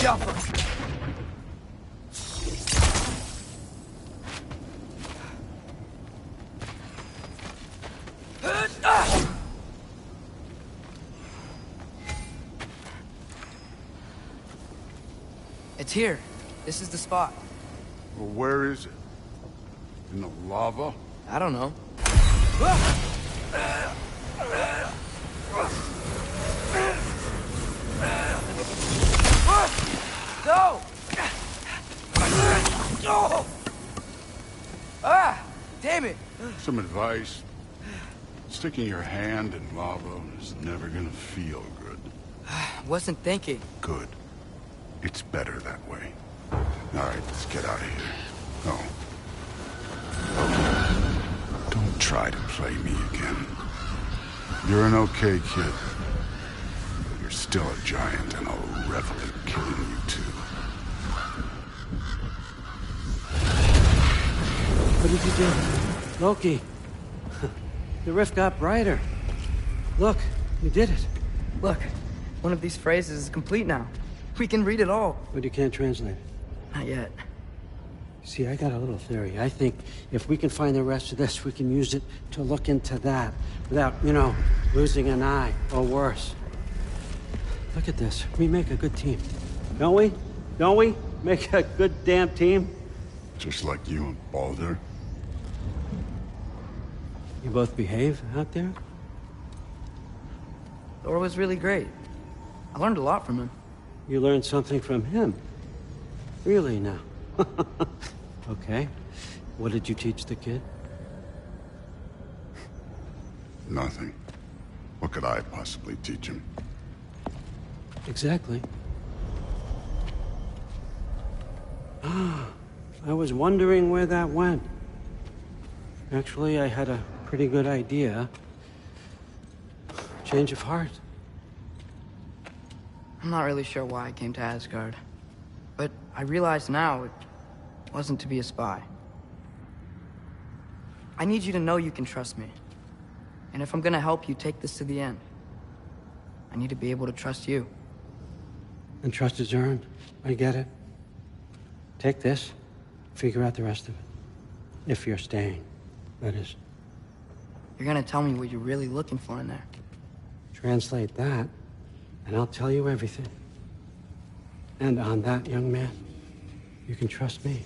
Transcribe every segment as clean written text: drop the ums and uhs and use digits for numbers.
Jumper. It's here. This is the spot. Well, where is it? In the lava? I don't know. No! Ah! Damn it! Some advice. Sticking your hand in lava is never gonna feel good. Wasn't thinking. Good. It's better that way. Alright, let's get out of here. No. Don't try to play me again. You're an okay kid. But you're still a giant, and I'll revel in killing you too. What did you do? Loki. The rift got brighter. Look, you did it. Look, one of these phrases is complete now. We can read it all. But you can't translate it. Not yet. See, I got a little theory. I think if we can find the rest of this, we can use it to look into that without, losing an eye or worse. Look at this. We make a good team. Don't we? Don't we? Make a good damn team? Just like you and Baldur. You both behave out there? Thor was really great. I learned a lot from him. You learned something from him? Really now? Okay. What did you teach the kid? Nothing. What could I possibly teach him? Exactly. I was wondering where that went. Actually, I had a pretty good idea. Change of heart. I'm not really sure why I came to Asgard. But I realize now it wasn't to be a spy. I need you to know you can trust me. And if I'm gonna help you take this to the end, I need to be able to trust you. And trust is earned. I get it. Take this. Figure out the rest of it. If you're staying, that is. You're gonna tell me what you're really looking for in there. Translate that, and I'll tell you everything. And on that, young man, you can trust me.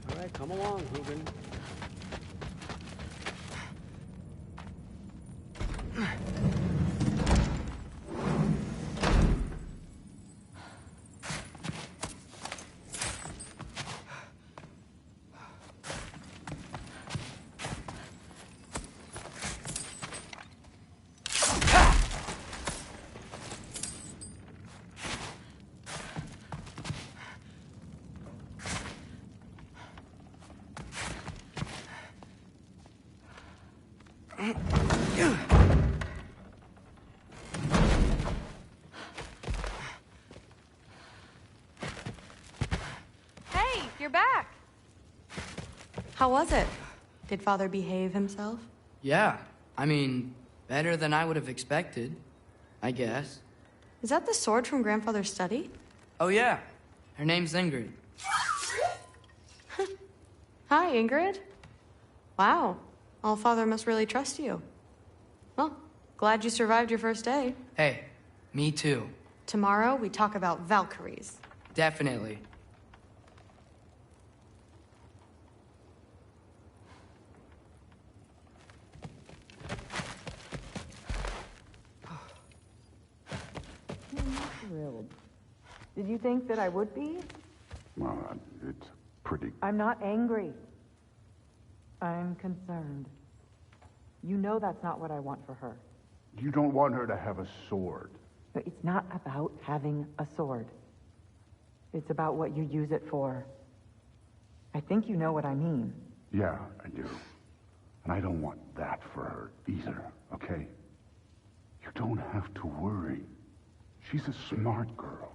All right, come along, Hugin. Hey, you're back. How was it? Did Father behave himself? Yeah, I mean, better than I would have expected, I guess. Is that the sword from Grandfather's study? Oh yeah, her name's Ingrid. Hi, Ingrid. Wow, All-Father must really trust you. Well, Glad you survived your first day. Hey, me too. Tomorrow, we talk about Valkyries. Definitely. Thrilled. Did you think that I would be? Well, it's pretty... I'm not angry. I'm concerned. You know that's not what I want for her. You don't want her to have a sword. But it's not about having a sword. It's about what you use it for. I think you know what I mean. Yeah, I do. And I don't want that for her either, okay? You don't have to worry. She's a smart girl.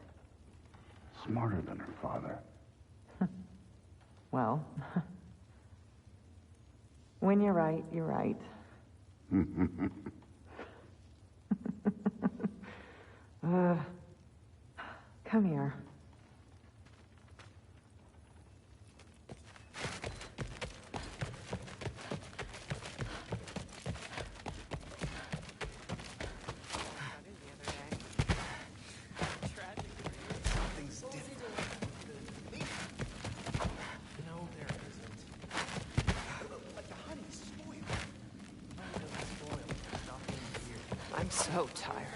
Smarter than her father. Well, when you're right, you're right. Come here. I'm so tired.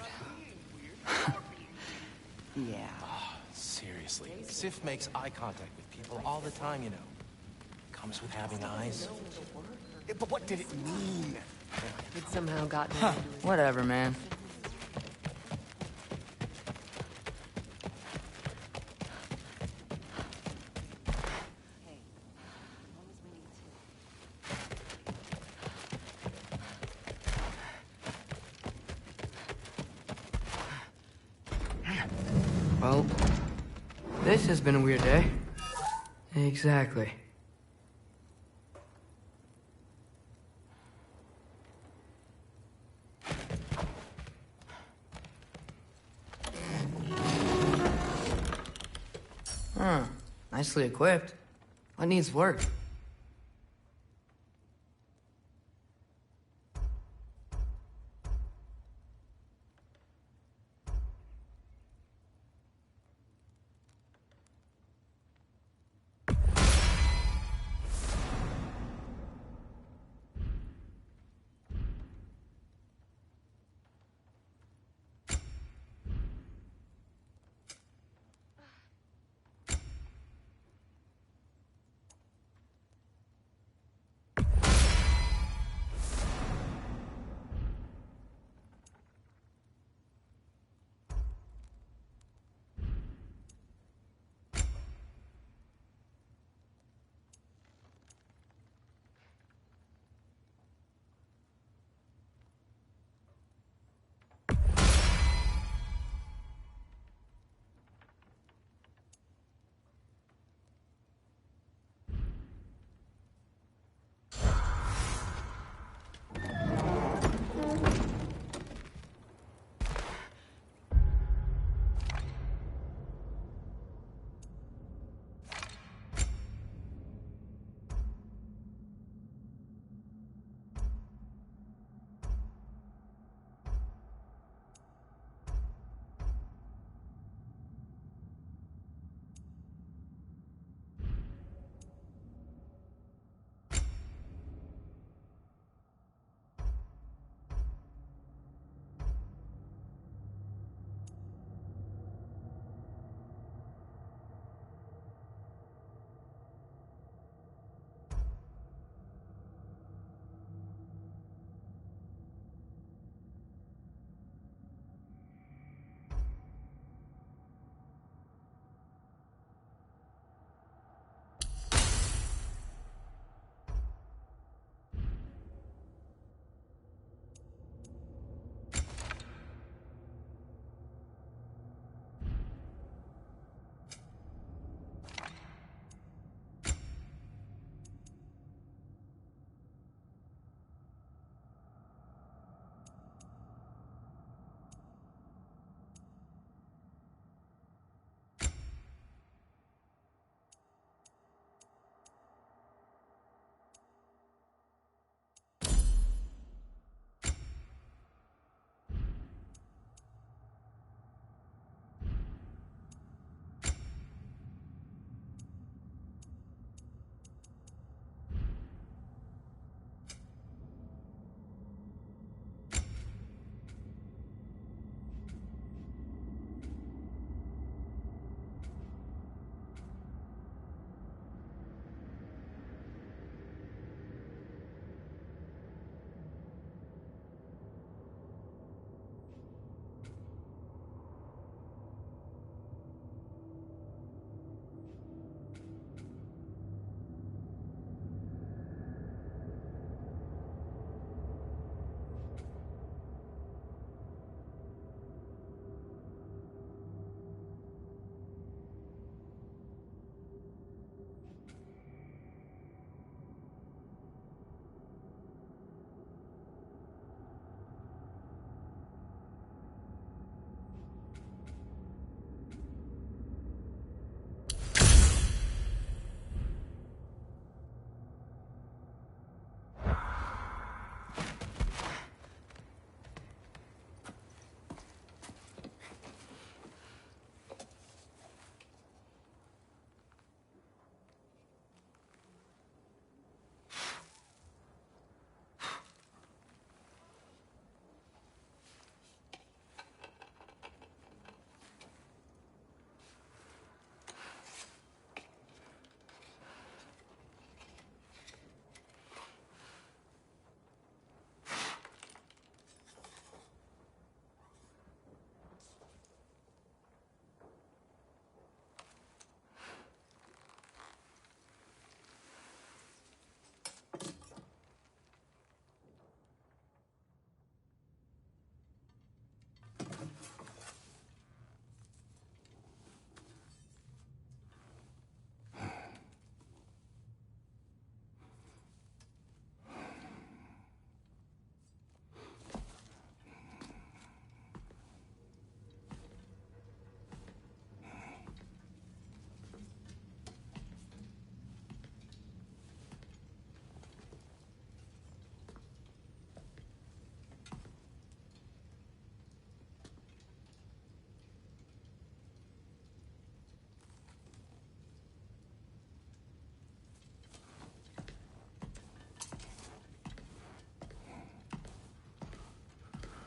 Yeah. Seriously, Sif makes eye contact with people all the time, you know. Comes with having eyes. But what did it mean? It somehow got me. Whatever, man. Well, this has been a weird day. Exactly. Huh. Nicely equipped. What needs work?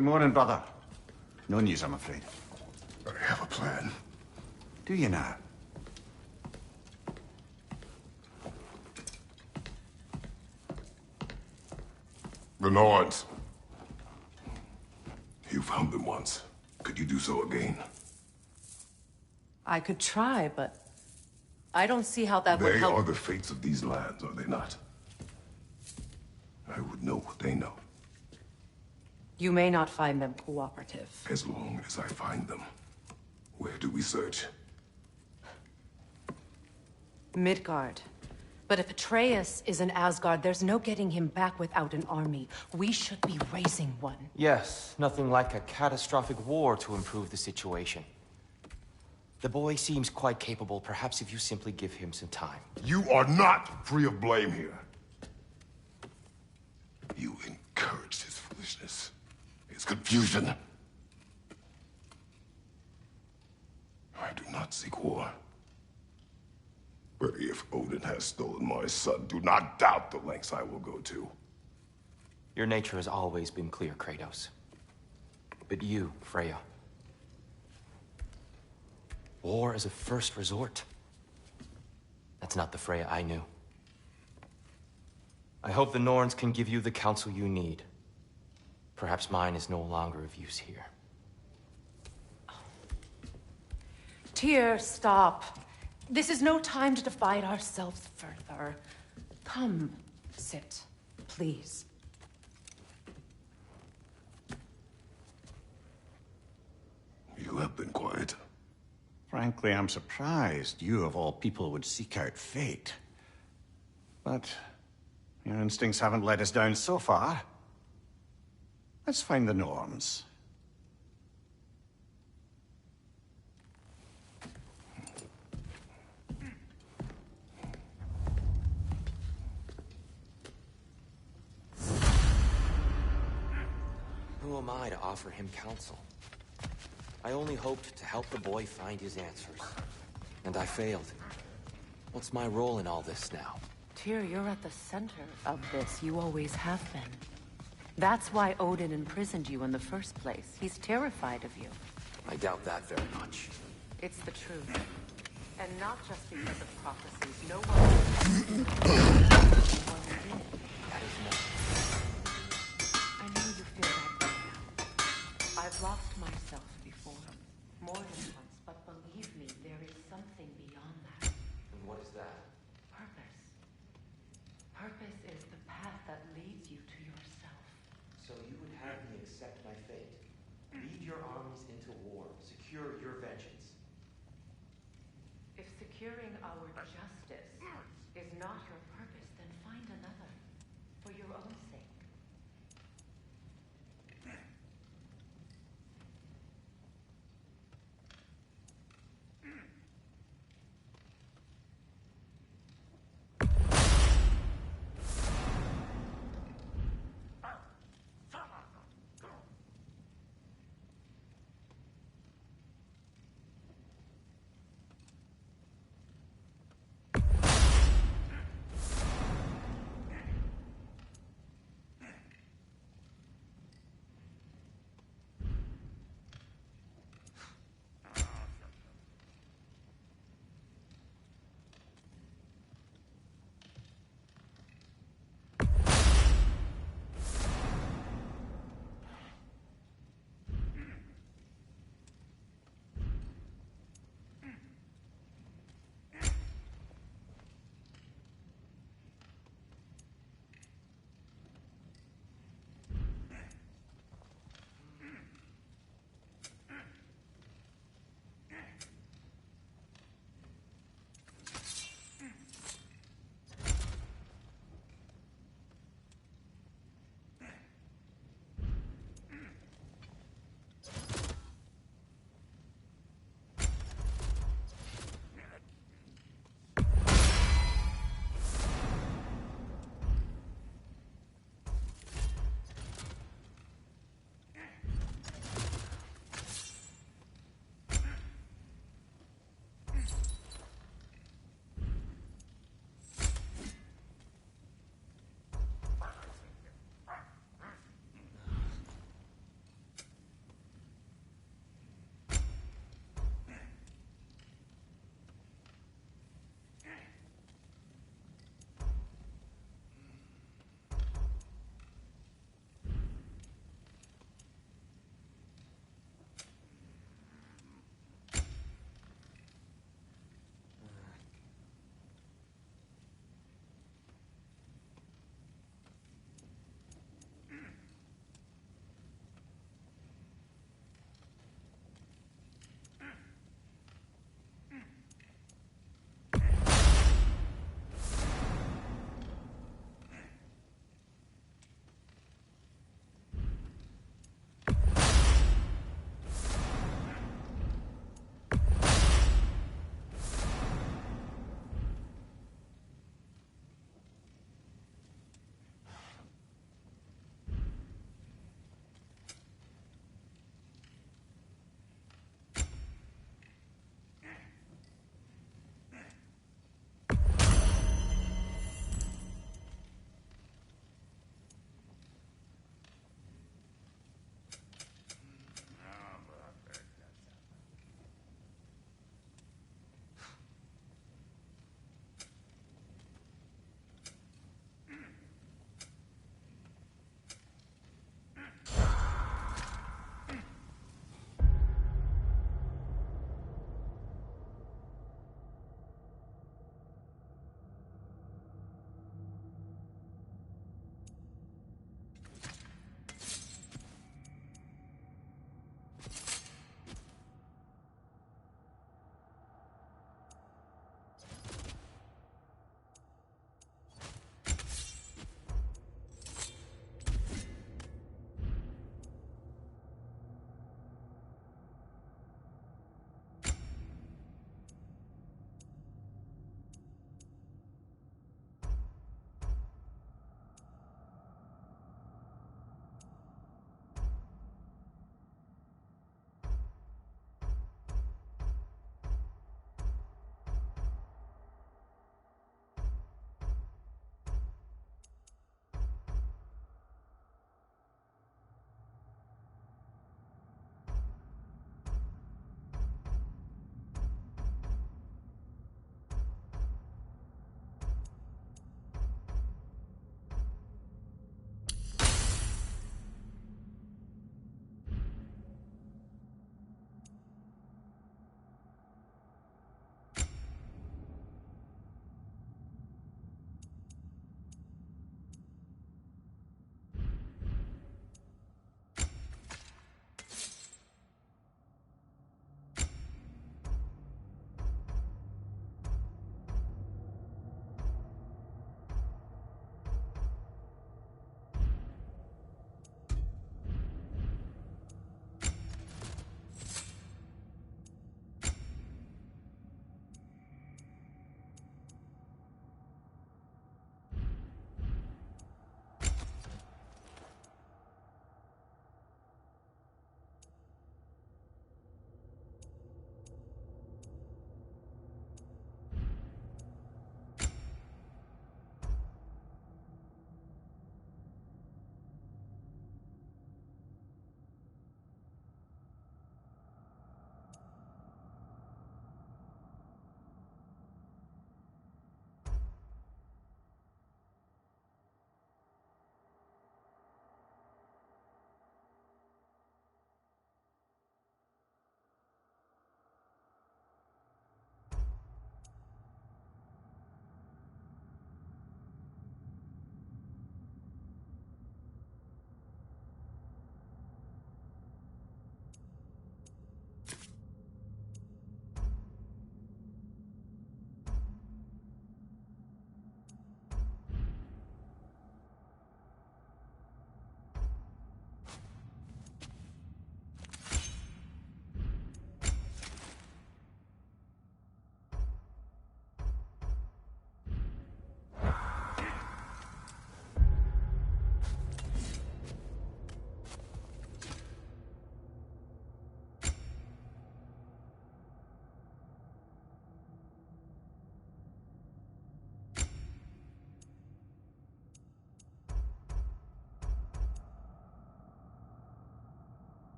Good morning, brother. No news, I'm afraid. I have a plan. Do you now? The Nords. You found them once. Could you do so again? I could try, but I don't see how that would They help. are the fates of these lands, are they not? I would know what they know, You may not find them cooperative. as long as I find them. Where do we search? Midgard. But if Atreus is in Asgard, there's no getting him back without an army. We should be raising one. Yes, nothing like a catastrophic war to improve the situation. The boy seems quite capable, perhaps if you simply give him some time. You are not free of blame here. You encouraged his foolishness, his confusion. I do not seek war. But if Odin has stolen my son, do not doubt the lengths I will go to. Your nature has always been clear, Kratos. But you, Freya. War is a first resort. That's not the Freya I knew. I hope the Norns can give you the counsel you need. Perhaps mine is no longer of use here. Tyr, stop. This is no time to divide ourselves further. Come, sit, please. You have been quiet. Frankly, I'm surprised you, of all people, would seek out fate. But your instincts haven't let us down so far. Let's find the Norns. Who am I to offer him counsel? I only hoped to help the boy find his answers. And I failed. What's my role in all this now? Tyr, you're at the center of this. You always have been. That's why Odin imprisoned you in the first place. He's terrified of you. I doubt that very much. It's the truth. And not just because of prophecies. No one... That is not. I know you feel that way now. I've lost myself before. More than once, but believe me, there is something beyond that. And what is that? Purpose. Purpose is the path that leads you to yourself. So you would have me accept my fate. Lead your armies into war. Secure your vengeance. If securing our justice is not your purpose, then find another. For your own sake.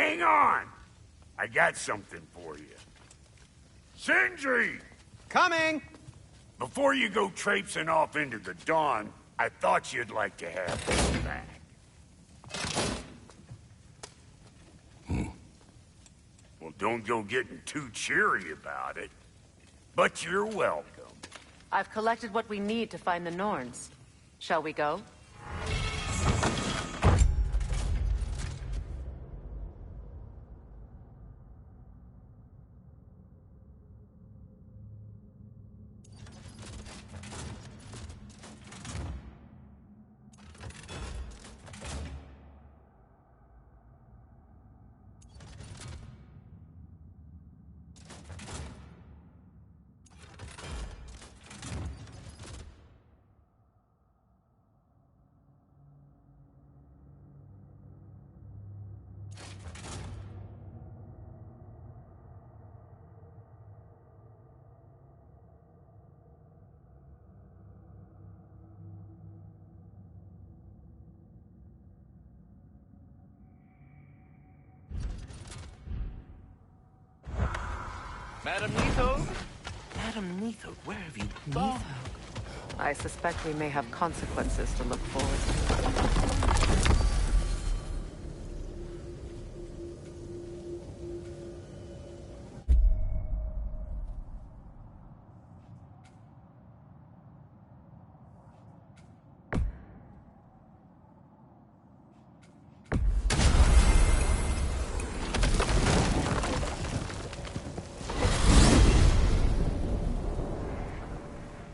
hang on! I got something for you. Sindri! Coming! Before you go traipsing off into the dawn, I thought you'd like to have this back. Well, don't go getting too cheery about it. But you're welcome. I've collected what we need to find the Norns. Shall we go? Madam Neato? Madam Neato, where have you gone? I suspect we may have consequences to look forward to.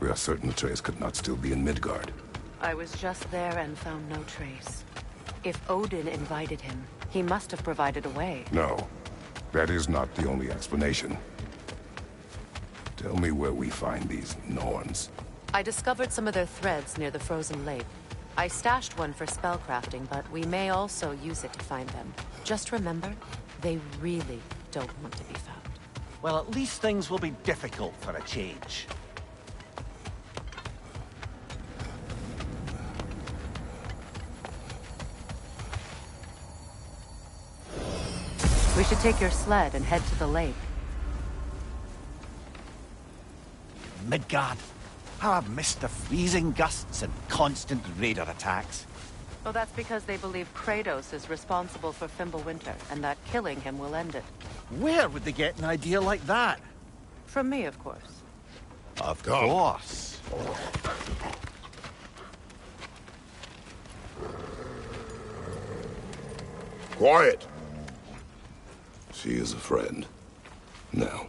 We are certain Atreus could not still be in Midgard. I was just there and found no trace. If Odin invited him, he must have provided a way. No, that is not the only explanation. Tell me where we find these Norns. I discovered some of their threads near the frozen lake. I stashed one for spellcrafting, but we may also use it to find them. Just remember, they really don't want to be found. Well, at least things will be difficult for a change. We should take your sled and head to the lake. Midgard. How I've missed the freezing gusts and constant raider attacks. Well, that's because they believe Kratos is responsible for Fimbulwinter, and that killing him will end it. Where would they get an idea like that? From me, of course. Of course. Quiet! She is a friend. Now.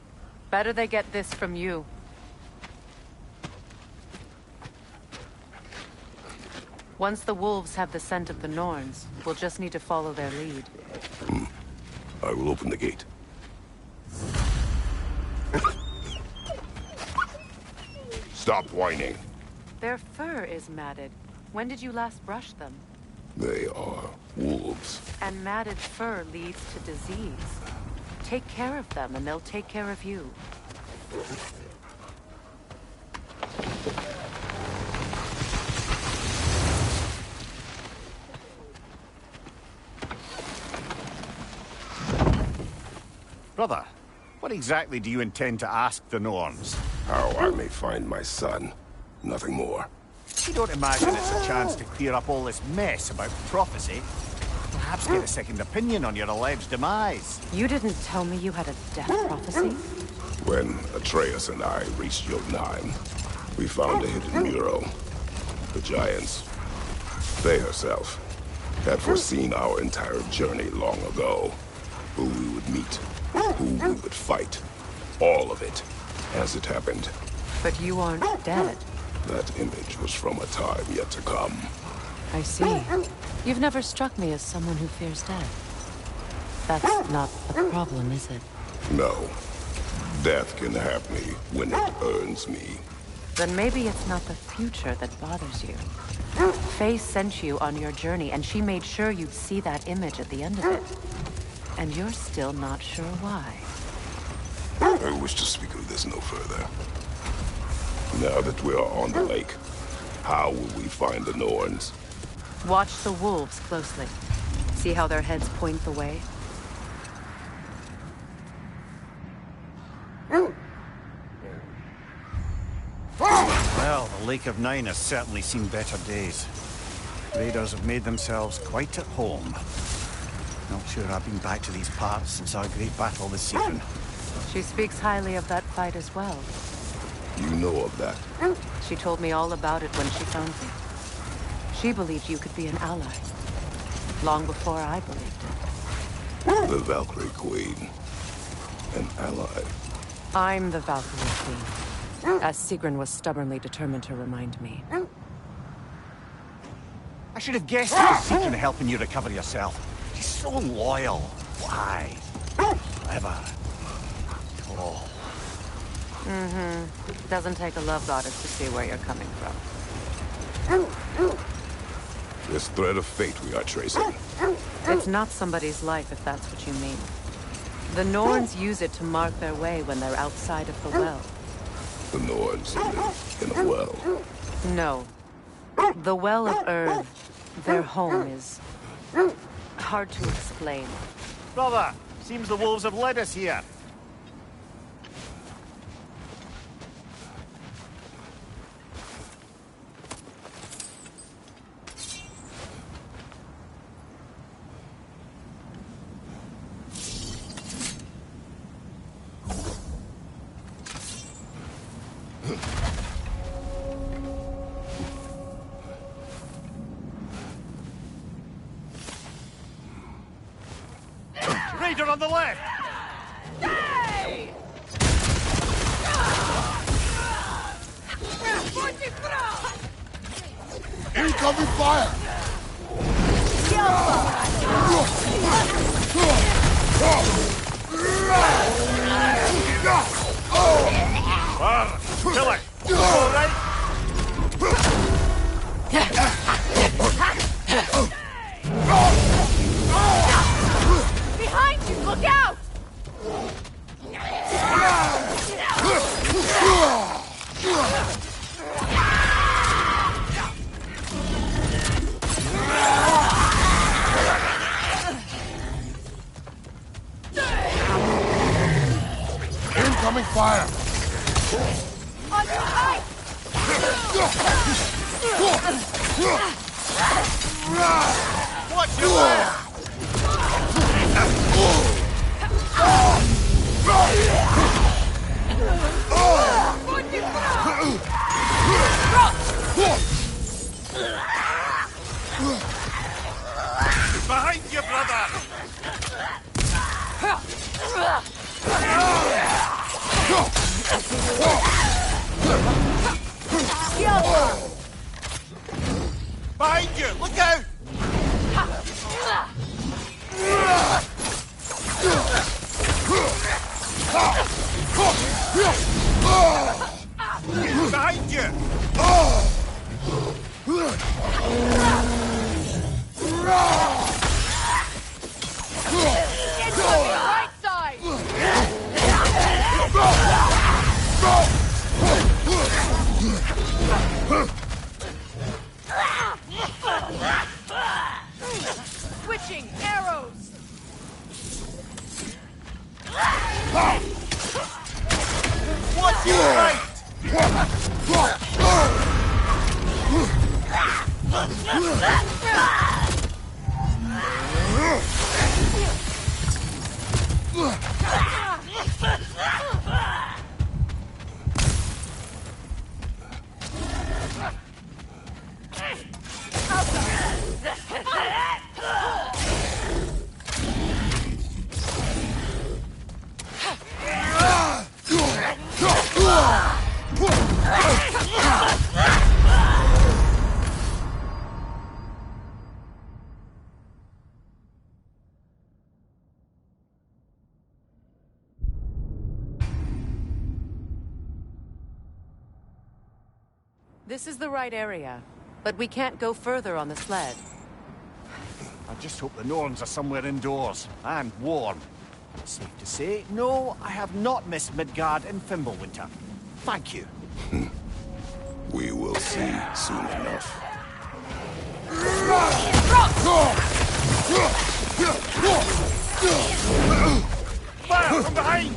Better they get this from you. Once the wolves have the scent of the Norns, we'll just need to follow their lead. I will open the gate. Stop whining. Their fur is matted. When did you last brush them? They are wolves. And matted fur leads to disease. Take care of them, and they'll take care of you. Brother, what exactly do you intend to ask the Norns? How I may find my son. Nothing more. You don't imagine it's a chance to clear up all this mess about prophecy? Perhaps get a second opinion on your alleged demise. You didn't tell me you had a death prophecy? When Atreus and I reached Jotunheim, we found a hidden mural. The Giants, they herself, had foreseen our entire journey long ago. Who we would meet, who we would fight. All of it, as it happened. But you aren't dead. That image was from a time yet to come. I see. You've never struck me as someone who fears death. That's not a problem, is it? No. Death can have me when it earns me. Then maybe it's not the future that bothers you. Faye sent you on your journey, and she made sure you'd see that image at the end of it. And you're still not sure why. I wish to speak of this no further. Now that we are on the lake, how will we find the Norns? Watch the wolves closely. See how their heads point the way? Lake of Nine has certainly seen better days. Raiders have made themselves quite at home. Not sure I've been back to these parts since our great battle this season. She speaks highly of that fight as well. You know of that? She told me all about it when she found me. She believed you could be an ally. Long before I believed it. The Valkyrie Queen. An ally. I'm the Valkyrie Queen. As Sigrun was stubbornly determined to remind me. I should have guessed you were seeking helping you recover yourself. She's so loyal. Why? Clever. Oh. Mm-hmm. Doesn't take a love goddess to see where you're coming from. This thread of fate we are tracing. It's not somebody's life, if that's what you mean. The Norns use it to mark their way when they're outside of the well. The Norns live in a well. No. The Well of Earth, their home, is hard to explain. Brother, seems the wolves have led us here. Raider on the left! Incoming fire! Kill it! All right? Behind you! Look out! Incoming fire! On your right! Watch your left! Behind you, brother! Behind you! Look out! Behind you! It's on your right side! Switching arrows! Watch your right! This is the right area, but we can't go further on the sled. I just hope the Norns are somewhere indoors, and warm. Safe to say, no, I have not missed Midgard and Fimbulwinter. Thank you. We will see soon enough. Fire from behind!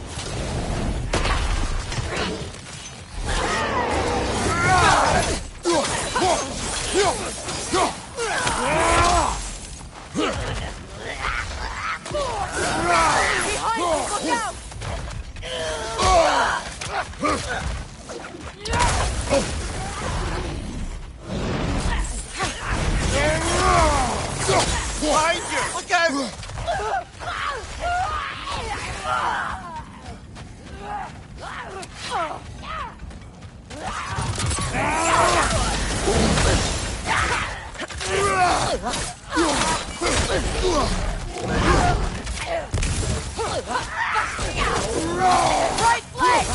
Right flank!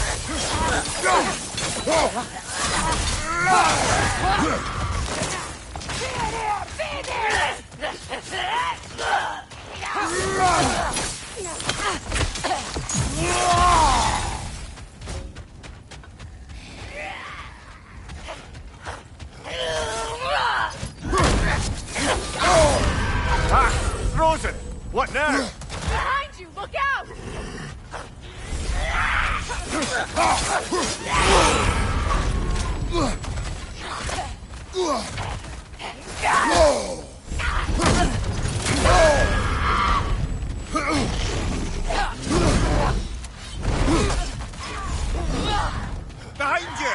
Frozen! What now? Behind you! Look out! Behind you!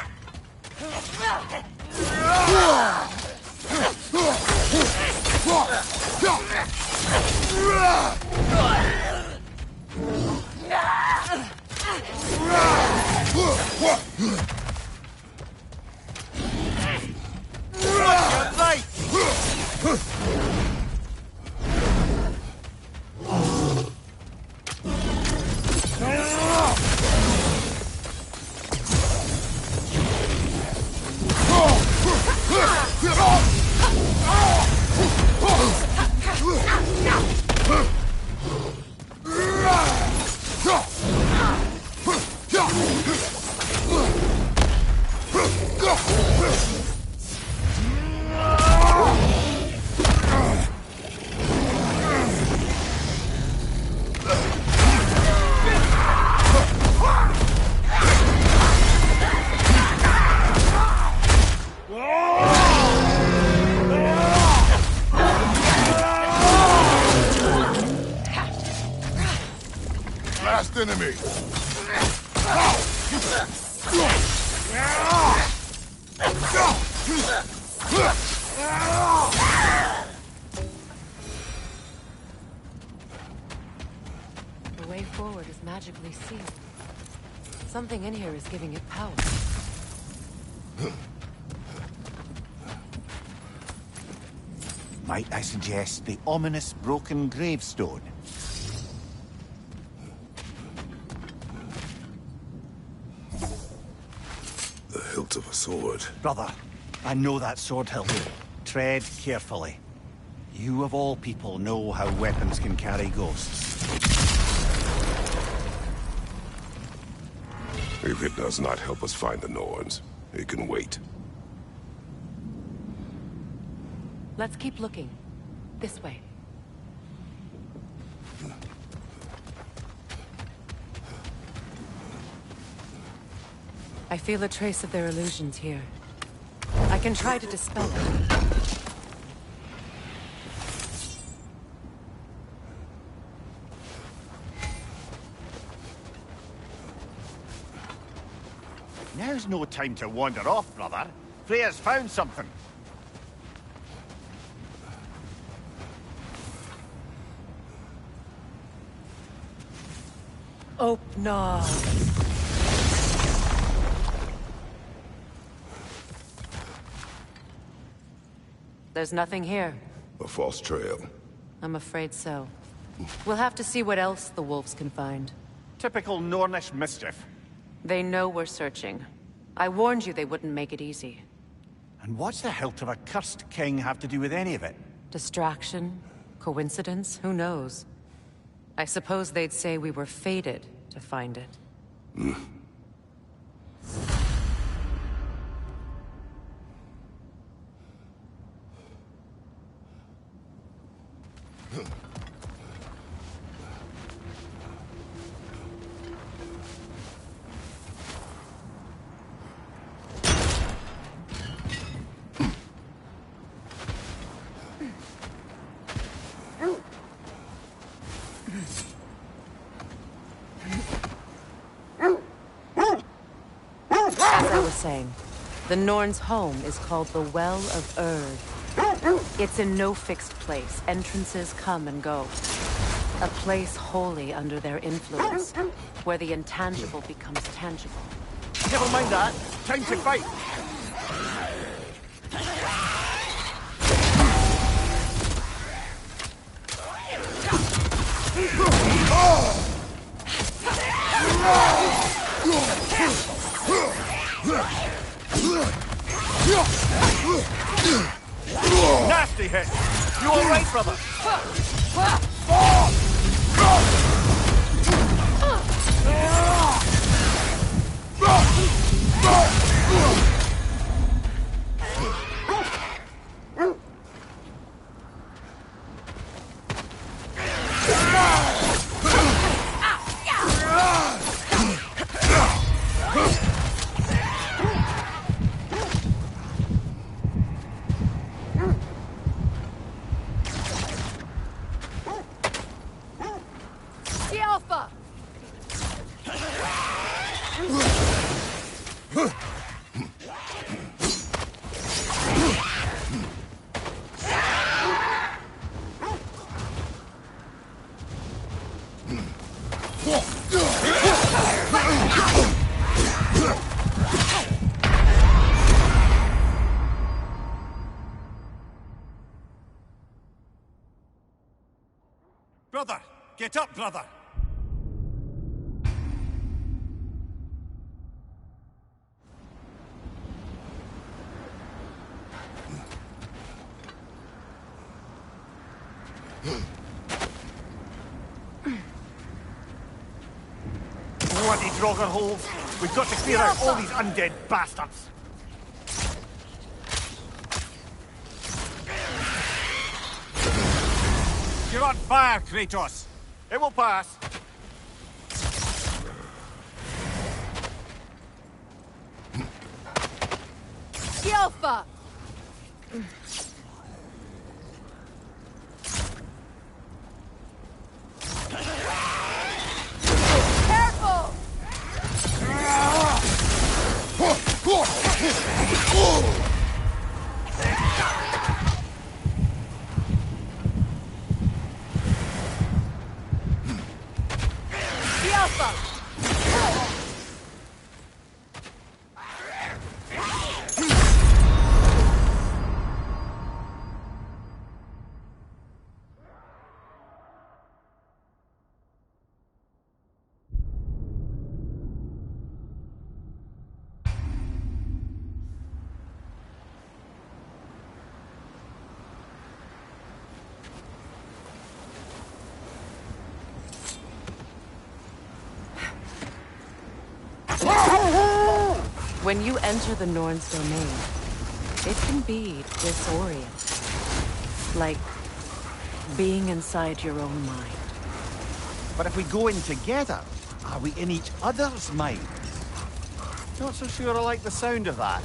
Last enemy. The way forward is magically sealed. Something in here is giving it power. Might I suggest the ominous broken gravestone? The hilt of a sword. Brother, I know that sword hilt. Tread carefully. You of all people know how weapons can carry ghosts. If it does not help us find the Norns, it can wait. Let's keep looking. This way. I feel a trace of their illusions here. I can try to dispel them. Now's no time to wander off, brother. Freya's found something. Open. There's nothing here. A false trail. I'm afraid so. We'll have to see what else the wolves can find. Typical Nornish mischief. They know we're searching. I warned you they wouldn't make it easy. And what's the hilt of a cursed king have to do with any of it? Distraction? Coincidence? Who knows? I suppose they'd say we were fated to find it. As I was saying, the Norn's home is called the Well of Erd. It's in no fixed place. Entrances come and go. A place wholly under their influence, where the intangible becomes tangible. Never mind that. Time to fight. Nasty hit. You all right, brother? The Alpha! Brother! Get up, brother! Bloody Draugr holes! We've got to clear out all these undead bastards! You're on fire, Kratos! It will pass! The Alpha! Careful! The Alpha! When you enter the Norn's domain, it can be disorienting. Like being inside your own mind. But if we go in together, are we in each other's minds? Not so sure I like the sound of that.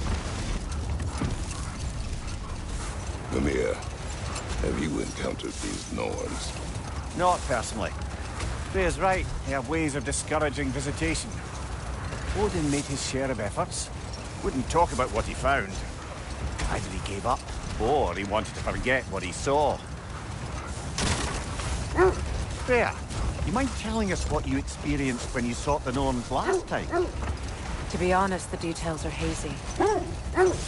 Mimir, have you encountered these Norns? Not personally. Freya's right. They have ways of discouraging visitation. Odin made his share of efforts. Wouldn't talk about what he found. Either he gave up, or he wanted to forget what he saw. Freya, you mind telling us what you experienced when you sought the Norns last time? To be honest, the details are hazy.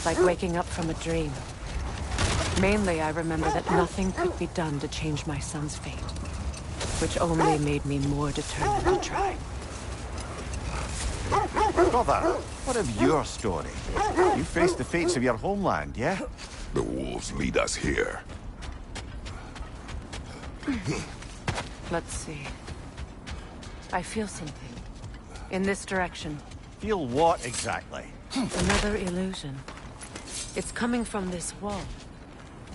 Like waking up from a dream. Mainly, I remember that nothing could be done to change my son's fate. Which only made me more determined to try. Brother, what of your story? You faced the fates of your homeland, yeah? The wolves lead us here. Let's see. I feel something. In this direction. Feel what exactly? Another illusion. It's coming from this wall.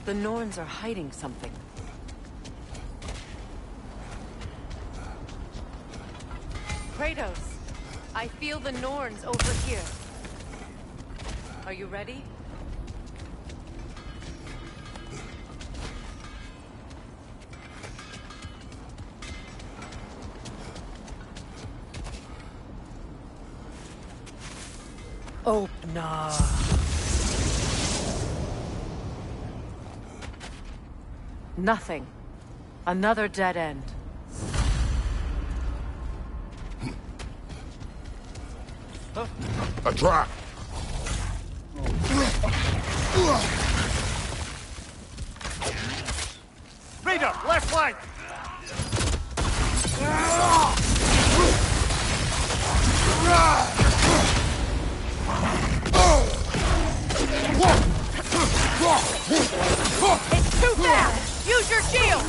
The Norns are hiding something. Kratos! I feel the Norns over here. Are you ready? Open. Nothing. Another dead end. A trap! Raider, left flank! It's too fast! Use your shield!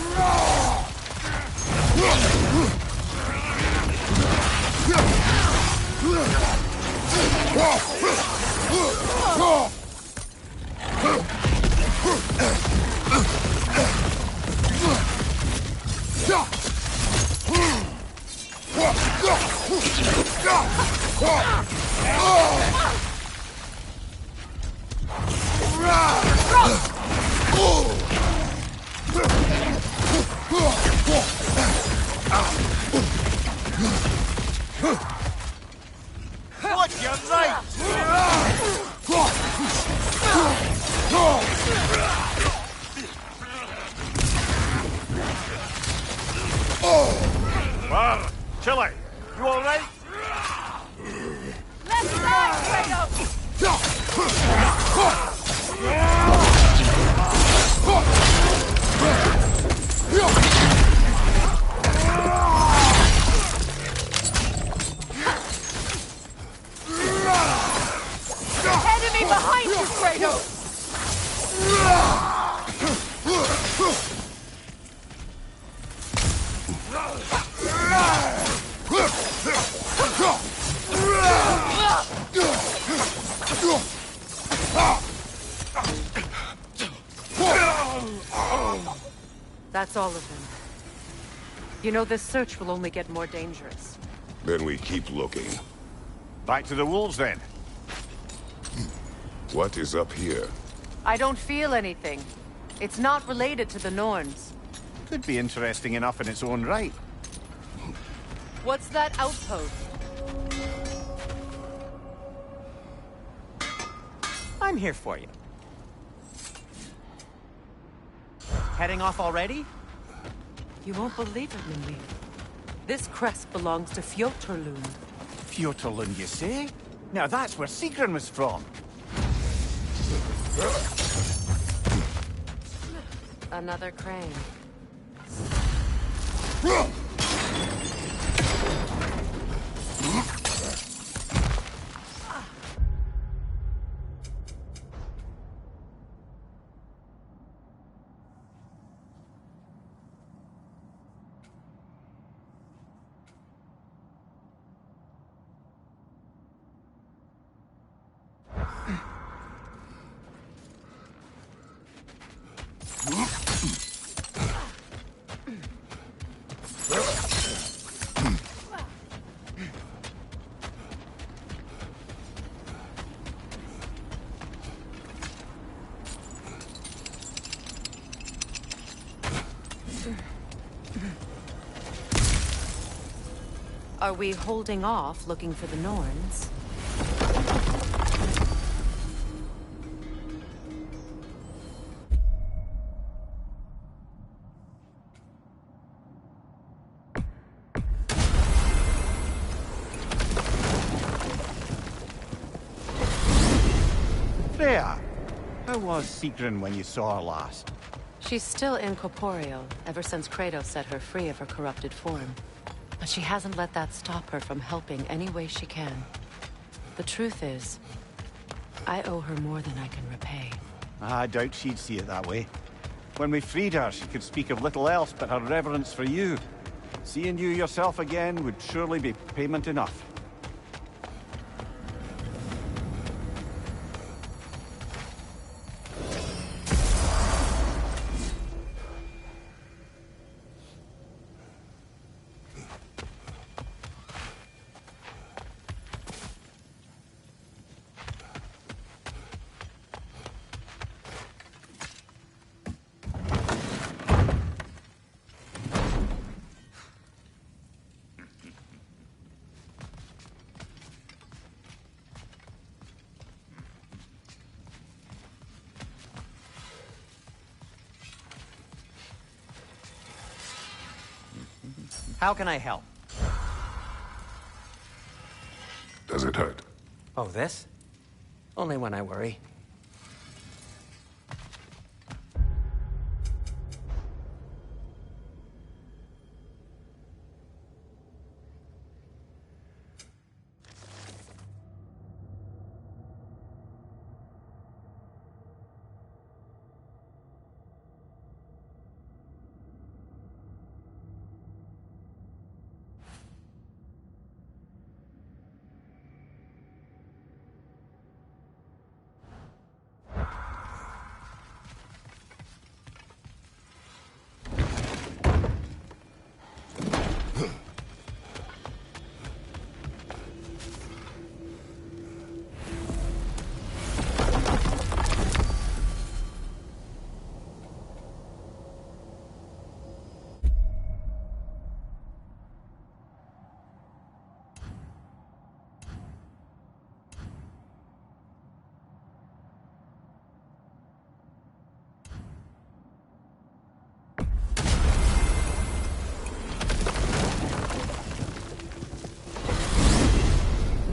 Watch your right! War, Chile, you all right? Left side, Kratos! Enemy behind you, Kratos! That's all of them. You know, this search will only get more dangerous. Then we keep looking. Back to the wolves, then. What is up here? I don't feel anything. It's not related to the Norns. Could be interesting enough in its own right. What's that outpost? I'm here for you. Heading off already? You won't believe it, Mindy. This crest belongs to Fjotorlund. Fjotorlund, you say? Now that's where Sigrun was from. Another crane. Are we holding off looking for the Norns? Freya, how was Sigrun when you saw her last? She's still incorporeal, ever since Kratos set her free of her corrupted form. But she hasn't let that stop her from helping any way she can. The truth is, I owe her more than I can repay. I doubt she'd see it that way. When we freed her, she could speak of little else but her reverence for you. Seeing you yourself again would surely be payment enough. How can I help? Does it hurt? Oh, this? Only when I worry.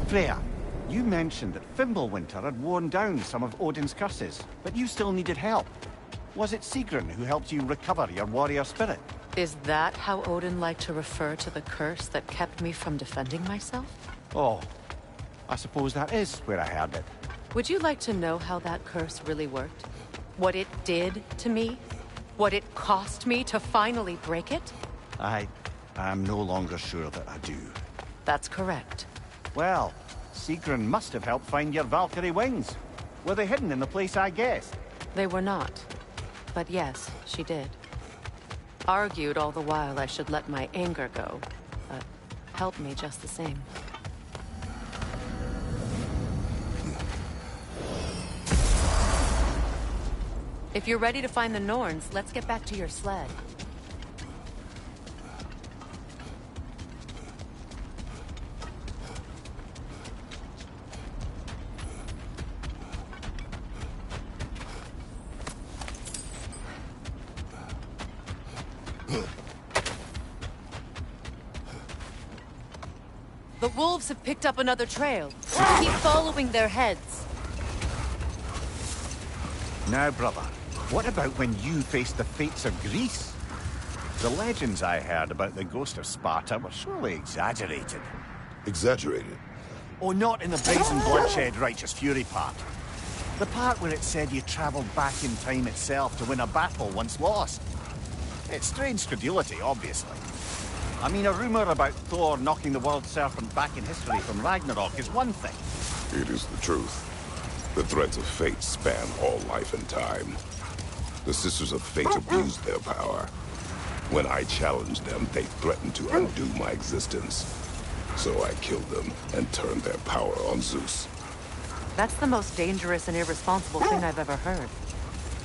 Freya, you mentioned that Fimbulwinter had worn down some of Odin's curses, but you still needed help. Was it Sigrun who helped you recover your warrior spirit? Is that how Odin liked to refer to the curse that kept me from defending myself? Oh, I suppose that is where I heard it. Would you like to know how that curse really worked? What it did to me? What it cost me to finally break it? I am no longer sure that I do. That's correct. Well, Sigrun must have helped find your Valkyrie wings. Were they hidden in the place I guessed? They were not. But yes, she did. Argued all the while I should let my anger go, but helped me just the same. If you're ready to find the Norns, let's get back to your sled. The wolves have picked up another trail. Keep following their heads. Now, brother, what about when you faced the fates of Greece? The legends I heard about the ghost of Sparta were surely exaggerated. Exaggerated? Oh, not in the brazen bloodshed righteous fury part. The part where it said you traveled back in time itself to win a battle once lost. It's strange credulity, obviously. I mean, a rumor about Thor knocking the world serpent back in history from Ragnarok is one thing. It is the truth. The threads of fate span all life and time. The Sisters of Fate abused their power. When I challenged them, they threatened to undo my existence. So I killed them and turned their power on Zeus. That's the most dangerous and irresponsible thing I've ever heard.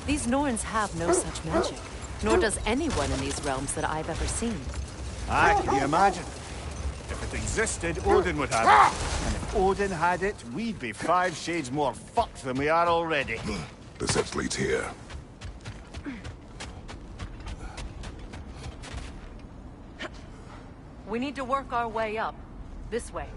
These Norns have no such magic, nor does anyone in these realms that I've ever seen. Ah, can you imagine? If it existed, Odin would have it. And if Odin had it, we'd be 5 shades more fucked than we are already. The set leads here. We need to work our way up. This way.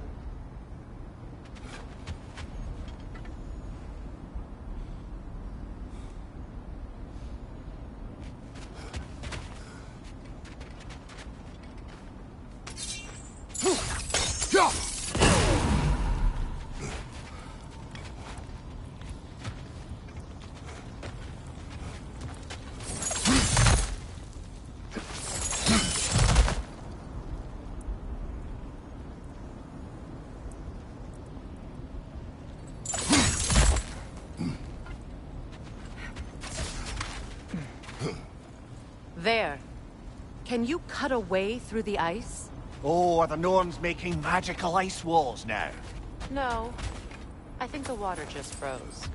There. Can you cut a way through the ice? Oh, are the Norns making magical ice walls now? No. I think the water just froze.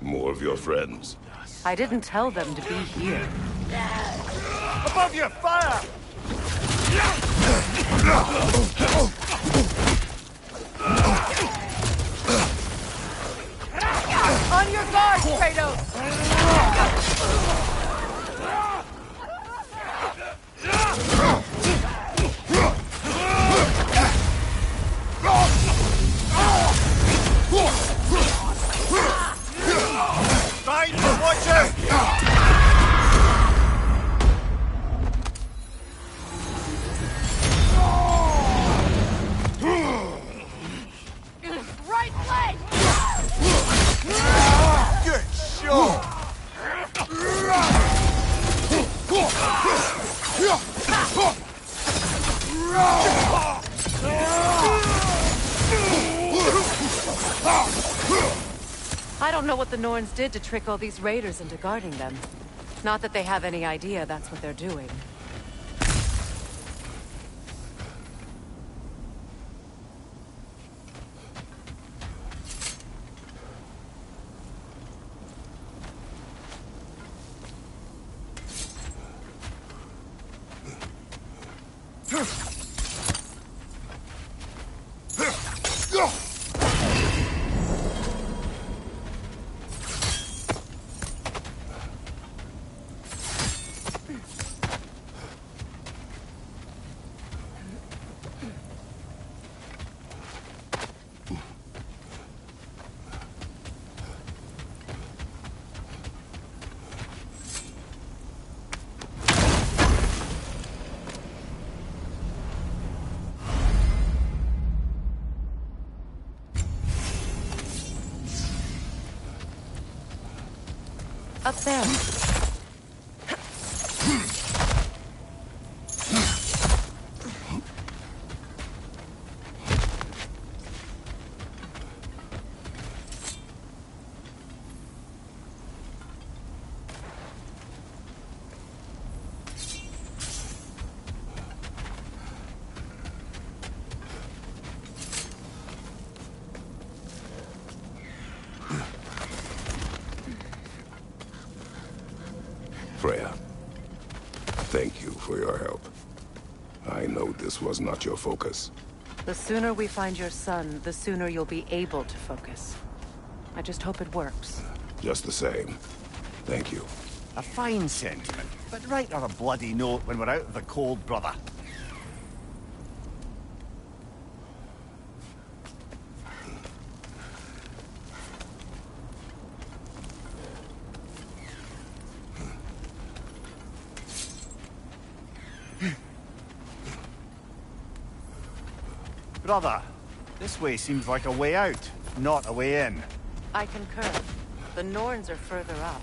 More of your friends. I didn't tell them to be here. Above you, fire! On your guard, Kratos! Right, watch out! Right leg! Good shot! I don't know what the Norns did to trick all these raiders into guarding them. Not that they have any idea that's what they're doing. Up there. Freya, thank you for your help. I know this was not your focus. The sooner we find your son, the sooner you'll be able to focus. I just hope it works. Just the same. Thank you. A fine sentiment, but write her a bloody note when we're out of the cold, brother. Brother, this way seems like a way out, not a way in. I concur. The Norns are further up.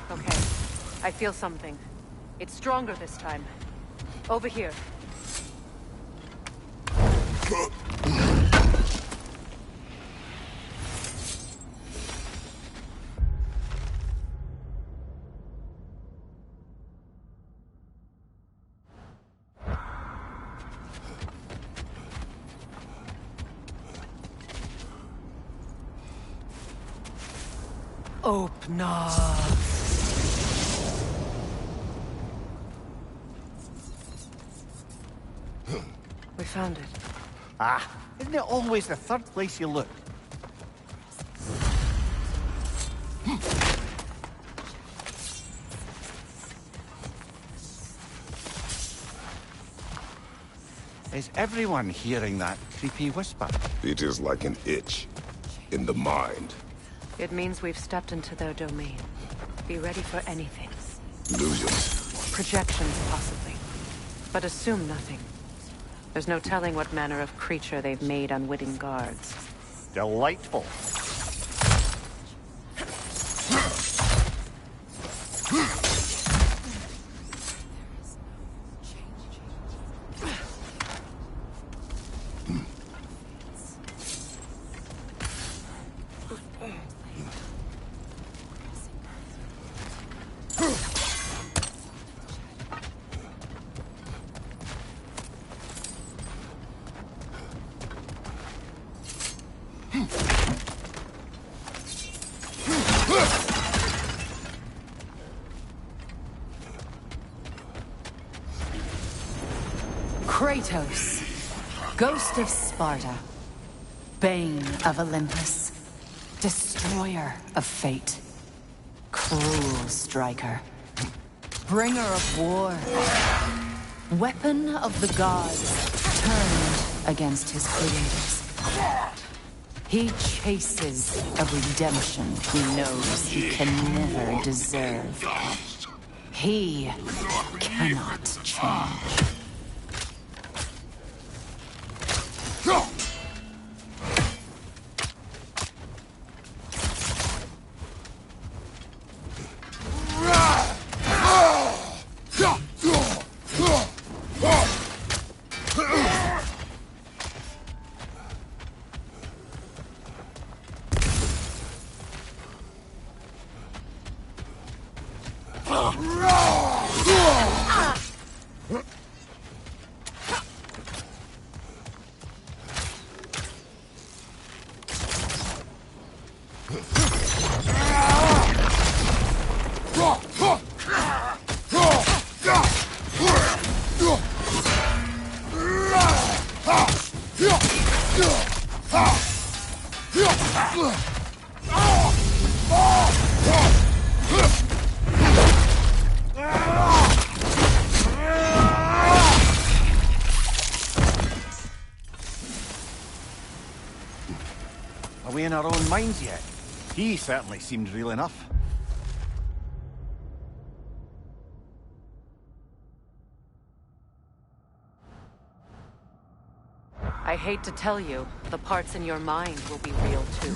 Okay. I feel something. It's stronger this time. Over here. Open up. We found it. Ah, isn't it always the third place you look? Is everyone hearing that creepy whisper? It is like an itch in the mind. It means we've stepped into their domain. Be ready for anything. Illusions. Projections, possibly. But assume nothing. There's no telling what manner of creature they've made unwitting guards. Delightful. Kratos! Ghost of Sparta, Bane of Olympus, Destroyer of Fate, Cruel Striker, Bringer of War, Weapon of the Gods, turned against his creators. He chases a redemption he knows he can never deserve. He cannot change. Are we in our own minds yet? He certainly seemed real enough. I hate to tell you, the parts in your mind will be real too.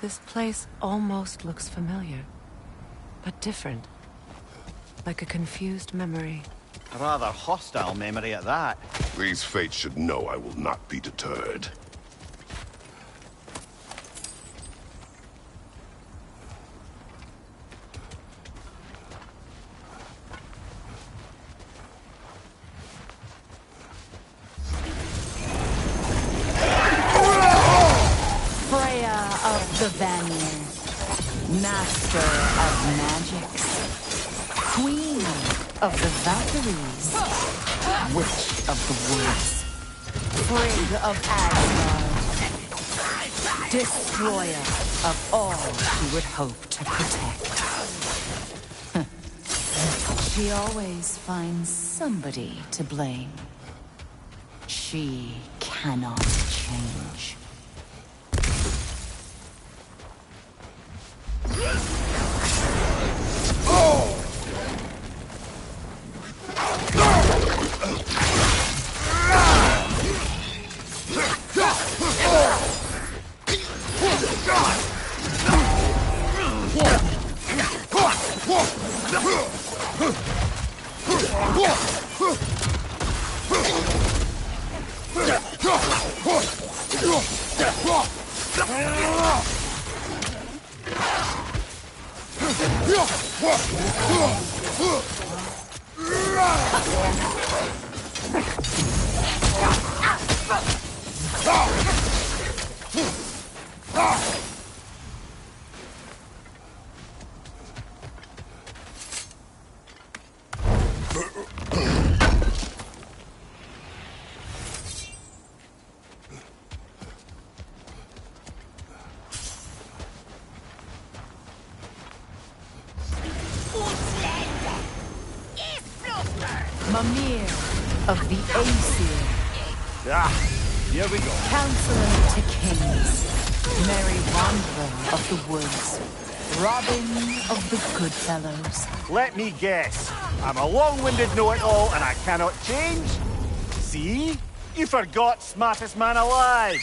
This place almost looks familiar, but different. Like a confused memory. A rather hostile memory at that. These fates should know I will not be deterred. The Vanir, master of magics, queen of the Valkyries, witch of the woods, Frigg of Asgard, destroyer of all she would hope to protect. She always finds somebody to blame. She cannot change. Mimir of the Aesir. Ah, here we go. Counselor to kings, Mary wanderer of the woods, robbing of the good fellows. Let me guess. I'm a long-winded know-it-all and I cannot change? See? You forgot smartest man alive.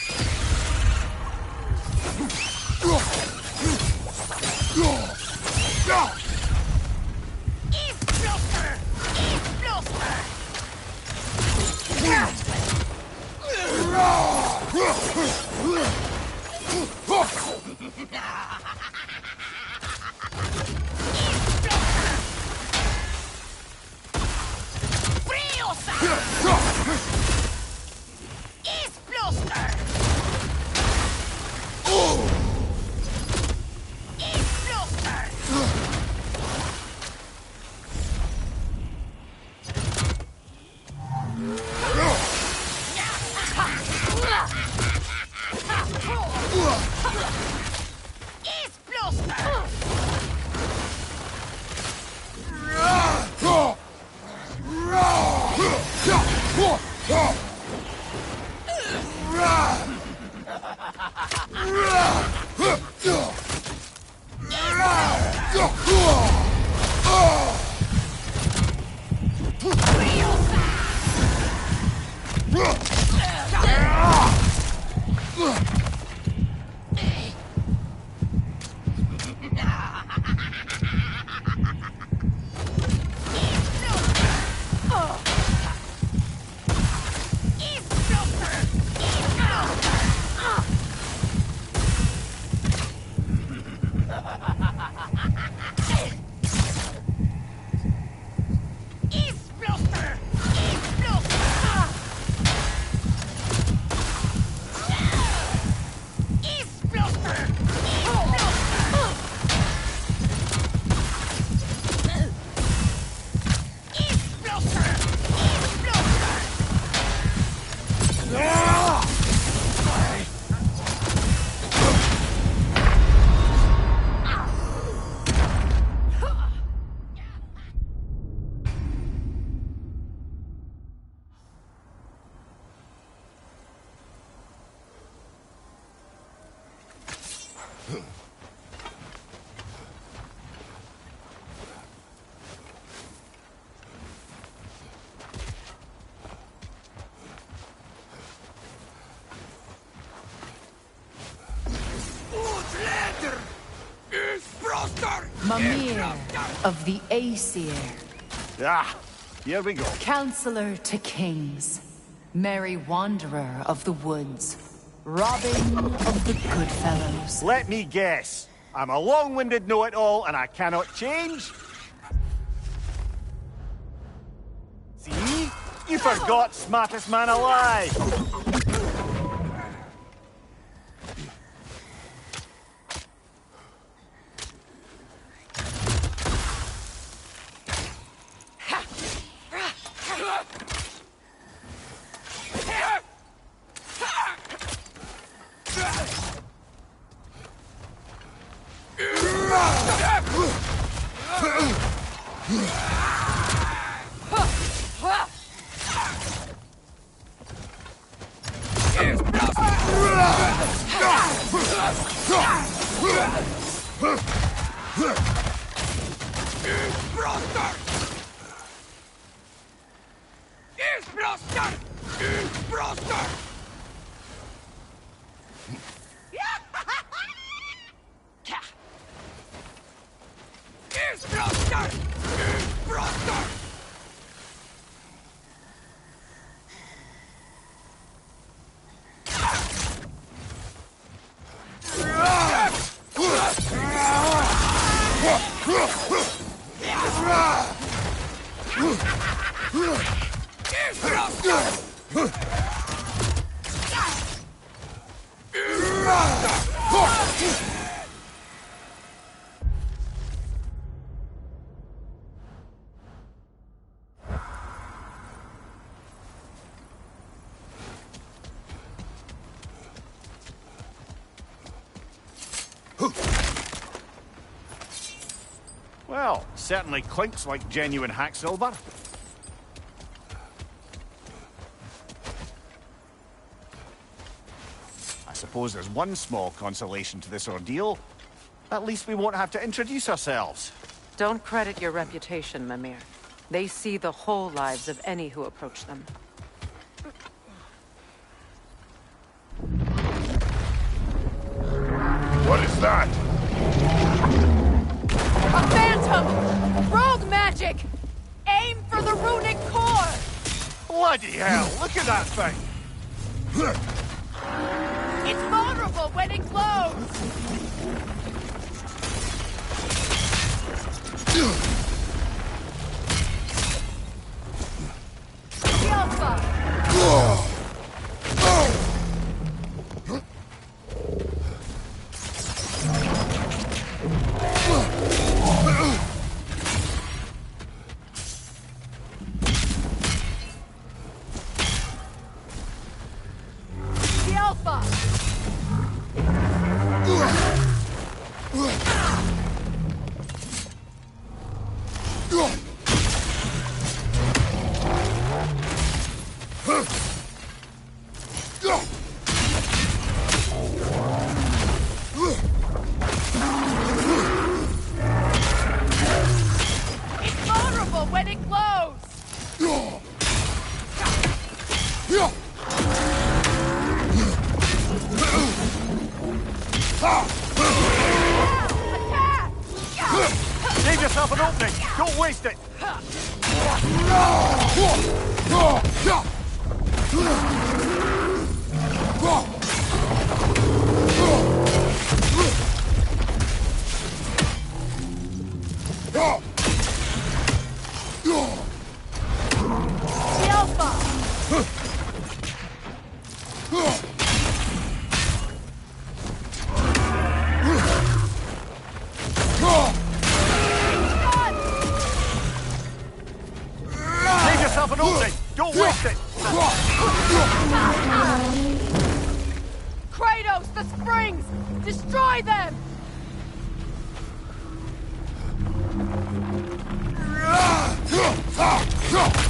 Mimir of the Aesir. Ah, here we go. Counselor to kings. Merry wanderer of the woods. Robbing of the good fellows. Let me guess. I'm a long-winded know-it-all and I cannot change? See? You forgot smartest man alive. Well, certainly clinks like genuine hack silver. suppose there's one small consolation to this ordeal. At least we won't have to introduce ourselves. Don't credit your reputation, Mimir. They see the whole lives of any who approach them. What is that? A phantom! Rogue magic! Aim for the runic core! Bloody hell, look at that thing! It's vulnerable when it glows! The Alpha! The Alpha! It's vulnerable when it glows! Save yourself an opening! Don't waste it! The Alpha! Save yourself an opening! Don't waste it! Kratos, the springs! Destroy them!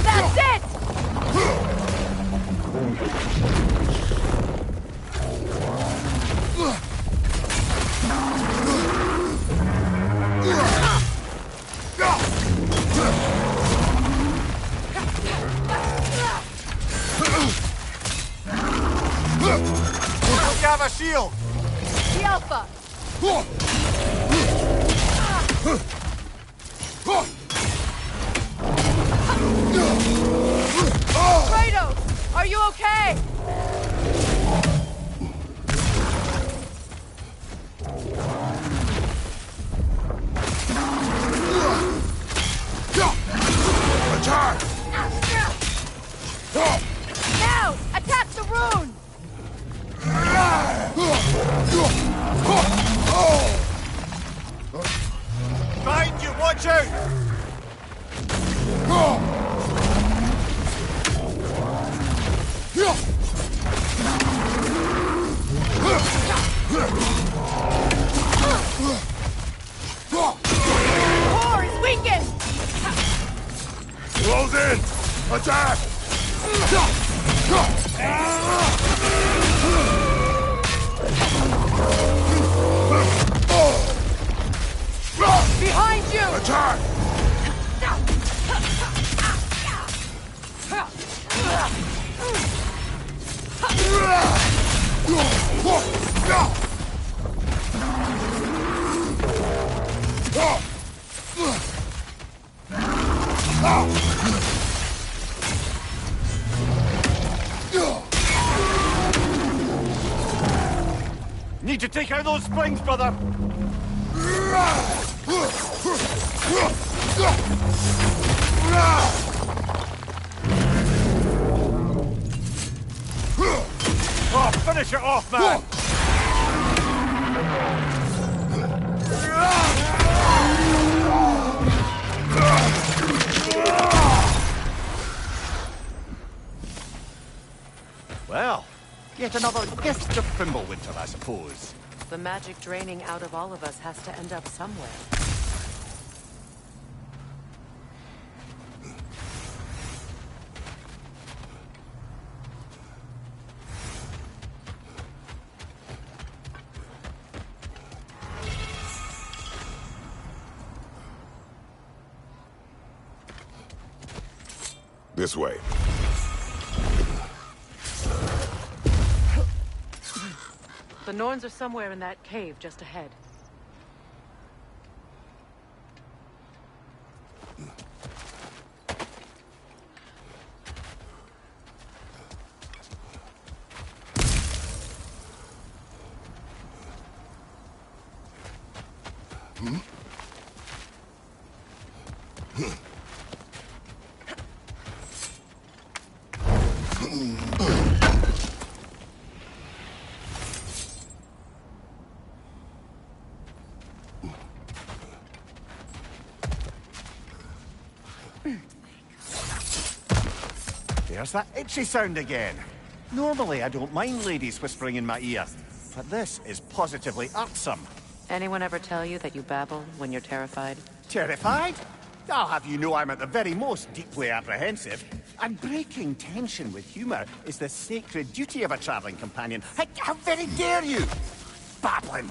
That's it! Don't you have a shield? The Alpha! Kratos, are you okay? Attack! Now, attack the rune! Behind you, watch out! Core is weakened! Close in! Attack! Behind you! Attack! Need to take out those springs, brother! Oh, finish it off, man! Well, yet another gift of Fimbulwinter, I suppose. The magic draining out of all of us has to end up somewhere. This way. The Norns are somewhere in that cave just ahead. There's that itchy sound again. Normally, I don't mind ladies whispering in my ear, but this is positively irksome. Anyone ever tell you that you babble when you're terrified? Terrified? I'll have you know I'm at the very most deeply apprehensive. And breaking tension with humor is the sacred duty of a traveling companion. How very dare you! Babbling!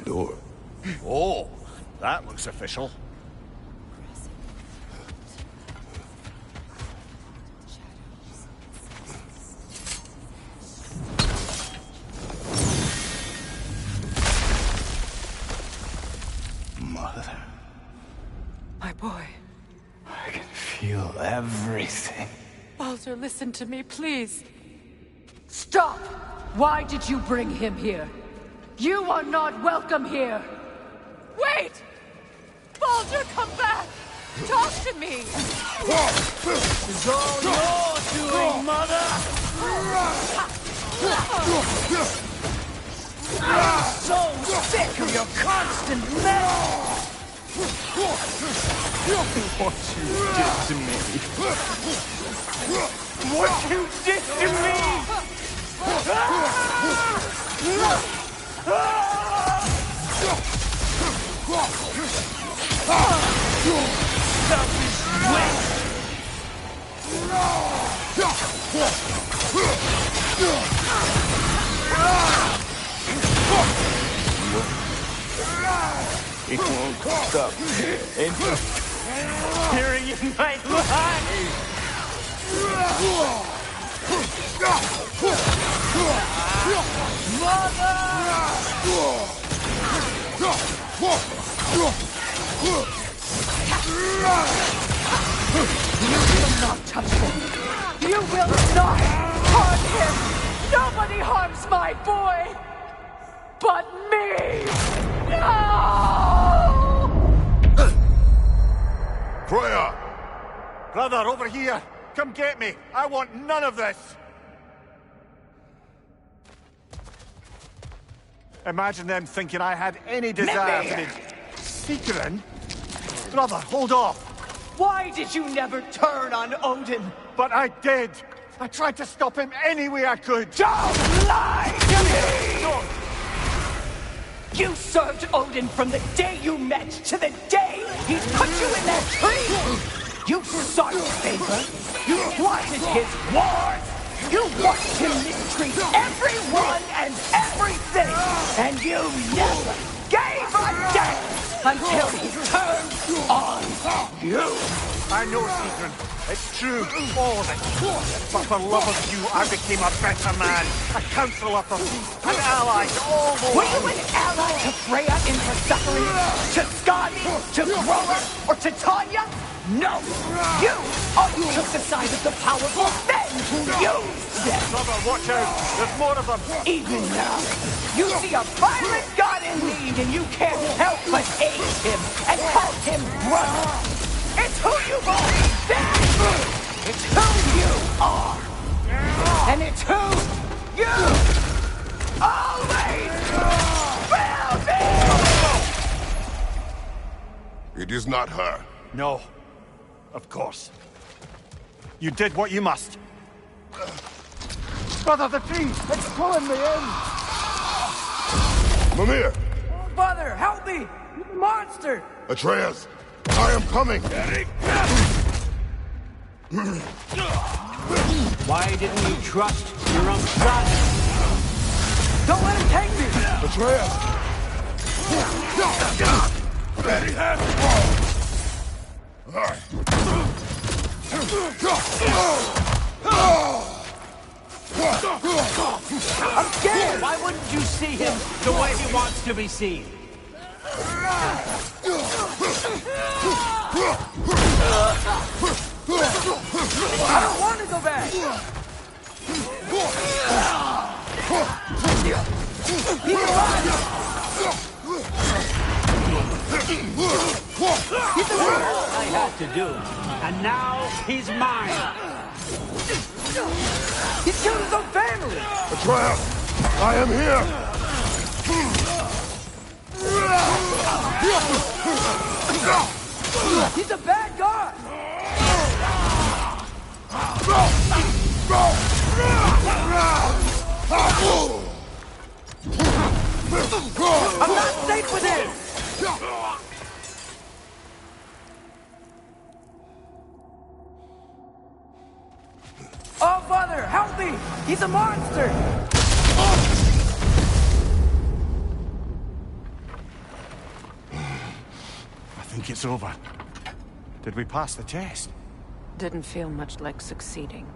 Door. Oh, that looks official. Mother. My boy. I can feel everything. Baldur, listen to me, please. Stop! Why did you bring him here? You are not welcome here! Wait! Baldur, come back! Talk to me! It's all your doing, Mother! I'm so sick of your constant mess! What you did to me! What you did to me! Selfish waste! It won't stop interfering in my life! Mother! You will not touch him! You will not harm him! Nobody harms my boy! But me! No! Freya! Brother, over here! Come get me! I want none of this! Imagine them thinking I had any desire to... Secret? Brother, hold off! Why did you never turn on Odin? But I did! I tried to stop him any way I could! Don't lie to me! Don't. You served Odin from the day you met to the day he put you in that tree! You sought his favor! You plotted his wars! You watched him mistreat everyone and everything! And you never gave a damn until he turned on you! I know, Secret. It's true, all of it. But for love of you, I became a better man. A counselor for peace, an ally to all the Were you an ally to Freya in her suffering? To Skadi? To Grover? Or to Tanya? No! You only took the side of the powerful men who used them! Brother, watch out! There's more of them! Even now, you see a violent god in need and you can't help but hate him and call him brother! It's who you've always been! It's who you are! And it's who you always will be! It is not her. No. Of course. You did what you must. Brother, the tree! It's pulling me in! Mimir! Father, help me! He's a monster! Atreus, I am coming! Why didn't you trust your own son? Don't let him take me! Atreus! Betty has I'm scared! Why wouldn't you see him the way he wants to be seen? I don't want to go back! He's alive! All I had to do, and now he's mine! He killed his own family! Atreus, I am here! He's a bad guy! I'm not safe with him! Oh, Father, help me! He's a monster! I think it's over. Did we pass the test? Didn't feel much like succeeding.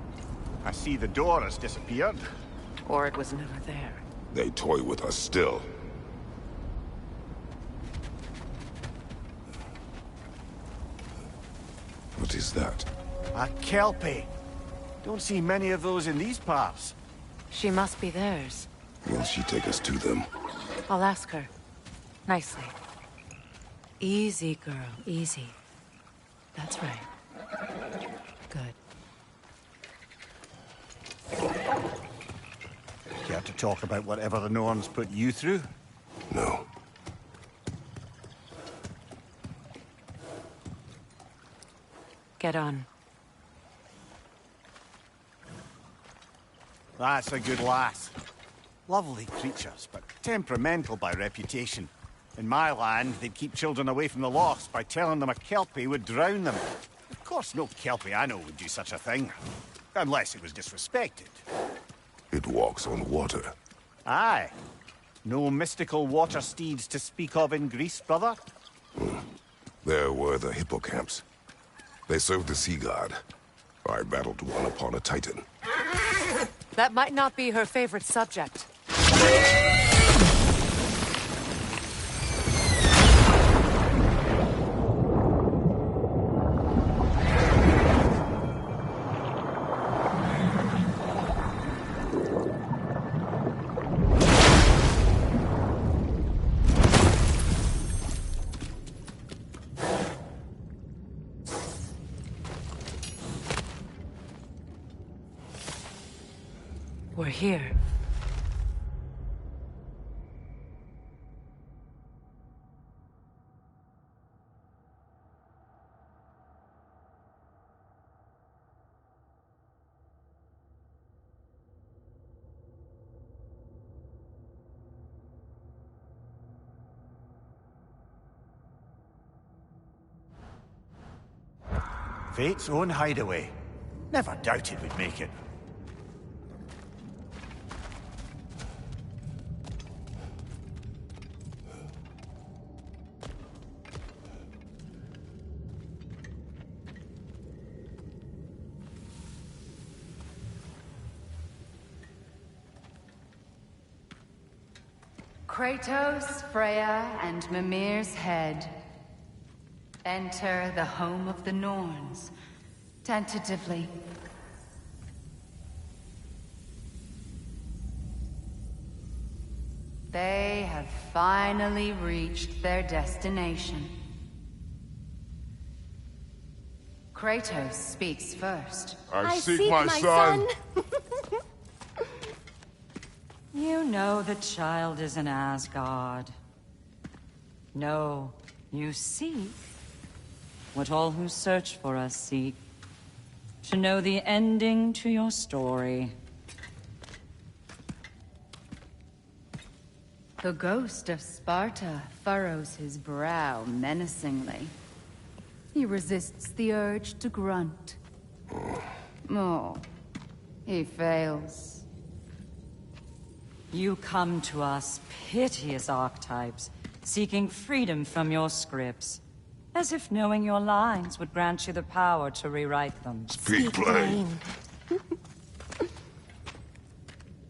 I see the door has disappeared. Or it was never there. They toy with us still. What is that? A Kelpie. Don't see many of those in these parts. She must be theirs. Will she take us to them? I'll ask her. Nicely. Easy, girl. Easy. That's right. Good. Care to talk about whatever the Norns put you through? No. Get on. That's a good lass. Lovely creatures, but temperamental by reputation. In my land, they'd keep children away from the lost by telling them a Kelpie would drown them. Of course, no Kelpie I know would do such a thing. Unless it was disrespected. It walks on water. Aye. No mystical water steeds to speak of in Greece, brother? There were the hippocamps. They served the sea god. I battled one upon a titan. That might not be her favorite subject. We're here. Fate's own hideaway. Never doubted we'd make it. Kratos, Freya, and Mimir's head. Enter the home of the Norns, tentatively. They have finally reached their destination. Kratos speaks first. I seek my son. You know the child is in Asgard. No, you seek what all who search for us seek. To know the ending to your story. The ghost of Sparta furrows his brow menacingly. He resists the urge to grunt. Oh, he fails. You come to us, piteous archetypes, seeking freedom from your scripts. As if knowing your lines would grant you the power to rewrite them. Speak plain.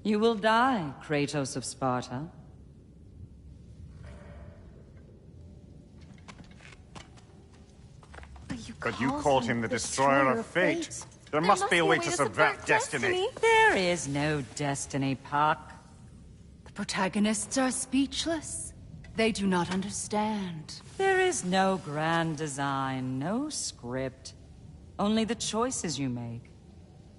You will die, Kratos of Sparta. But you called him the Destroyer of Fate. There must be a way to subvert destiny. There is no destiny, Puck. The protagonists are speechless. They do not understand. There is no grand design, no script. Only the choices you make.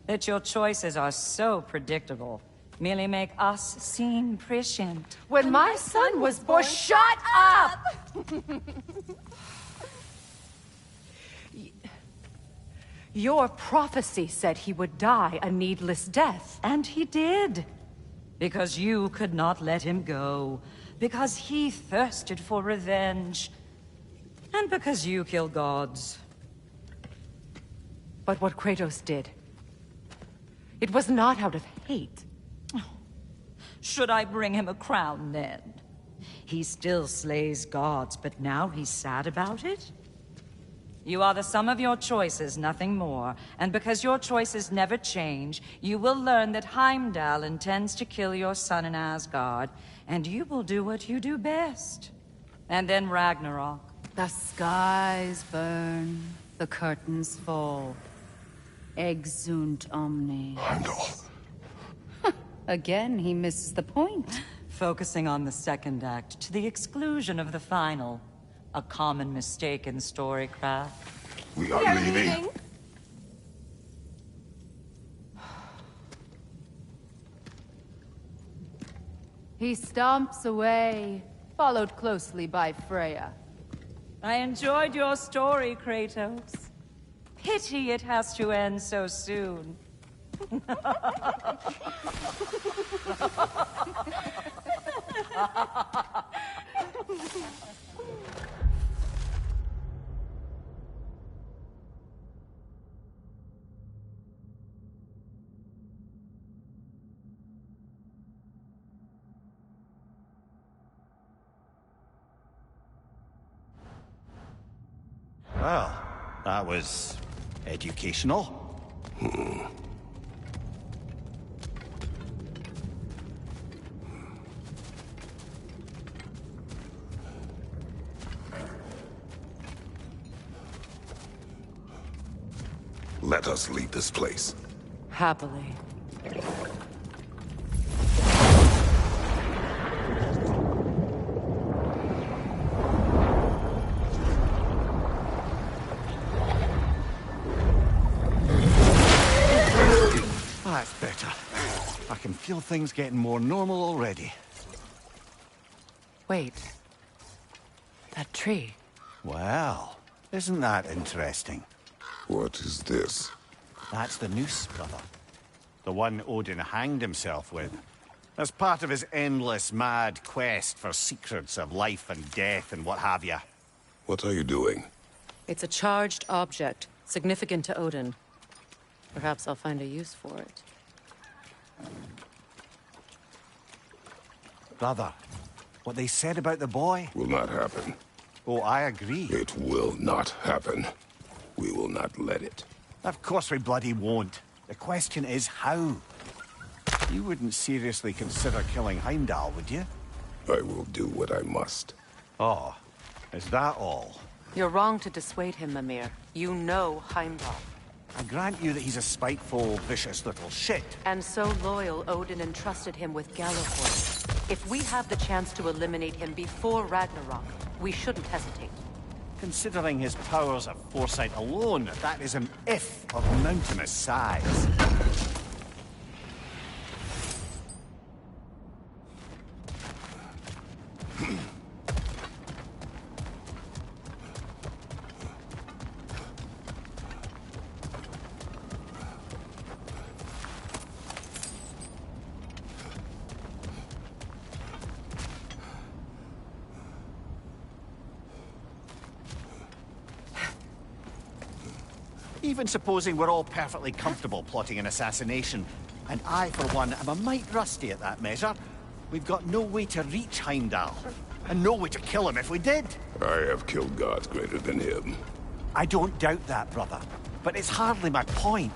That your choices are so predictable, merely make us seem prescient. When my son was born, shut up! Your prophecy said he would die a needless death. And he did. Because you could not let him go. Because he thirsted for revenge. And because you kill gods. But what Kratos did, it was not out of hate. Should I bring him a crown then? He still slays gods, but now he's sad about it? You are the sum of your choices, nothing more. And because your choices never change, you will learn that Heimdall intends to kill your son in Asgard, and you will do what you do best. And then Ragnarok. The skies burn, the curtains fall. Exunt omni. Heimdall. Again, he misses the point. Focusing on the second act to the exclusion of the final. A common mistake in storycraft. We are leaving. He stomps away, followed closely by Freya. I enjoyed your story, Kratos. Pity it has to end so soon. Well, that was educational. Let us leave this place. Happily. That's better. I can feel things getting more normal already. Wait. That tree. Well, isn't that interesting? What is this? That's the noose, brother. The one Odin hanged himself with. As part of his endless, mad quest for secrets of life and death and what have you. What are you doing? It's a charged object, significant to Odin. Perhaps I'll find a use for it. Brother, what they said about the boy? Will not happen. Oh, I agree. It will not happen. We will not let it. Of course we bloody won't. The question is how. You wouldn't seriously consider killing Heimdall, would you? I will do what I must. Oh, is that all? You're wrong to dissuade him, Mimir. You know Heimdall. I grant you that he's a spiteful, vicious little shit. And so loyal, Odin entrusted him with Gjallarhorn. If we have the chance to eliminate him before Ragnarok, we shouldn't hesitate. Considering his powers of foresight alone, that is an if of mountainous size. Even supposing we're all perfectly comfortable plotting an assassination, and I, for one, am a mite rusty at that measure, we've got no way to reach Heimdall, and no way to kill him if we did. I have killed gods greater than him. I don't doubt that, brother, but it's hardly my point.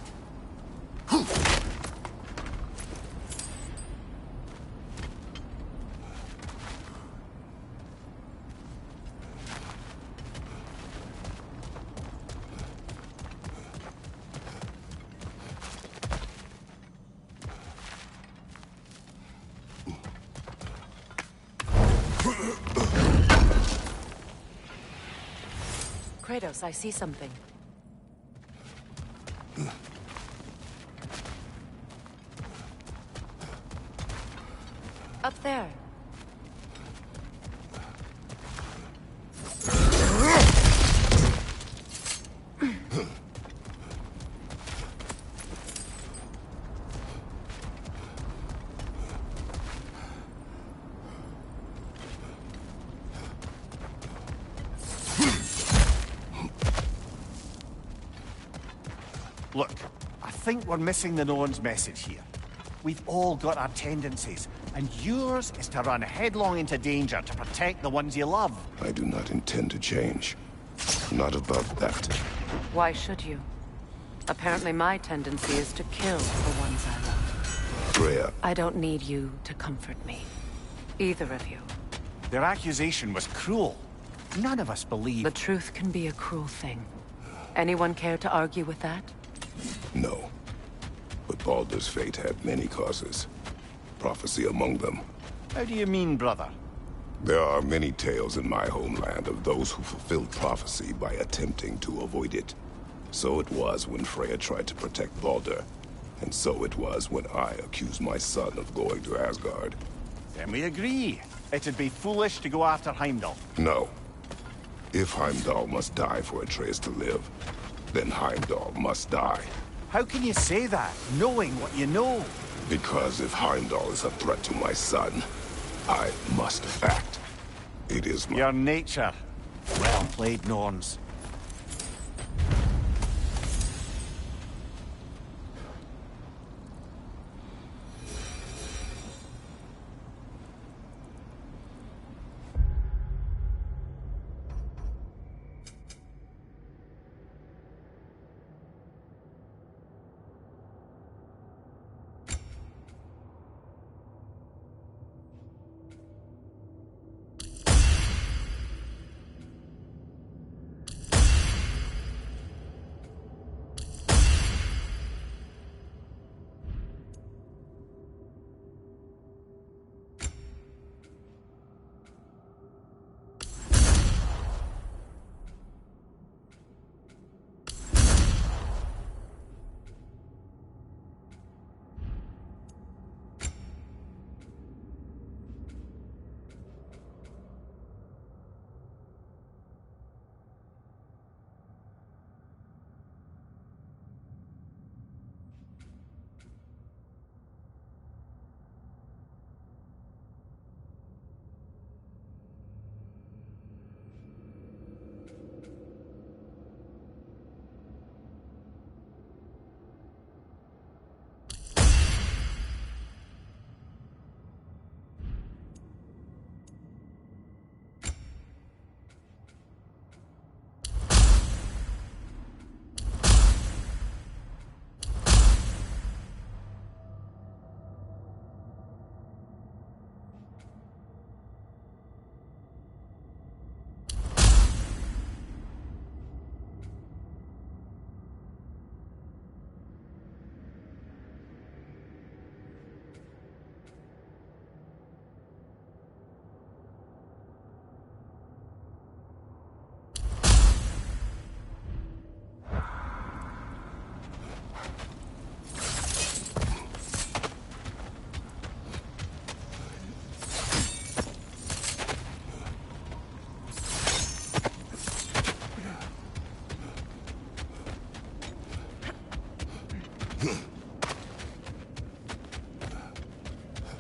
Kratos, I see something. Up there. Look, I think we're missing the Norn's message here. We've all got our tendencies, and yours is to run headlong into danger to protect the ones you love. I do not intend to change. Not about that. Why should you? Apparently my tendency is to kill the ones I love. Freya. I don't need you to comfort me. Either of you. Their accusation was cruel. None of us believe... The truth can be a cruel thing. Anyone care to argue with that? No. But Baldur's fate had many causes. Prophecy among them. How do you mean, brother? There are many tales in my homeland of those who fulfilled prophecy by attempting to avoid it. So it was when Freya tried to protect Baldur. And so it was when I accused my son of going to Asgard. Then we agree. It'd be foolish to go after Heimdall. No. If Heimdall must die for Atreus to live, then Heimdall must die. How can you say that, knowing what you know? Because if Heimdall is a threat to my son, I must act. It is my... Your nature. Well played, Norns.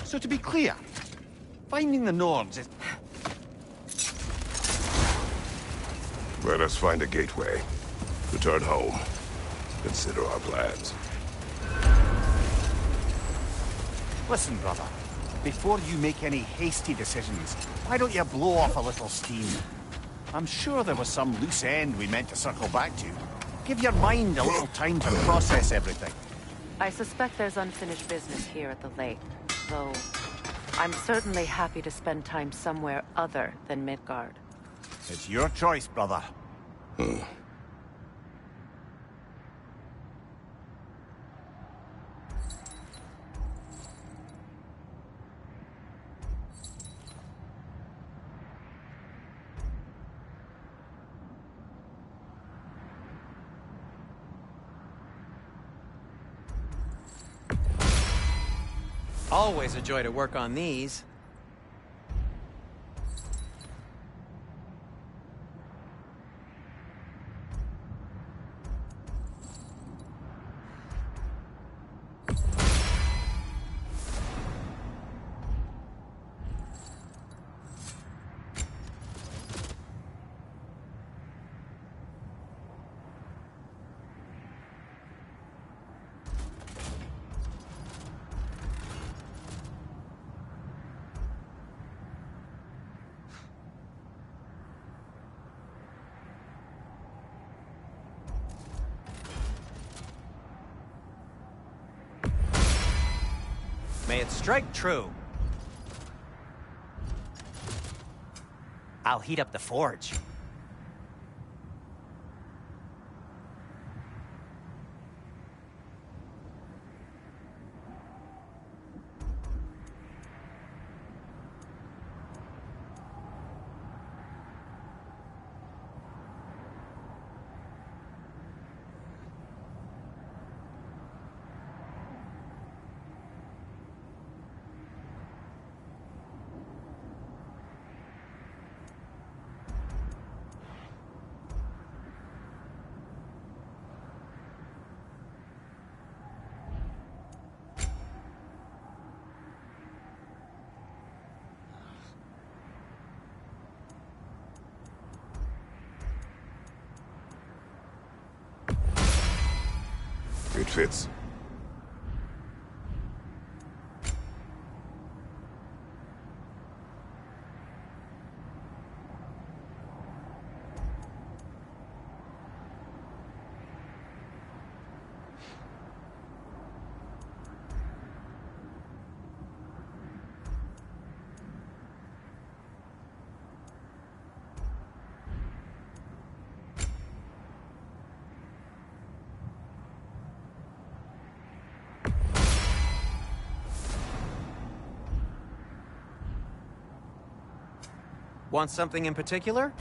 So to be clear, finding the Norns is... Let us find a gateway. Return home. Consider our plans. Listen, brother. Before you make any hasty decisions, why don't you blow off a little steam? I'm sure there was some loose end we meant to circle back to. Give your mind a little time to process everything. I suspect there's unfinished business here at the lake, though I'm certainly happy to spend time somewhere other than Midgard. It's your choice, brother. Always a joy to work on these. May it strike true. I'll heat up the forge. It fits. Want something in particular?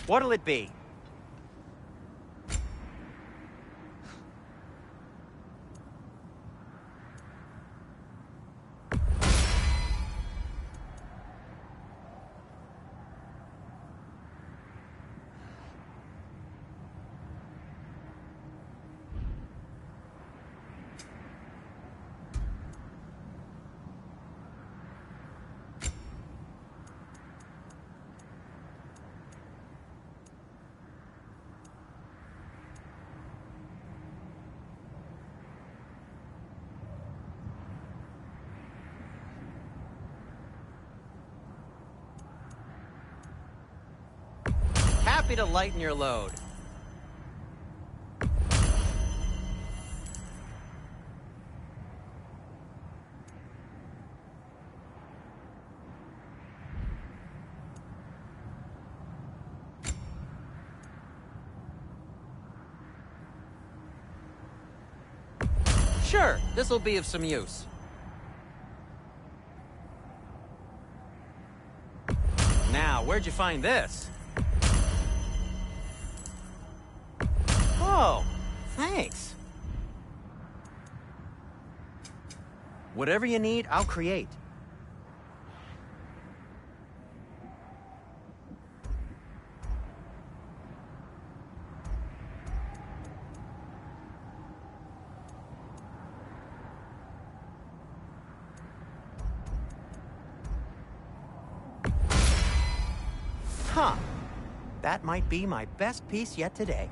What'll it be? Happy to lighten your load. Sure, this'll be of some use. Now, where'd you find this? Oh, thanks. Whatever you need, I'll create. Huh. That might be my best piece yet today.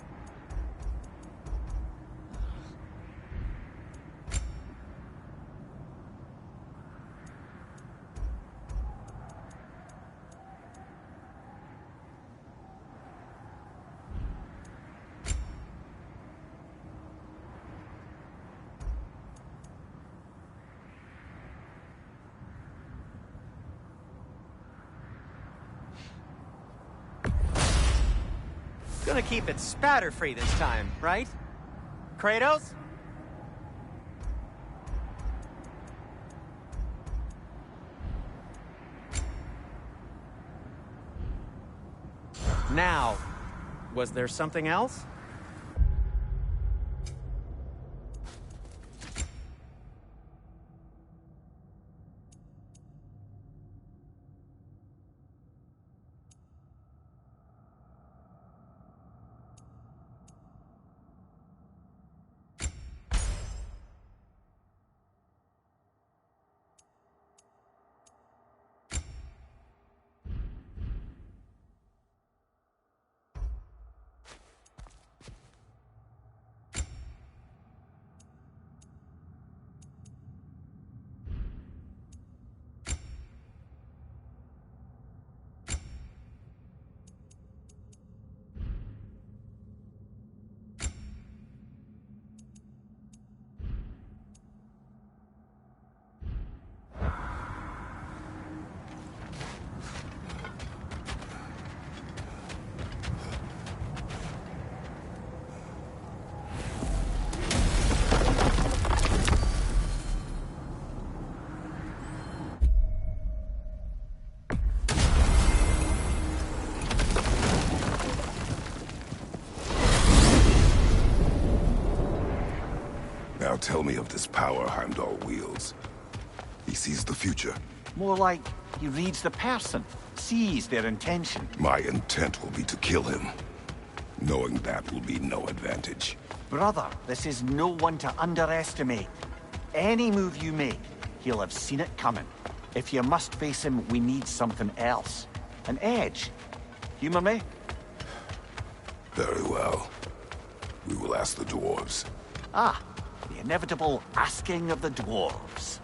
Gonna keep it spatter-free this time, right? Kratos? Now, was there something else? Now tell me of this power Heimdall wields. He sees the future. More like he reads the person, sees their intention. My intent will be to kill him. Knowing that will be no advantage. Brother, this is no one to underestimate. Any move you make, he'll have seen it coming. If you must face him, we need something else. An edge. Humor me? Very well. We will ask the dwarves. Ah, the inevitable asking of the dwarves.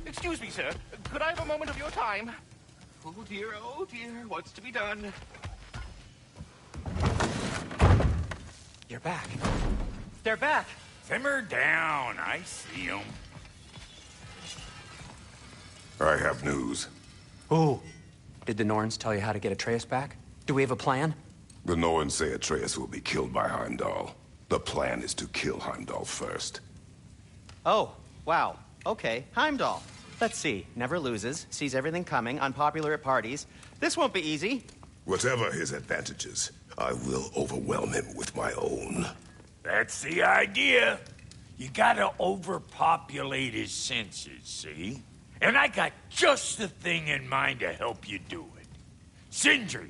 Excuse me, sir. Could I have a moment of your time? Oh dear, what's to be done? You're back. They're back! Simmer down, I see them. I have news. Oh. Did the Norns tell you how to get Atreus back? Do we have a plan? The Norns say Atreus will be killed by Heimdall. The plan is to kill Heimdall first. Oh, wow. Okay, Heimdall. Let's see. Never loses, sees everything coming, unpopular at parties. This won't be easy. Whatever his advantages, I will overwhelm him with my own. That's the idea. You gotta overpopulate his senses, see? And I got just the thing in mind to help you do it. Sindri,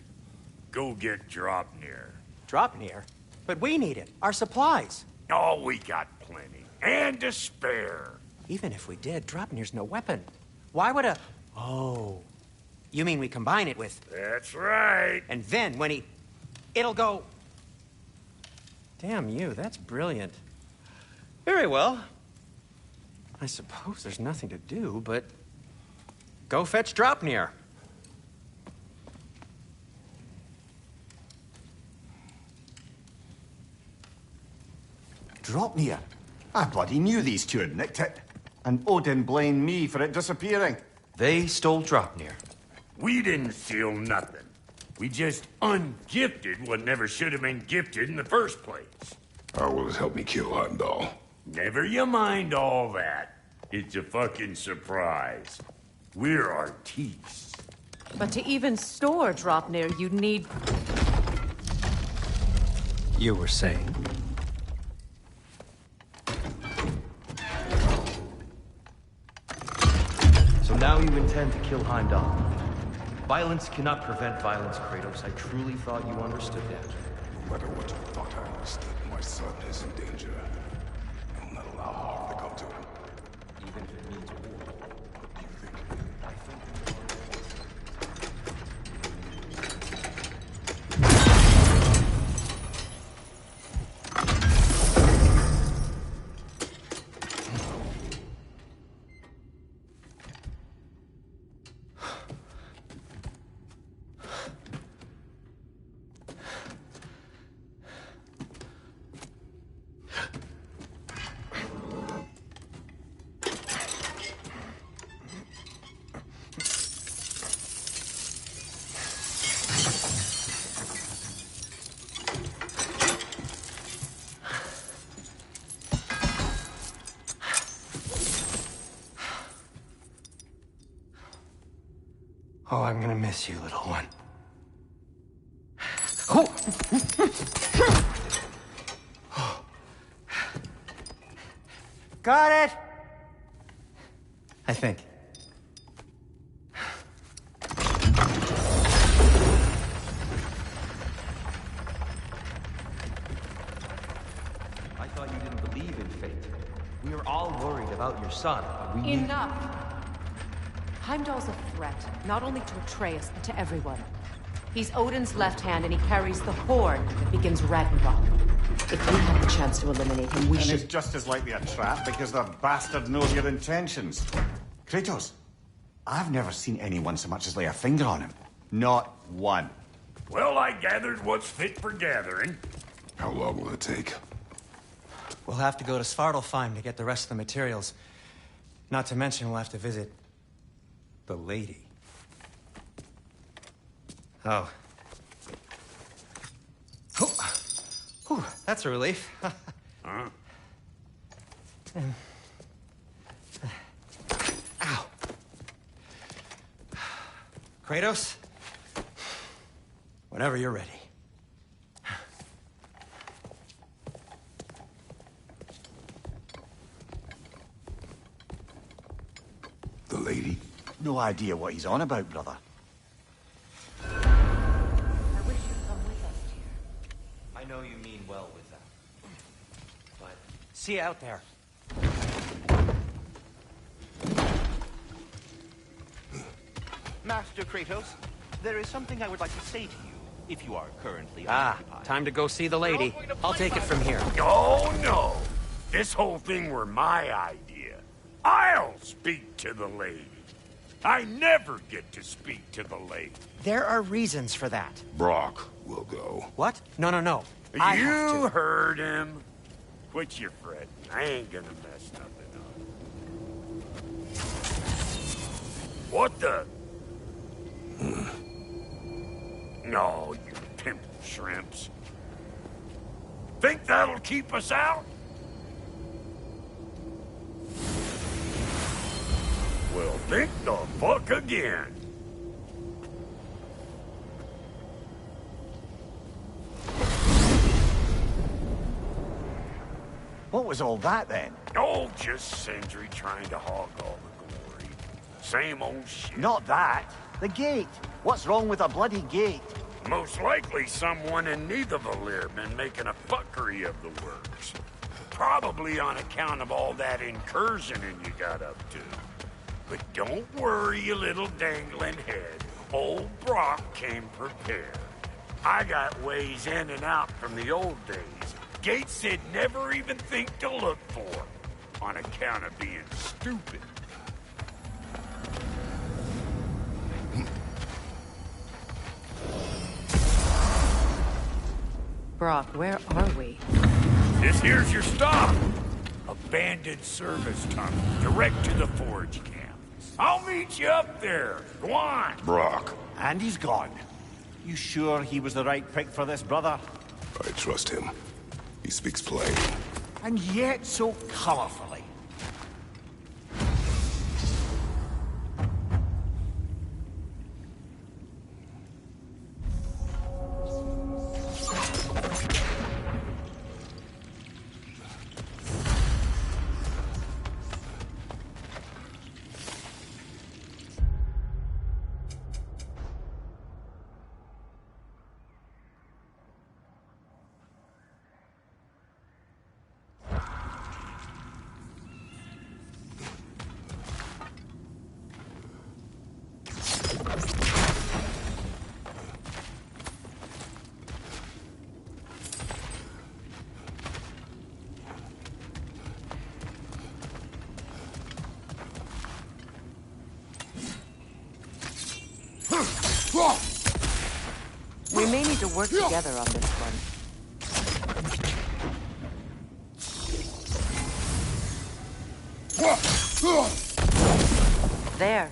go get Draupnir. Draupnir? But we need it. Our supplies. Oh, we got plenty. And to spare. Even if we did, Draupnir's no weapon. Why would a... Oh. You mean we combine it with... That's right. And then when he... It'll go... Damn you, that's brilliant. Very well. I suppose there's nothing to do, but... Go fetch Draupnir. Draupnir? I bloody knew these two had nicked it. And Odin blamed me for it disappearing. They stole Draupnir. We didn't steal nothing. We just ungifted what never should have been gifted in the first place. How will it help me kill Heimdall? Never you mind all that. It's a fucking surprise. We're artistes. But to even store Draupnir, you'd need... You were saying? So now you intend to kill Heimdall. Violence cannot prevent violence, Kratos. I truly thought you understood that. No matter what you thought I understood, my son is in danger. I will not allow harm to come to Oh, I'm gonna miss you, little one. Oh. Got it! I think. I thought you didn't believe in fate. We were all worried about your son. We need... Enough! Heimdall's a threat, not only to Atreus, but to everyone. He's Odin's left hand, and he carries the horn that begins Ragnarok. If we have the chance to eliminate him, we and should... it's just as likely a trap because the bastard knows your intentions. Kratos, I've never seen anyone so much as lay a finger on him. Not one. Well, I gathered what's fit for gathering. How long will it take? We'll have to go to Svartalfheim to get the rest of the materials. Not to mention we'll have to visit... the lady. Oh. Whew, that's a relief. Huh? Ow. Kratos? Whenever you're ready. The lady? No idea what he's on about, brother. I wish you'd come with us, dear. I know you mean well with that. But see you out there. Master Kratos, there is something I would like to say to you, if you are currently Ah, time to go see the lady. I'll take it from here. Oh, no. This whole thing were my idea. I'll speak to the lady. I never get to speak to the lady. There are reasons for that. Brock will go. What? No, no, no. I have You to. heard him. Quit your fretting. I ain't gonna mess nothing up. What the? No, you pimple shrimps. Think that'll keep us out? Well, think the fuck again. What was all that, then? Oh, just Sindri trying to hog all the glory. Same old shit. Not that. The gate. What's wrong with a bloody gate? Most likely someone in Nidavellir been making a fuckery of the works. Probably on account of all that incursioning you got up to. But don't worry, you little dangling head. Old Brock came prepared. I got ways in and out from the old days. Gates they'd never even think to look for, on account of being stupid. Brock, where are we? This here's your stop. Abandoned service tunnel, direct to the forge camp. I'll meet you up there. Go on. Brock. And he's gone. You sure he was the right pick for this, brother? I trust him. He speaks plain. And yet so colorfully. We may need to work together on this one. There.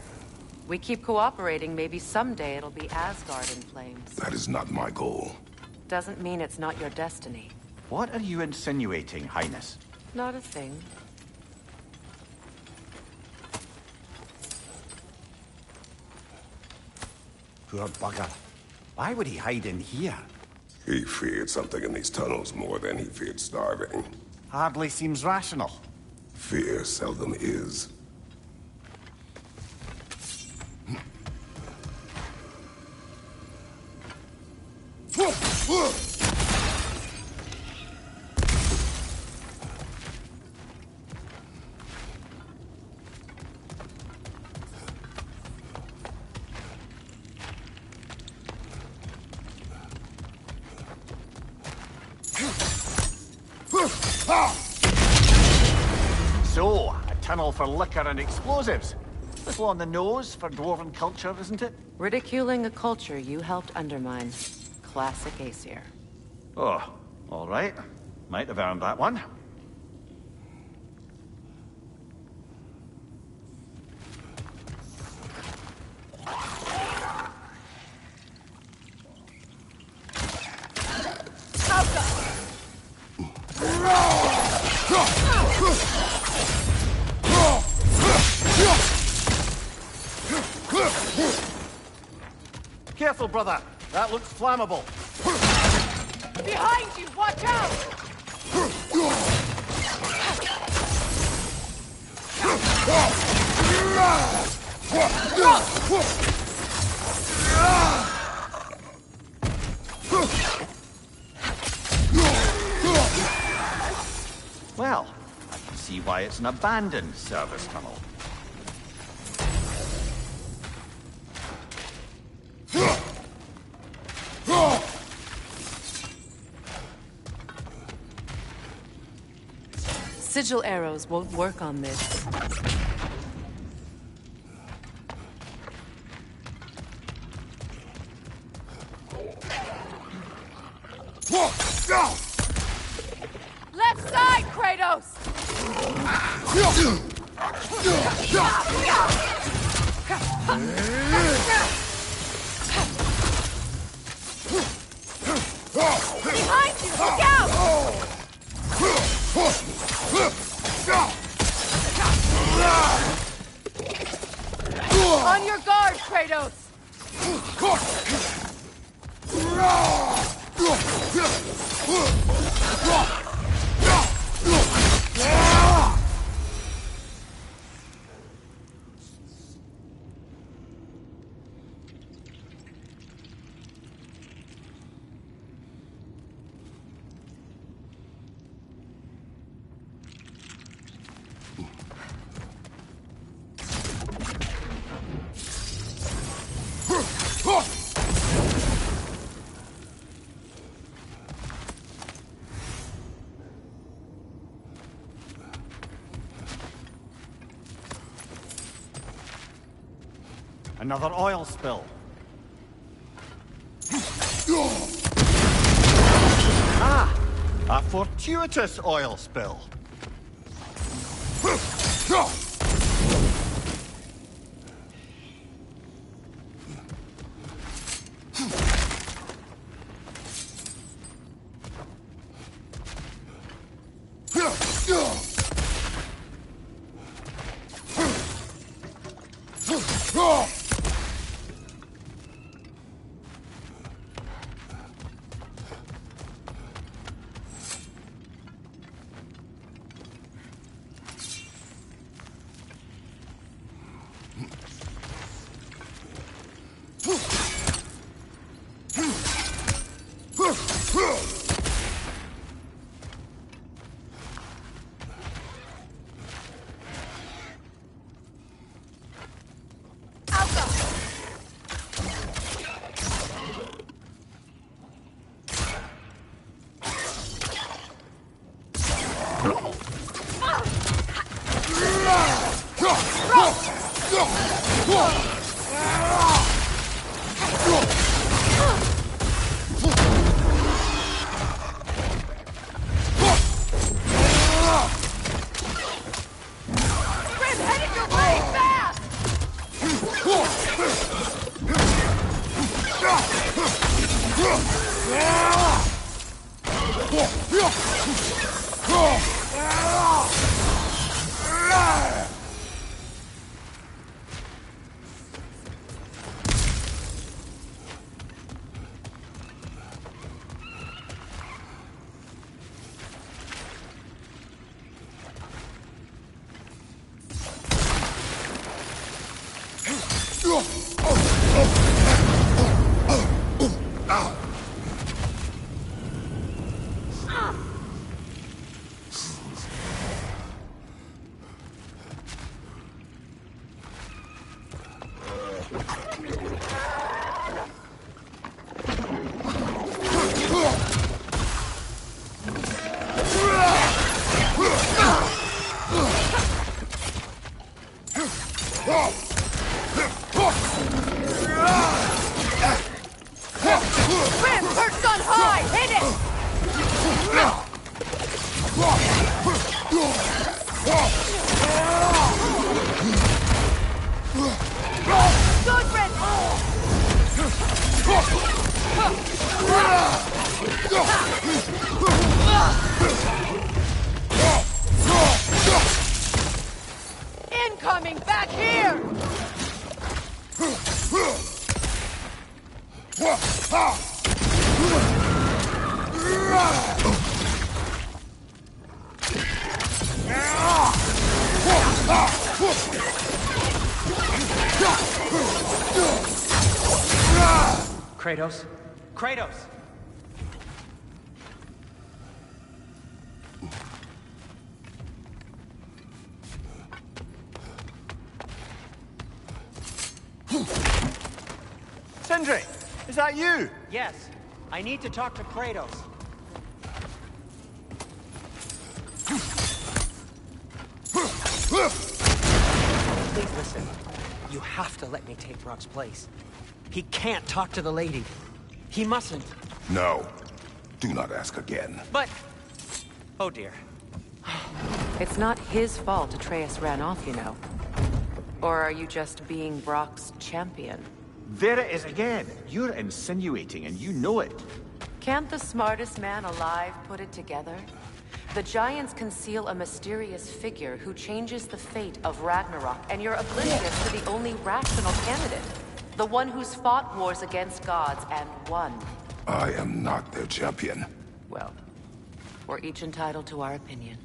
We keep cooperating, maybe someday it'll be Asgard in flames. That is not my goal. Doesn't mean it's not your destiny. What are you insinuating, Highness? Not a thing. Poor bugger. Why would he hide in here? He feared something in these tunnels more than he feared starving. Hardly seems rational. Fear seldom is. So, a tunnel for liquor and explosives. Little on the nose for dwarven culture, isn't it? Ridiculing a culture you helped undermine. Classic Aesir. Oh, all right. Might have earned that one. Careful, brother. That looks flammable. Behind you! Watch out! Well, I can see why it's an abandoned service tunnel. Sigil arrows won't work on this. Left side, Kratos! Behind you! Look out! On your guard, Kratos! Another oil spill. Ah! A fortuitous oil spill. Incoming! Back here! Kratos? Kratos! Sindri! Is that you? Yes. I need to talk to Kratos. Please listen. You have to let me take Brock's place. He can't talk to the lady. He mustn't. No. Do not ask again. But... Oh dear. It's not his fault Atreus ran off, you know. Or are you just being Brock's champion? There it is again. You're insinuating, and you know it. Can't the smartest man alive put it together? The Giants conceal a mysterious figure who changes the fate of Ragnarok, and you're oblivious to the only rational candidate. The one who's fought wars against gods and won. I am not their champion. Well, we're each entitled to our opinion.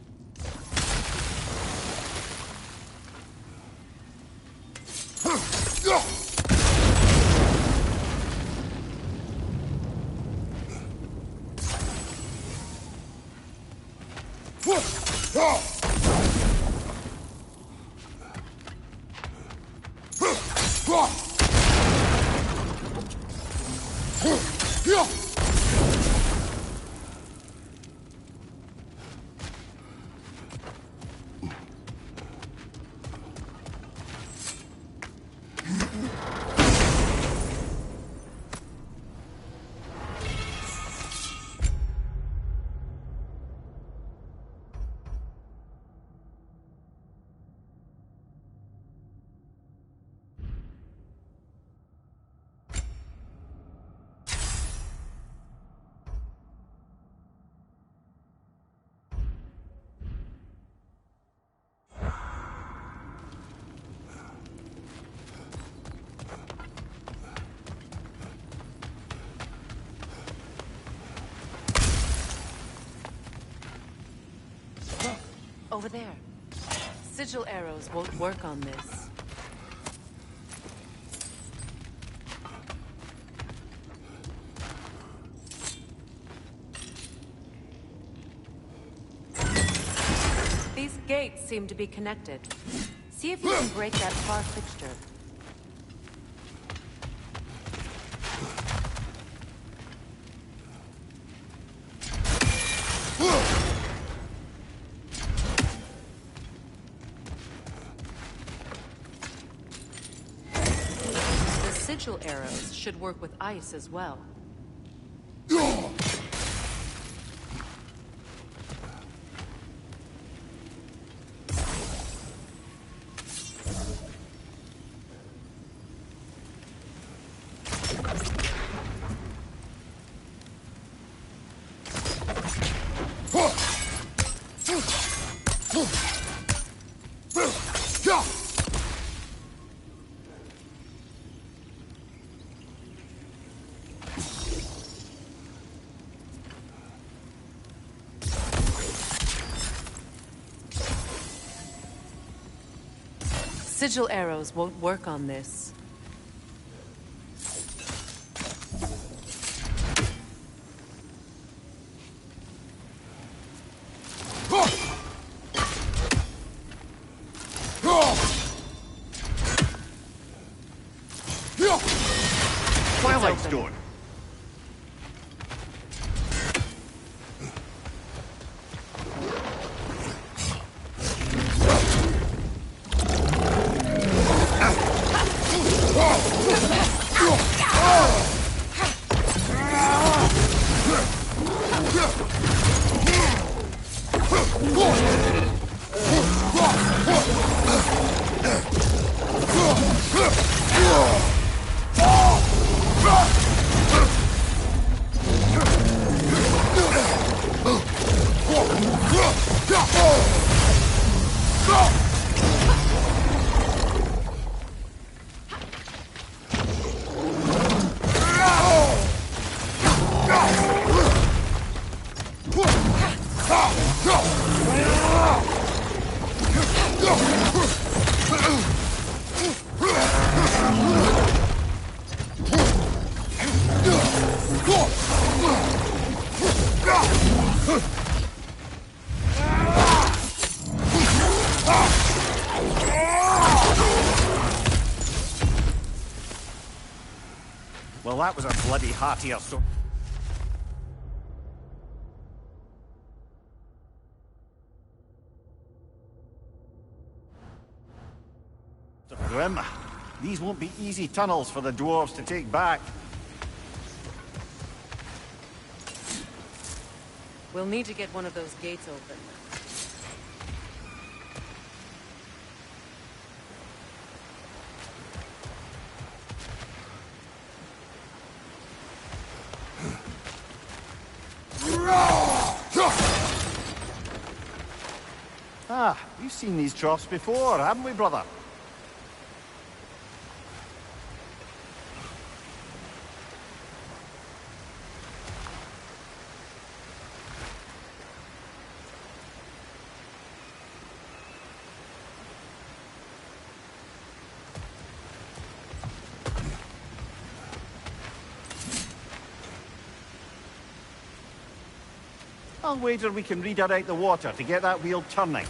Over there. Sigil arrows won't work on this. These gates seem to be connected. See if you can break that far fixture. Sigil arrows should work with ice as well. Sigil arrows won't work on this. Twilight Stone. Well, that was a bloody heartier so. Grim. These won't be easy tunnels for the dwarves to take back. We'll need to get one of those gates open. Ah, we've seen these troughs before, haven't we, brother? I'll wager we can redirect the water to get that wheel turning.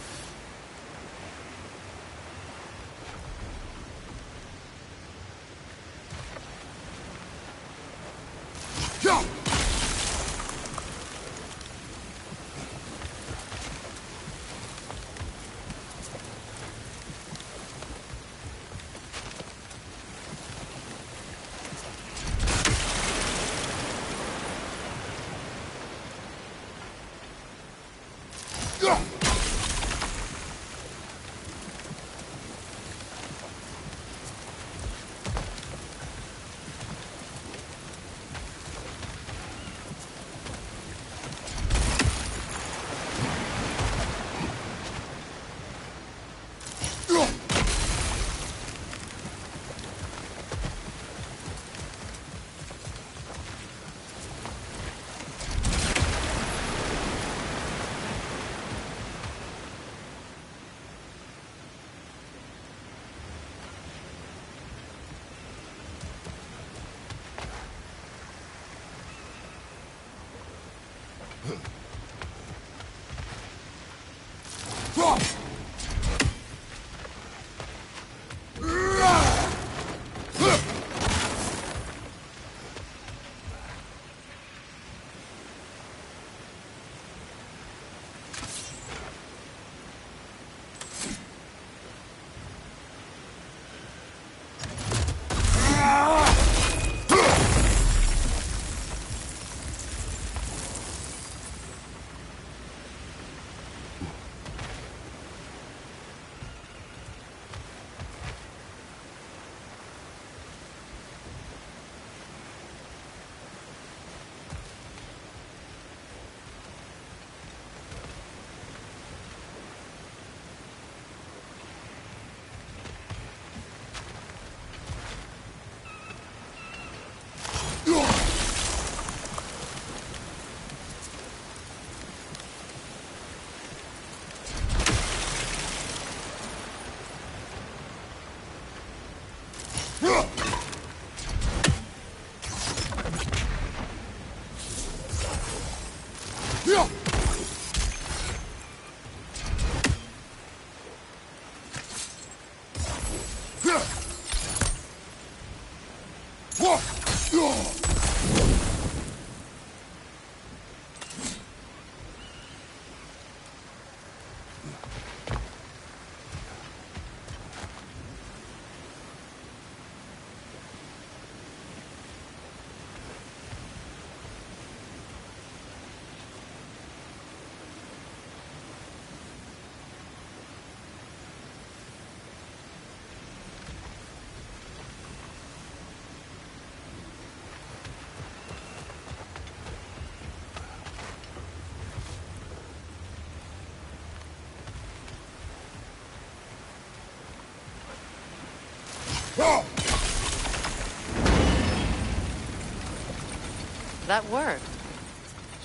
That worked.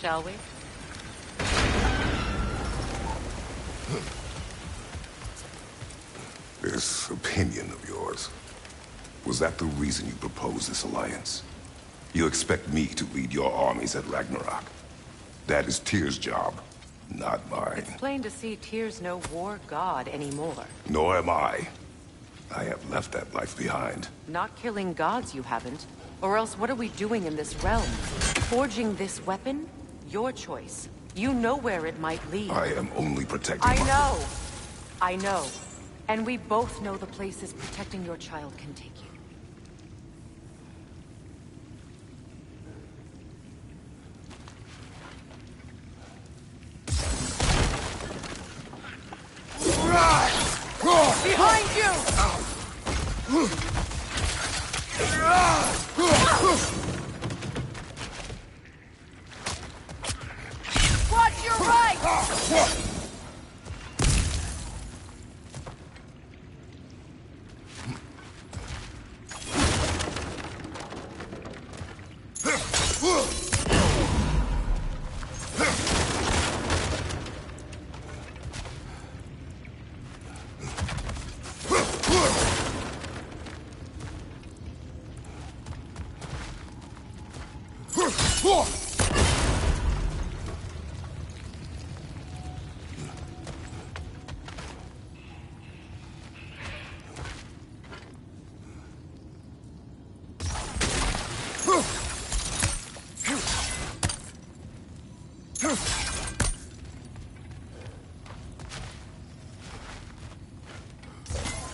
Shall we? This opinion of yours, was that the reason you proposed this alliance? You expect me to lead your armies at Ragnarok? That is Tyr's job, not mine. It's plain to see Tyr's no war god anymore. Nor am I. I have left that life behind. Not killing gods, you haven't. Or else what are we doing in this realm? Forging this weapon? Your choice. You know where it might lead. I am only protecting I know. And we both know the places protecting your child can take you. Behind you! Watch your right!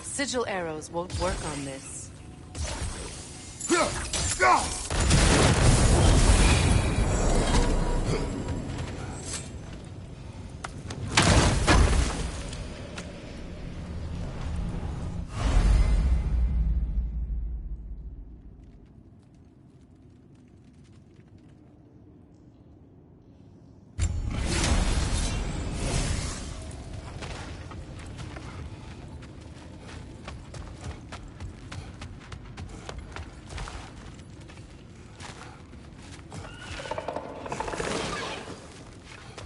Sigil arrows won't work on this.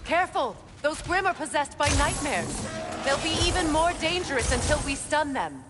Careful! Those Grimm are possessed by nightmares. They'll be even more dangerous until we stun them.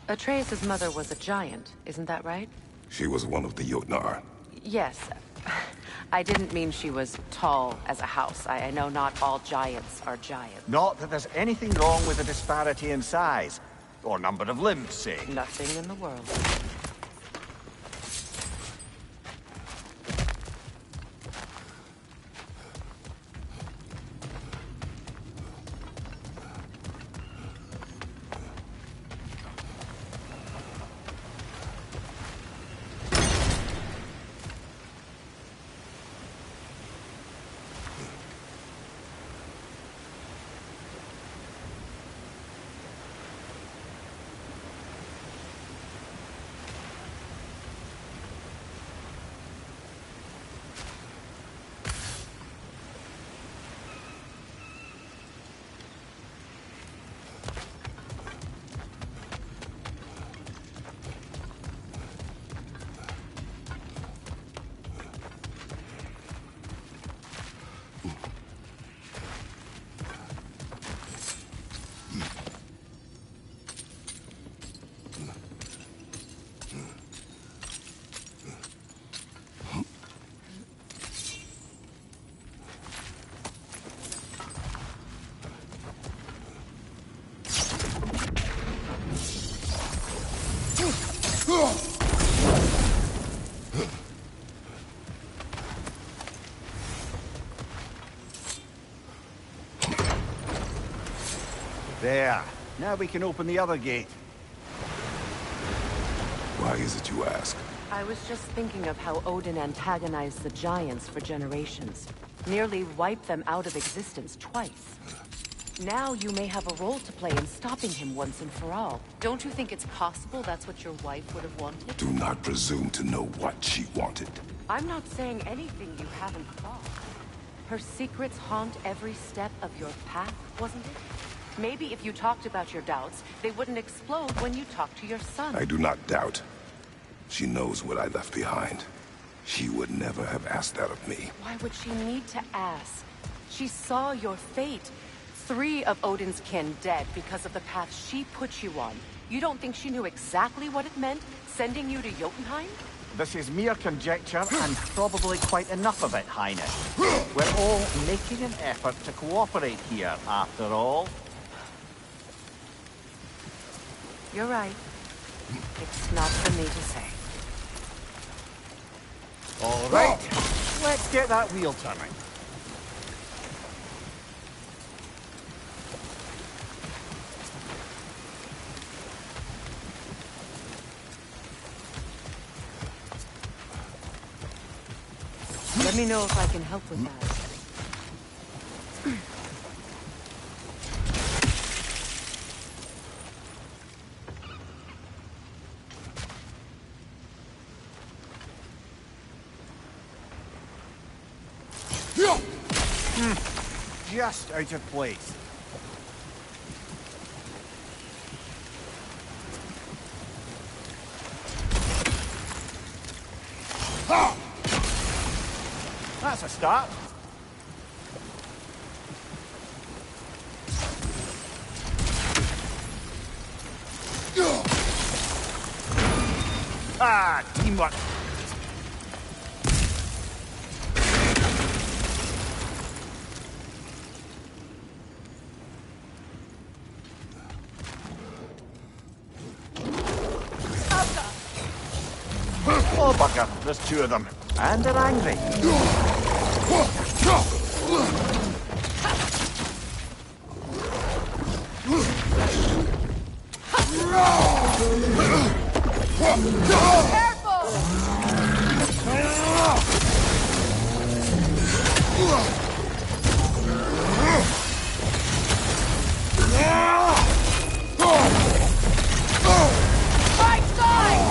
Atreus' mother was a giant, isn't that right? She was one of the Jotnar. Yes. I didn't mean she was tall as a house. I know not all giants are giants. Not that there's anything wrong with the disparity in size. Or number of limbs, say. Nothing in the world. There. Now we can open the other gate. Why is it you ask? I was just thinking of how Odin antagonized the giants for generations. Nearly wiped them out of existence twice. Now you may have a role to play in stopping him once and for all. Don't you think it's possible that's what your wife would have wanted? Do not presume to know what she wanted. I'm not saying anything you haven't thought. Her secrets haunt every step of your path, wasn't it? Maybe if you talked about your doubts, they wouldn't explode when you talked to your son. I do not doubt. She knows what I left behind. She would never have asked that of me. Why would she need to ask? She saw your fate. 3 of Odin's kin dead because of the path she put you on. You don't think she knew exactly what it meant, sending you to Jotunheim? This is mere conjecture, and probably quite enough of it, Highness. We're all making an effort to cooperate here, after all. You're right. It's not for me to say. All right, let's get that wheel turning. Let me know if I can help with that. Just out of place. That's a start. Ah, teamwork. Oh, bugger. There's 2 of them. And they're angry. Right side!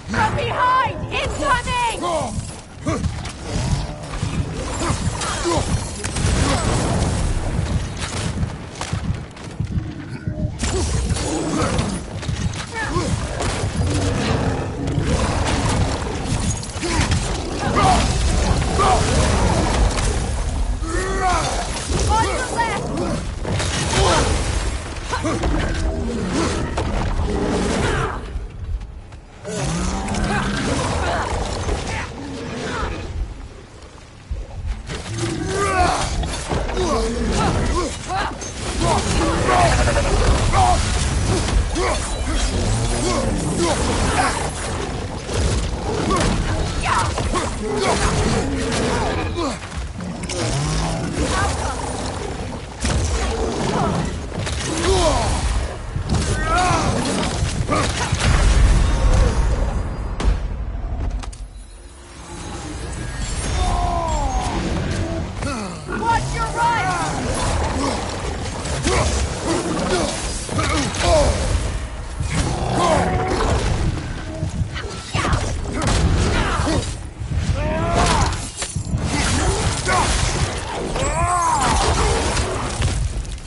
From behind! Watch your right!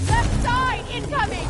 Left side incoming!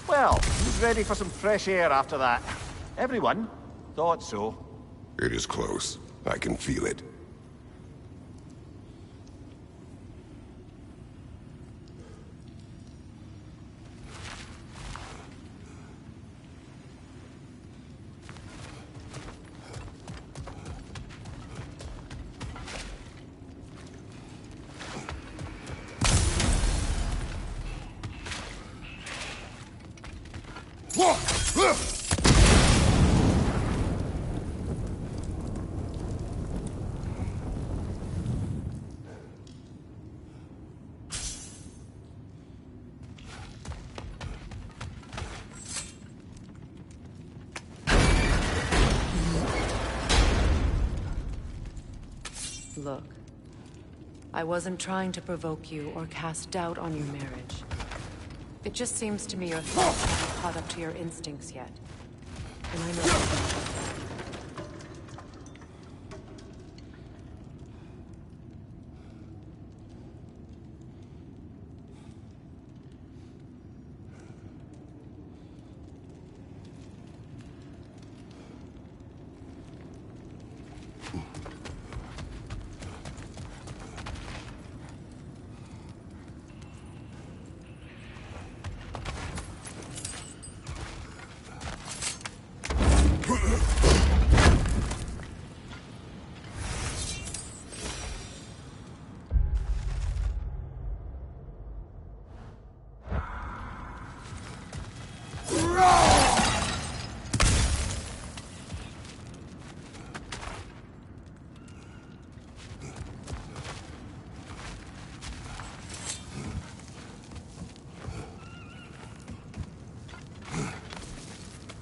Well, who's ready for some fresh air after that? Everyone? Thought so. It is close. I can feel it. Look, I wasn't trying to provoke you or cast doubt on your marriage. It just seems to me your thoughts haven't caught up to your instincts yet. And I know.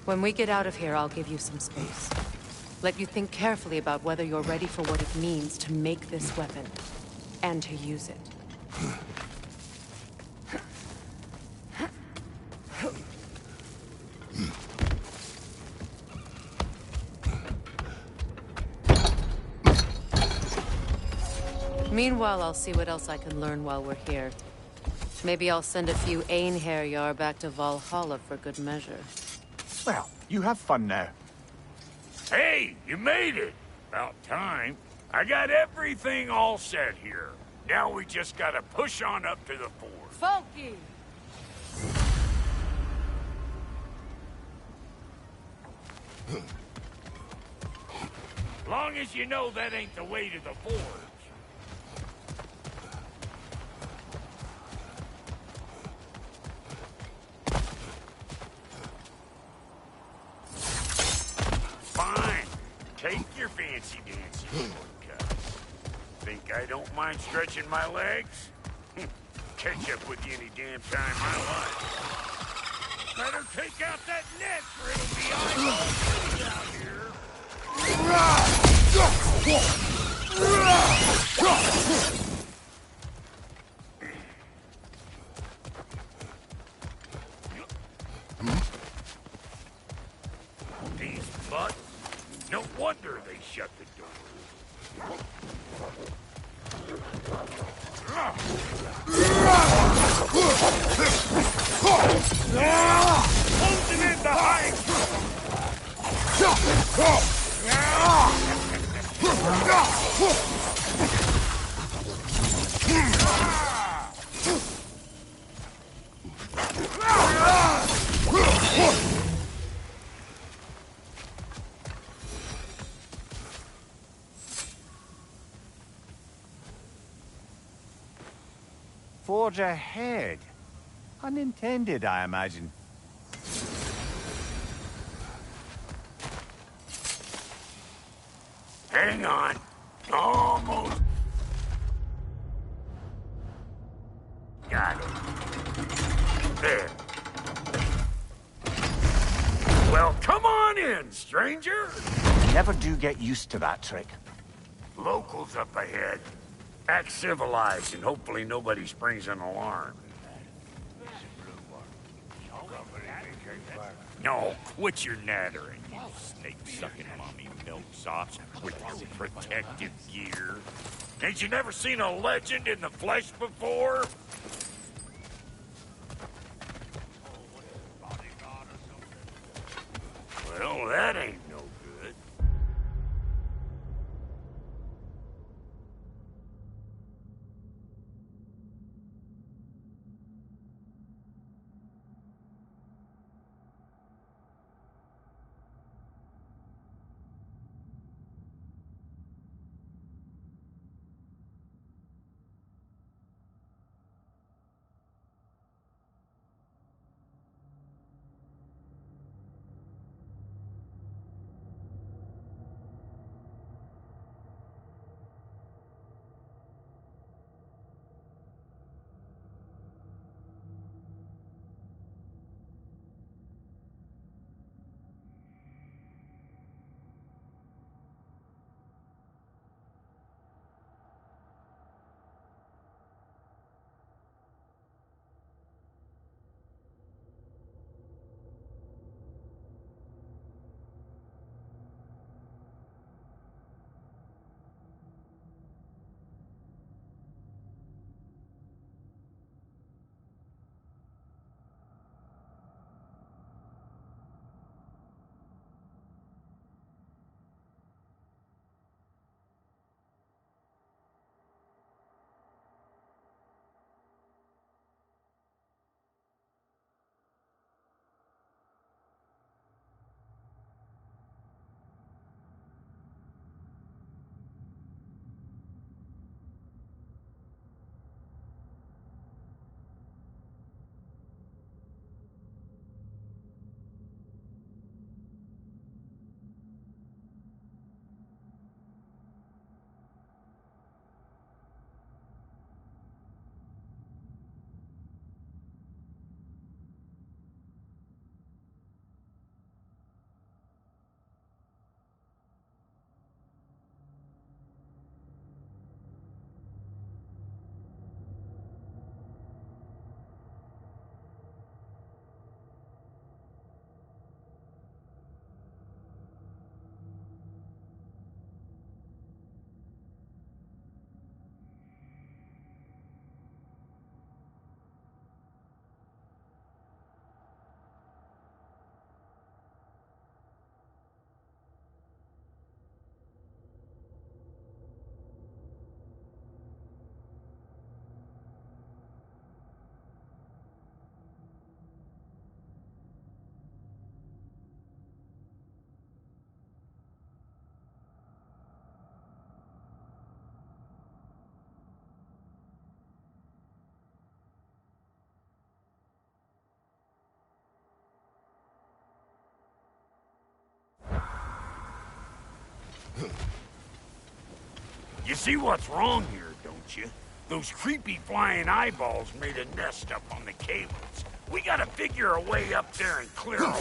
When we get out of here, I'll give you some space. Let you think carefully about whether you're ready for what it means to make this weapon, and to use it. Meanwhile, I'll see what else I can learn while we're here. Maybe I'll send a few Einherjar back to Valhalla for good measure. Well, you have fun now. Hey, you made it! About time. I got everything all set here. Now we just gotta push on up to the fort. Funky! Long as you know that ain't the way to the forge. Fine. Take your fancy dancy shortcuts. Think I don't mind stretching my legs? Catch up with you any damn time I like. Better take out that net or it'll be eyeball out here. These butts. No wonder they shut the door. Close him in behind! Forge ahead. Unintended, I imagine. Hang on. Almost. Got it. There. Well, come on in, stranger. Never do get used to that trick. Locals up ahead. Act civilized and hopefully nobody springs an alarm. No, quit your nattering, you snake-sucking mommy milksops with your protective gear. Ain't you never seen a legend in the flesh before? Well, that ain't no good. You see what's wrong here, don't you? Those creepy flying eyeballs made a nest up on the cables. We gotta figure a way up there and clear them all.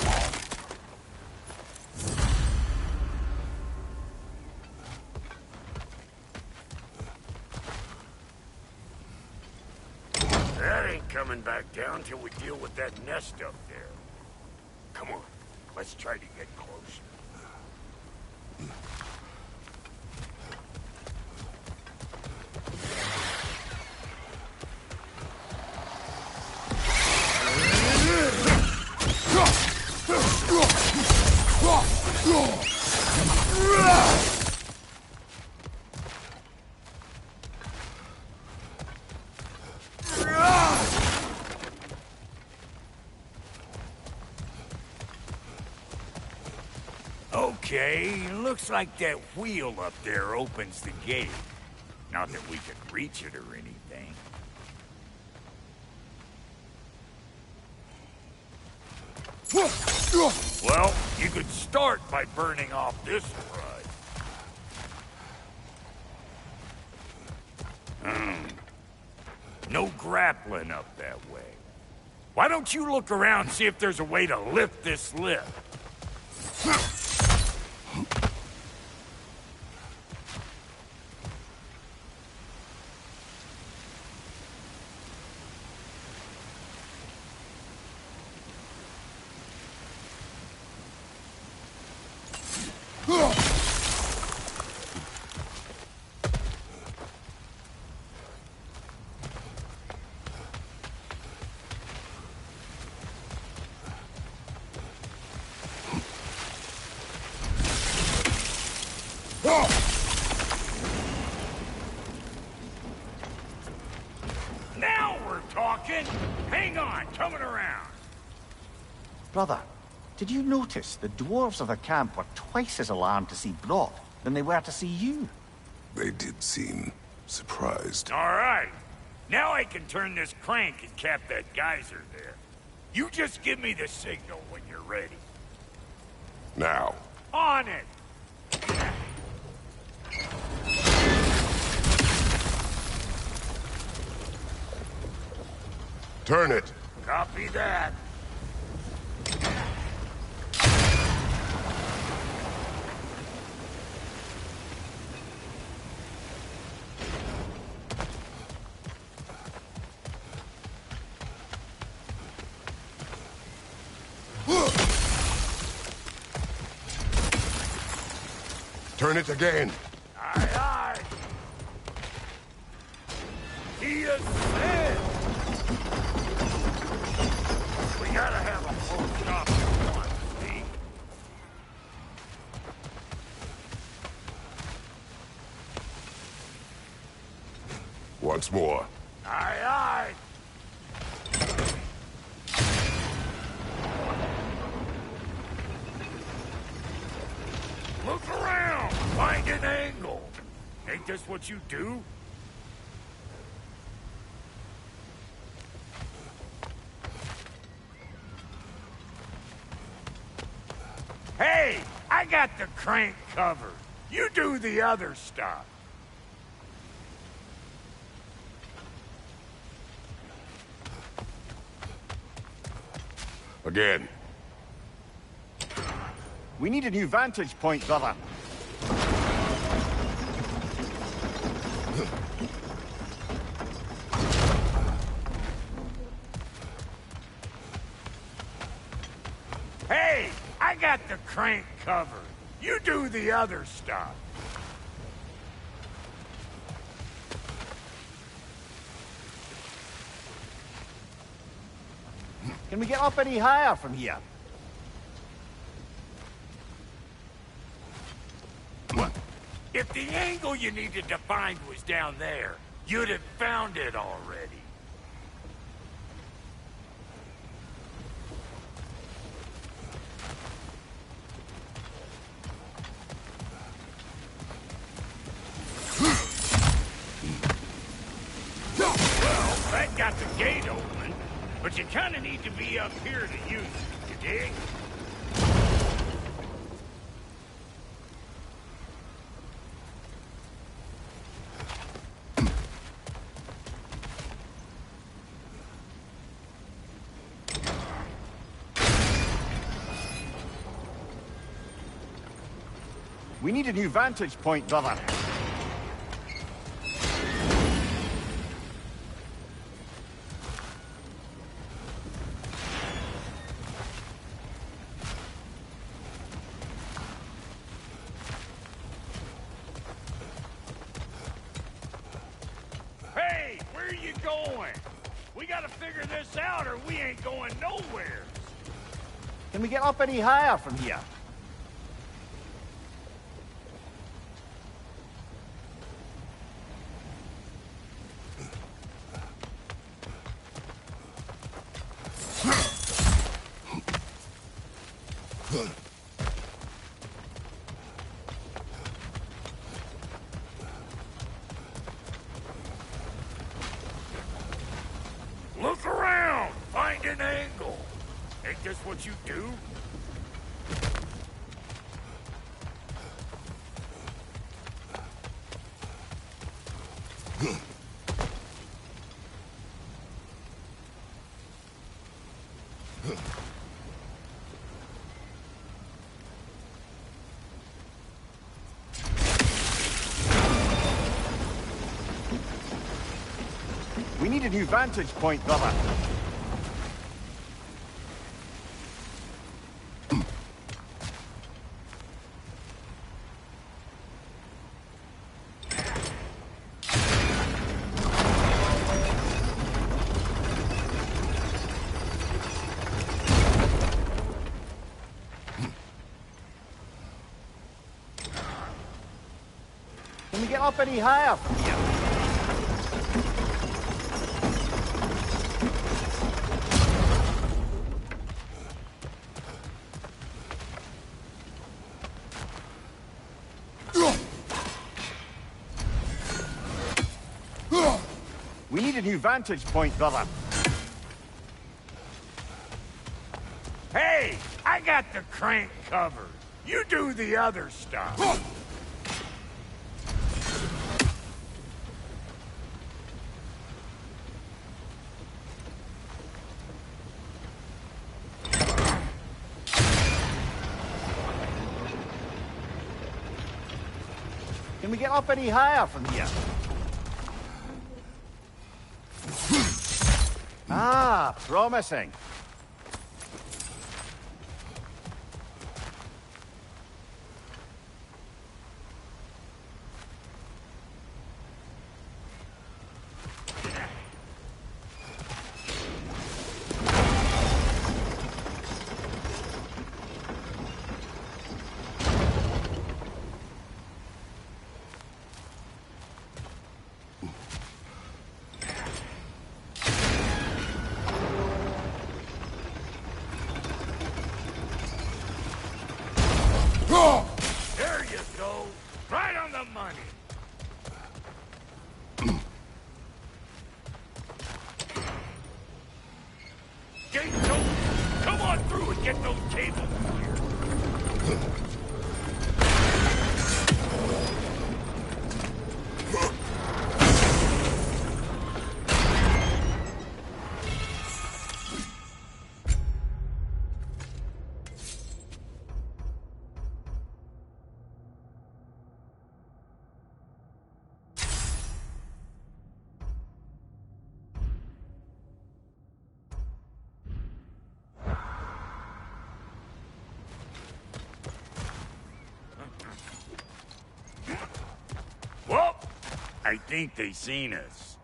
coming back down till we deal with that nest up there. Come on, let's try to get closer. Okay, looks like that wheel up there opens the gate. Not that we can reach it or anything. Well, you could start by burning off this crud. No grappling up that way. Why don't you look around and see if there's a way to lift this lift? Now we're talking! Hang on, coming around. Brother, did you notice the dwarves of the camp were twice as alarmed to see Brot than they were to see you? They did seem surprised. All right. Now I can turn this crank and cap that geyser there. You just give me the signal when you're ready. Now. On it! Turn it. Copy that. Turn it again. Aye, aye. He is dead. We gotta have a full stop at once, see? Once more. Aye, aye. Look around! Find an angle! Ain't this what you do? Hey! I got the crank covered. You do the other stuff. Again. We need a new vantage point, brother. Hey! I got the crank covered. You do the other stuff. Can we get up any higher from here? If the angle you needed to find was down there, you'd have found it already. Well, that got the gate open, but you kind of need to be up here to use it, you dig? We need a new vantage point, brother. going? We gotta figure this out or we ain't going nowhere. Can we get up any higher from here? Look around! Find an angle! Ain't this what you do? We need a new vantage point, brother. Can we get up any higher from here? We need a new vantage point, brother. Hey! I got the crank covered. You do the other stuff. Can we get up any higher from here? Ah, promising. There you go. Right on the money. Gates open. Come on through and get those cables clear. Well, I think they seen us.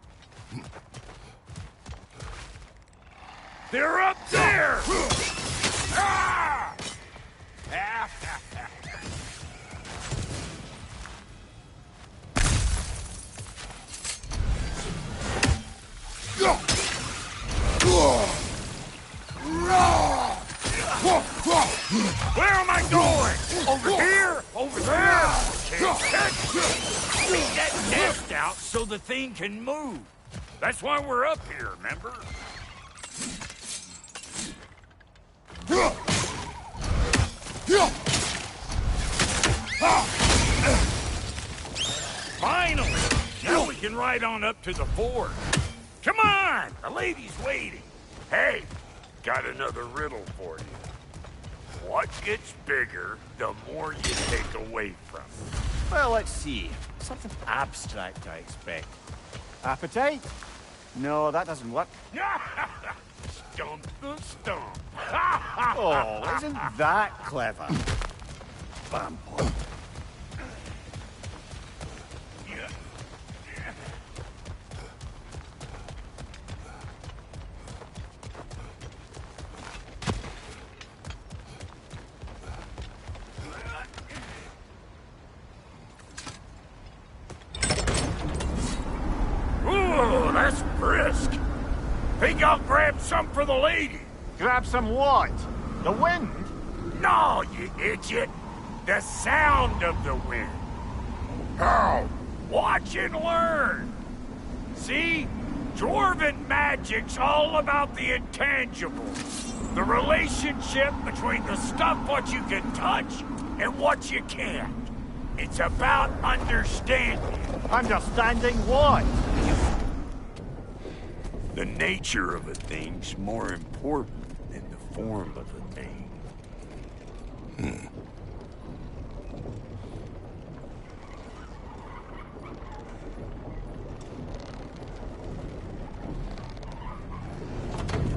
They're up there! Ah! Where am I going? Over here? Over there? Can't catch me. Beat that nest out so the thing can move. That's why we're up here, remember? Finally! Now we can ride on up to the fort. Come on! The lady's waiting. Hey, got another riddle for you. What gets bigger, the more you take away from it? Well, let's see. Something abstract, I expect. Appetite? No, that doesn't work. Stump the stump. Oh, isn't that clever? Bam. some for the lady. Grab some what? The wind? No, you idiot. The sound of the wind. How? Watch and learn. See? Dwarven magic's all about the intangibles. The relationship between the stuff what you can touch and what you can't. It's about understanding. Understanding what? The nature of a thing's more important than the form of a thing.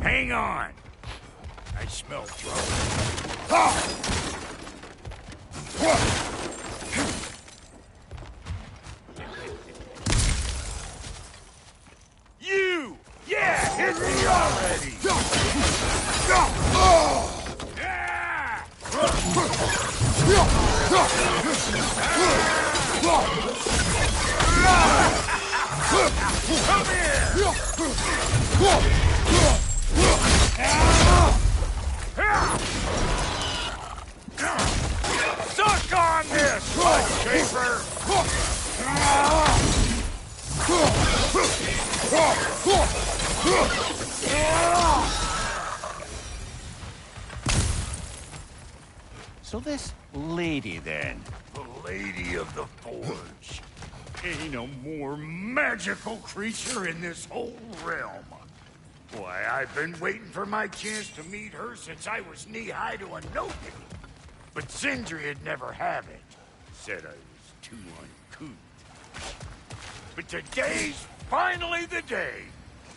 Hang on. I smell trouble. You! Yeah, hit me already! Come here! Suck on this, butt shaper! So this lady, then? The Lady of the Forge. Ain't no more magical creature in this whole realm. Why, I've been waiting for my chance to meet her since I was knee-high to a note. But Sindri'd nenever have it. Said I was too uncouth. But today's finally the day.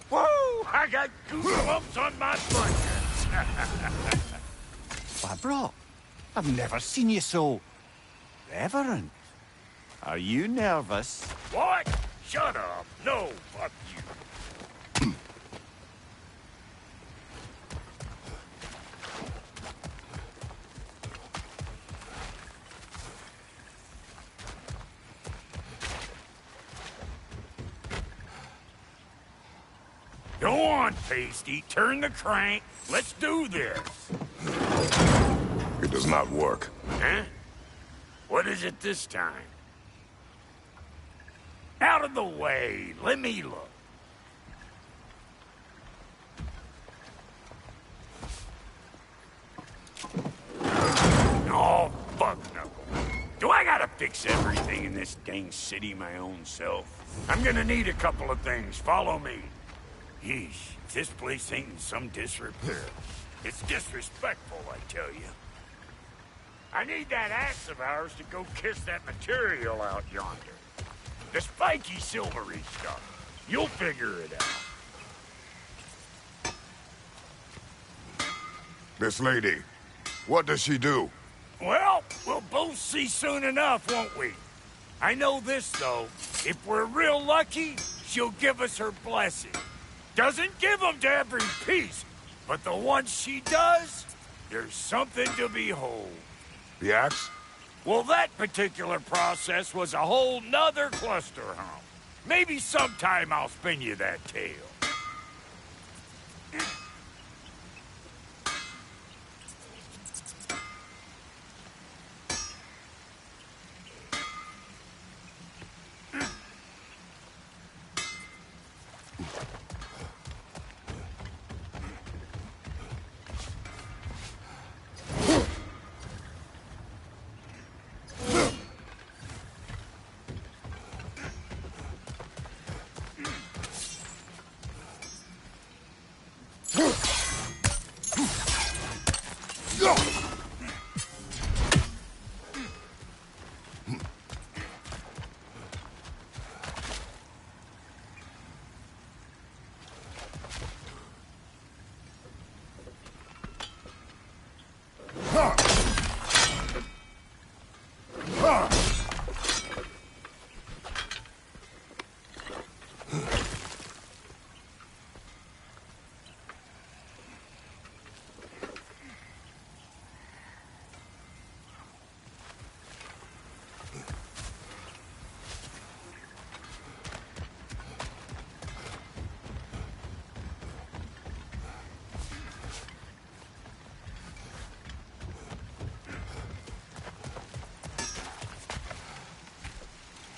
Woo! I got goosebumps on my bunions. Why, bro, I've never seen you so reverent. Are you nervous? What? Shut up. No, fuck you. Go on, Pasty. Turn the crank. Let's do this. It does not work. Huh? What is it this time? Out of the way. Let me look. Oh, fuck no. Do I gotta fix everything in this dang city my own self? I'm gonna need a couple of things. Follow me. Yeesh, if this place ain't in some disrepair. It's disrespectful, I tell you. I need that axe of ours to go kiss that material out yonder. The spiky silvery stuff. You'll figure it out. This lady, what does she do? Well, we'll both see soon enough, won't we? I know this, though. If we're real lucky, she'll give us her blessing. Doesn't give them to every piece, but the ones she does, there's something to behold. The axe? Well, that particular process was a whole nother cluster hump. Maybe sometime I'll spin you that tale.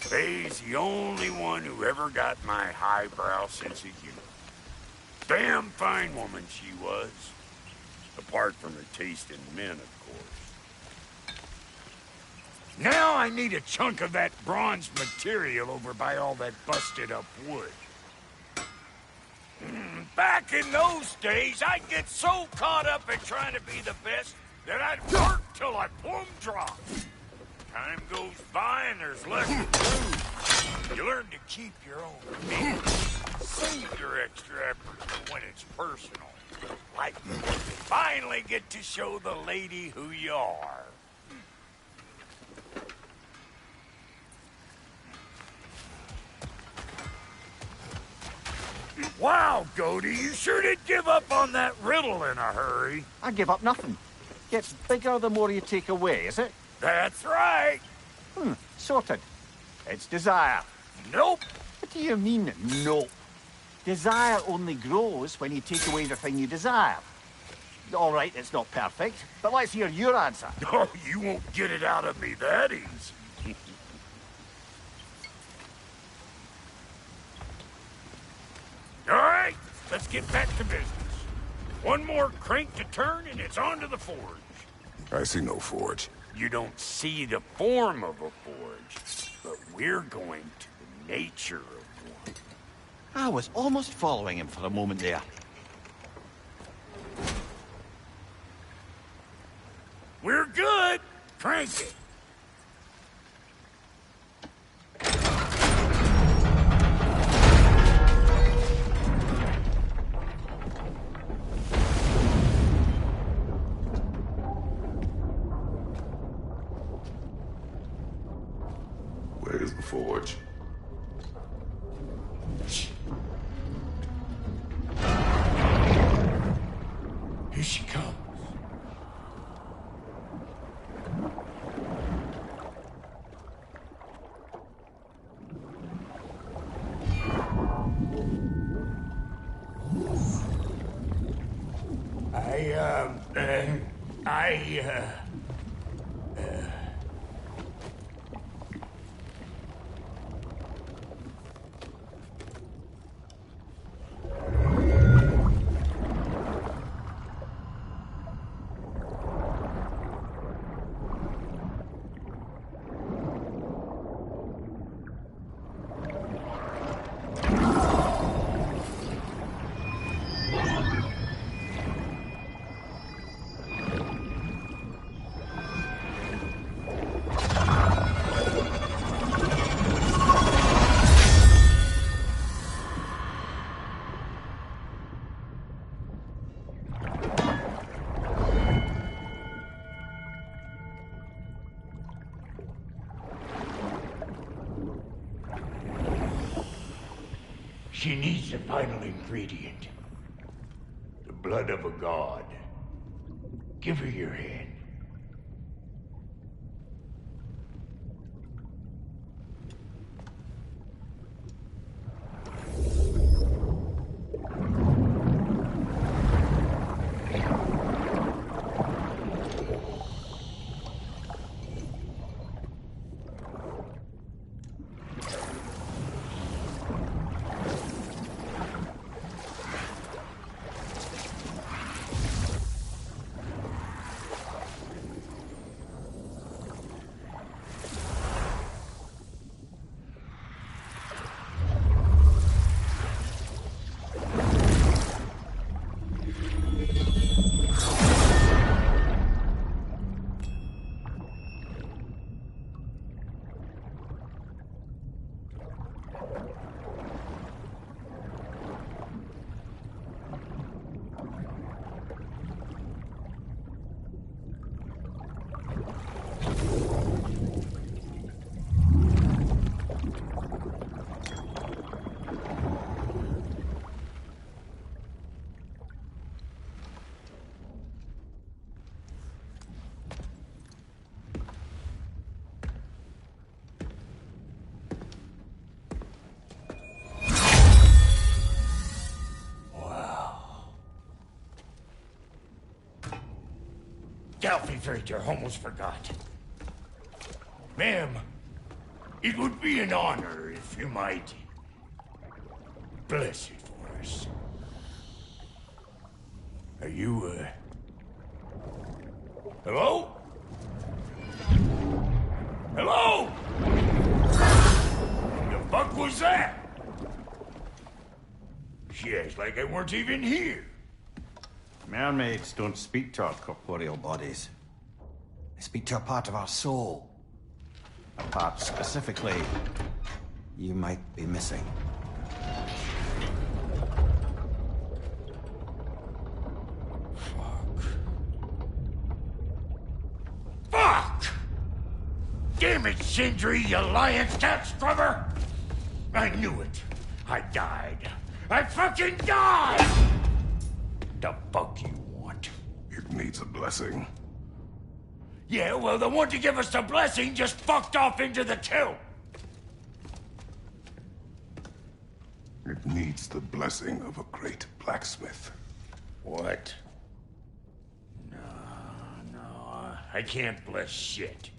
Faye's the only one who ever got my highbrow sense of humor. Damn fine woman she was. Apart from her taste in men, of course. Now I need a chunk of that bronze material over by all that busted up wood. Back in those days, I'd get so caught up in trying to be the best that I'd work till I plumb drop. Time goes by and there's less to do. You learn to keep your own meat. Save your extra effort for when it's personal. Like when you finally get to show the lady who you are. Wow, Goody, you sure did give up on that riddle in a hurry. I give up nothing. Gets bigger the more you take away, is it? That's right. Sorted. It's desire. Nope. What do you mean, nope? Desire only grows when you take away the thing you desire. All right, it's not perfect, but let's hear your answer. Oh, you won't get it out of me that easy. All right, let's get back to business. One more crank to turn and it's on to the forge. I see no forge. You don't see the form of a forge, but we're going to the nature of one. I was almost following him for a moment there. We're good. Crank it. Where's the forge? Here she comes. She needs the final ingredient. The blood of a god. Give her your hand. Alfie Frater, almost forgot. Ma'am, It would be an honor if you might bless it for us. Are you, hello? Hello? The fuck was that? She acts like I weren't even here. Mermaids don't speak to our corporeal bodies. They speak to a part of our soul. A part specifically you might be missing. Fuck! Damn it, Sindri, you lying cat scrubber! I knew it. I died. I fucking died! The fuck you want? It needs a blessing. Yeah, well, the one to give us the blessing just fucked off into the tomb. It needs the blessing of a great blacksmith. What? No, I can't bless shit.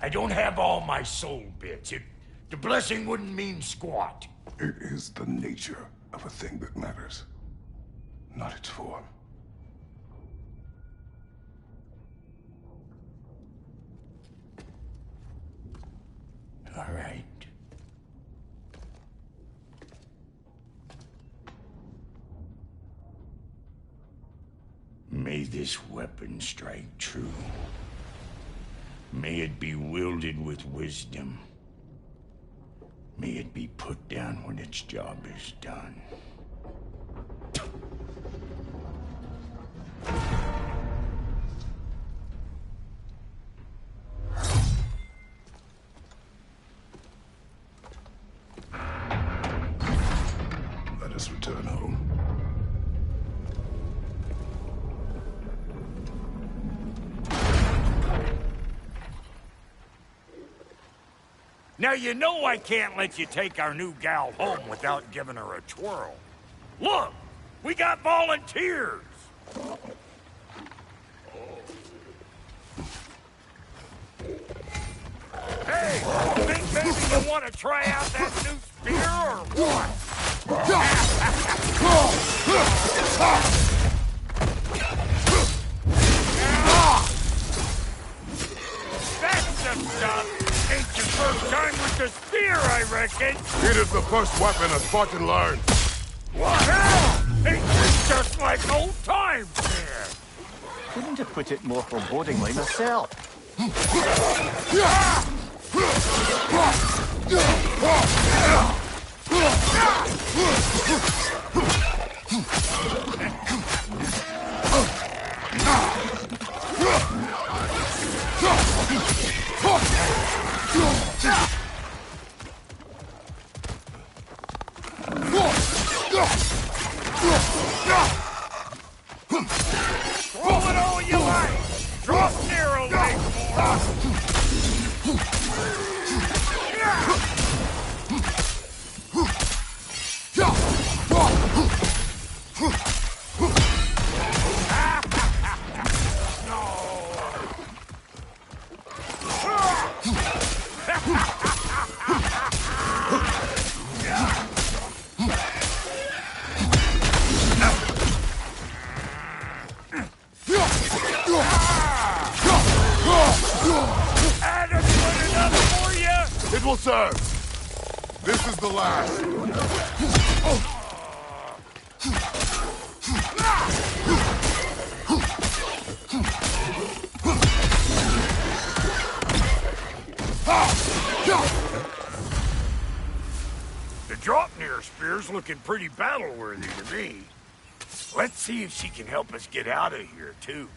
I don't have all my soul bits. The blessing wouldn't mean squat. It is the nature of a thing that matters, not its form. All right. May this weapon strike true. May it be wielded with wisdom. May it be put down when its job is done. Let us return home. Now you know I can't let you take our new gal home without giving her a twirl. Look, we got volunteers. Hey, think maybe you want to try out that new spear or what? That's the stuff. Ain't your first time with the spear, I reckon. It is the first weapon a Spartan learned. What hell? Ain't this just like old times here? Couldn't have put it more forebodingly myself. Roll it all you like! Drop near a leg It will serve. This is the last. The drop-near spear's looking pretty battle-worthy to me. Let's see if she can help us get out of here, too.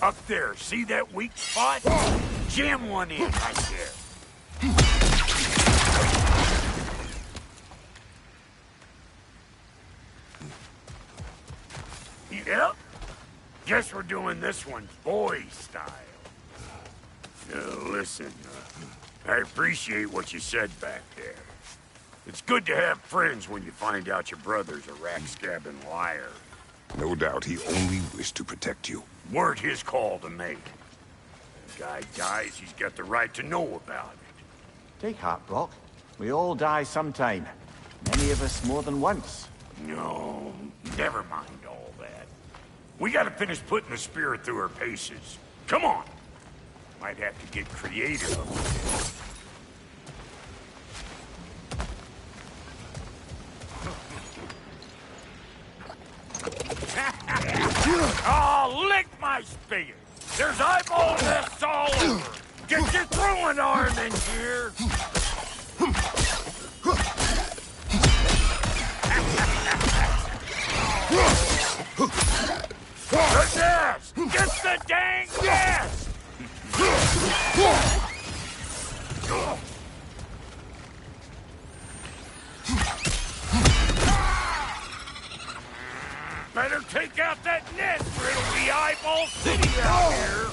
Up there, see that weak spot? Jam one in right there. Yep. Guess we're doing this one boy style. Listen, I appreciate what you said back there. It's good to have friends when you find out your brother's a rack-scabbing liar. No doubt he only wished to protect you. Weren't his call to make. The guy dies, he's got the right to know about it. Take heart, Brock. We all die sometime. Many of us more than once. No, never mind all that. We gotta finish putting the spirit through her paces. Come on! Might have to get creative. Oh, lick my spigot! There's eyeball nests all over! Get your throwing arm in here! The gas! Get the dang gas! Better take out that nest or it'll be eyeball city out here!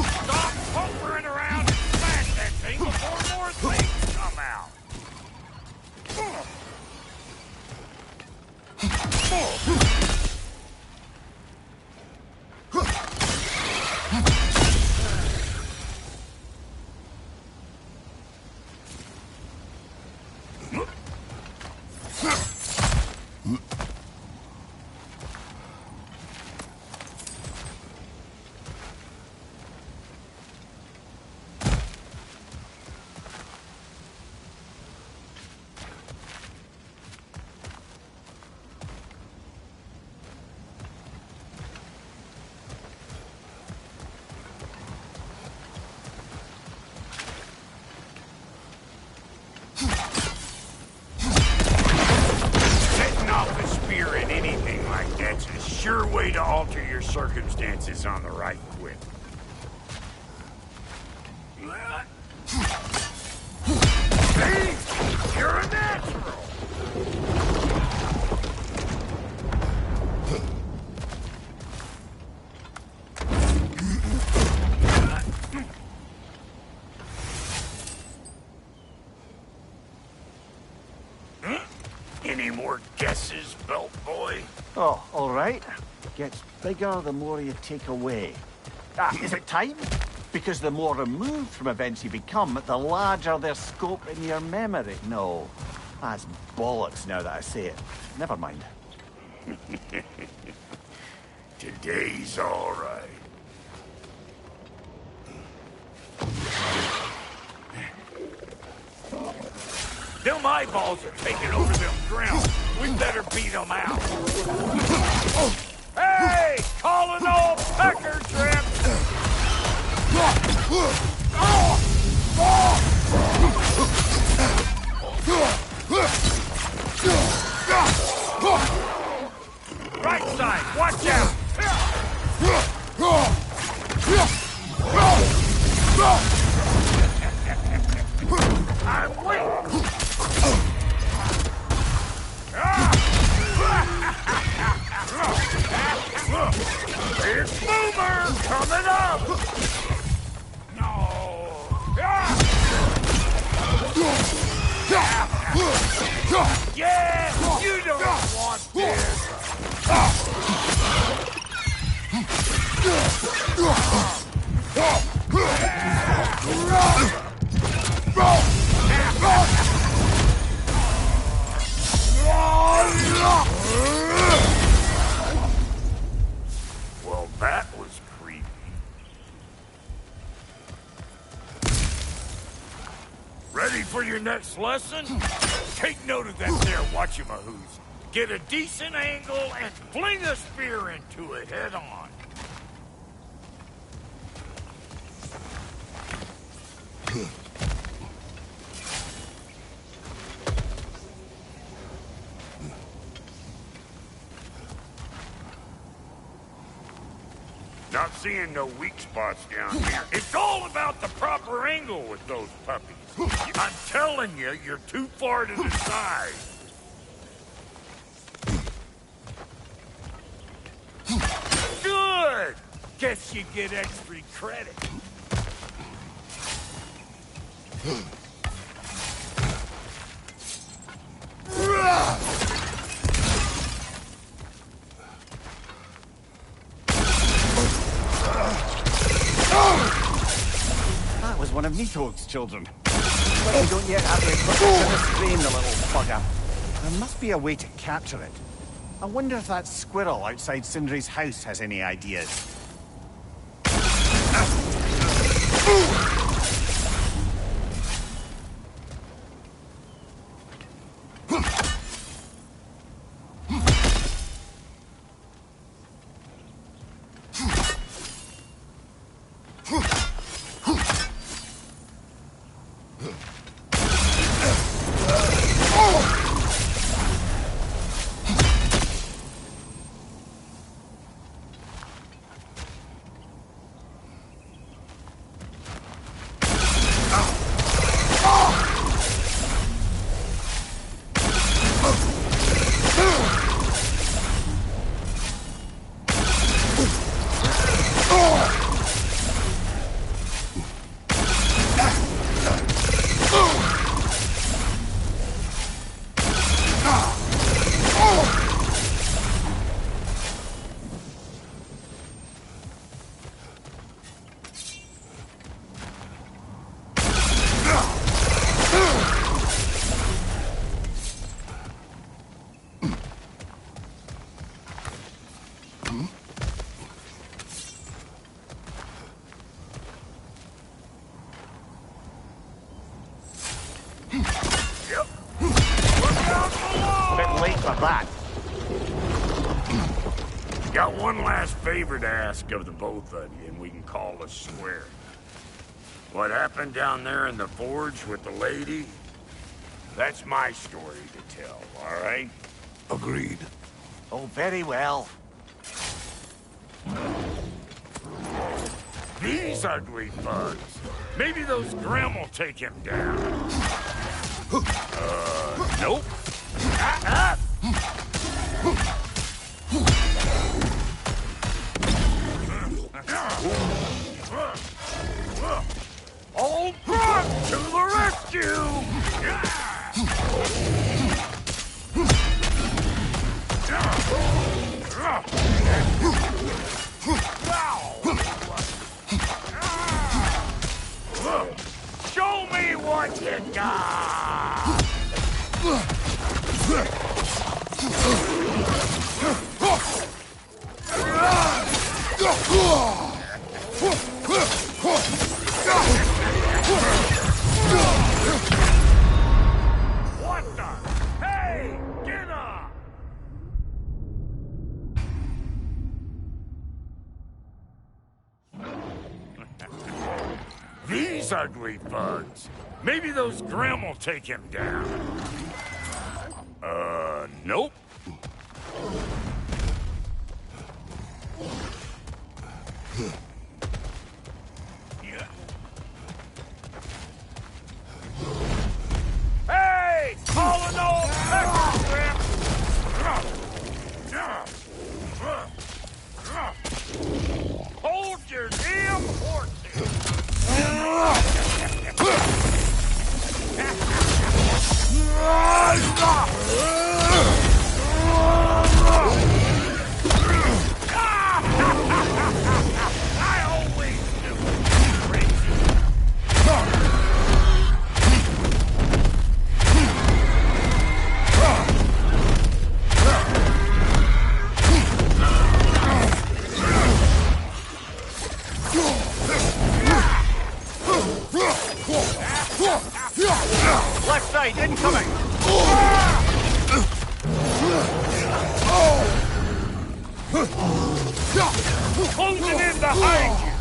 Stop hovering around and smash that thing before more things come out! Sure way to alter your circumstances on the right quip. See? You're a natural! Any more guesses, belt boy? Oh, all right. Gets bigger the more you take away. Ah, is it time? Because the more removed from events you become, the larger their scope in your memory. No, that's bollocks now that I say it. Never mind. Today's all right. Them eyeballs are taking over them grounds. We better beat them out. Hey! Calling all pecker trip! Right side, watch out! I'm weak! It's Boomer coming up! No! Yeah! You don't want this! Well, that was creepy. Ready for your next lesson? Take note of that there watchamahoos. Get a decent angle and fling a spear into it head on. Not seeing no weak spots down here. It's all about the proper angle with those puppies. I'm telling you, you're too far to the side. Good! Guess you get extra credit. That was one of Nito's children. But we don't yet have the equipment to restrain the little bugger. There must be a way to capture it. I wonder if that squirrel outside Sindri's house has any ideas. Got one last favor to ask of the both of you, and we can call it square. What happened down there in the forge with the lady? That's my story to tell, all right? Agreed. Oh, very well. These ugly bugs. Maybe those Grimm will take him down. Nope. Old Brock to the rescue! Show me what you got! What the? Hey! Get up! These ugly bugs. Maybe those Grimm will take him down. Nope. Hey! Calling old Pepper Grip! Hold your damn horses! I always knew it. Crazy. Left side, incoming! Closing in behind you!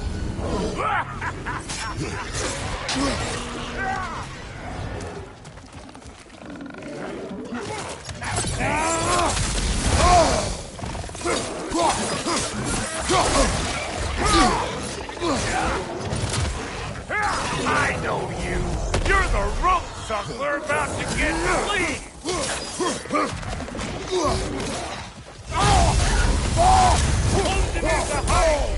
I know you! You're the rope suckler about to get the lead! Closing in behind you!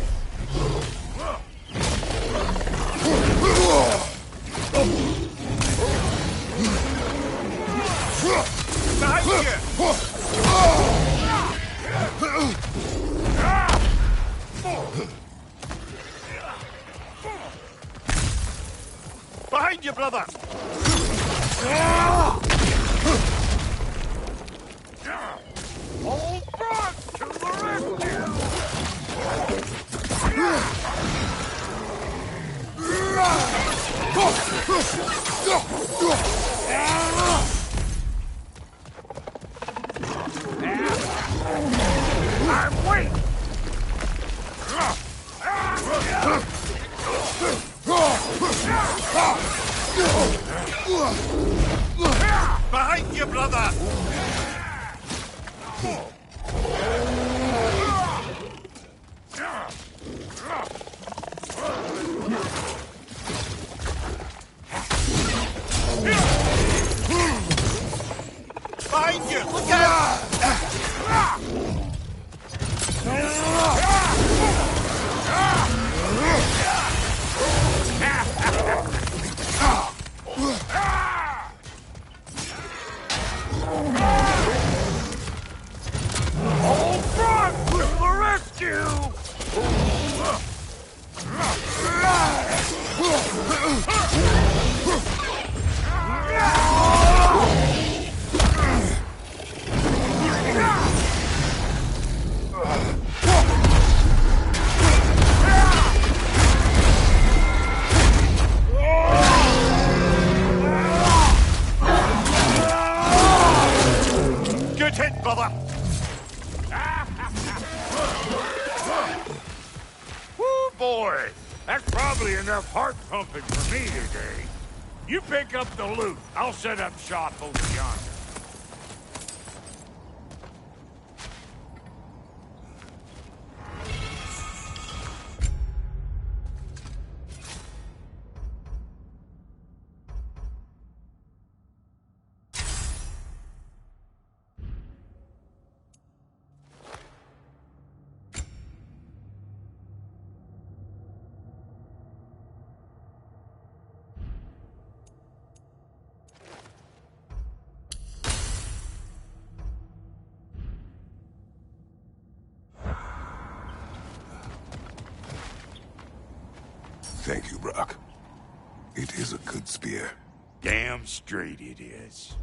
brother! Old Brock to the rescue! I'm weak! Behind you, brother! Behind you! Look out! Old Brock to the rescue! Good hit, brother! Woo, boy! That's probably enough heart pumping for me today. You pick up the loot. I'll set up shop over yonder. Thank you, Brock. It is a good spear. Damn straight it is.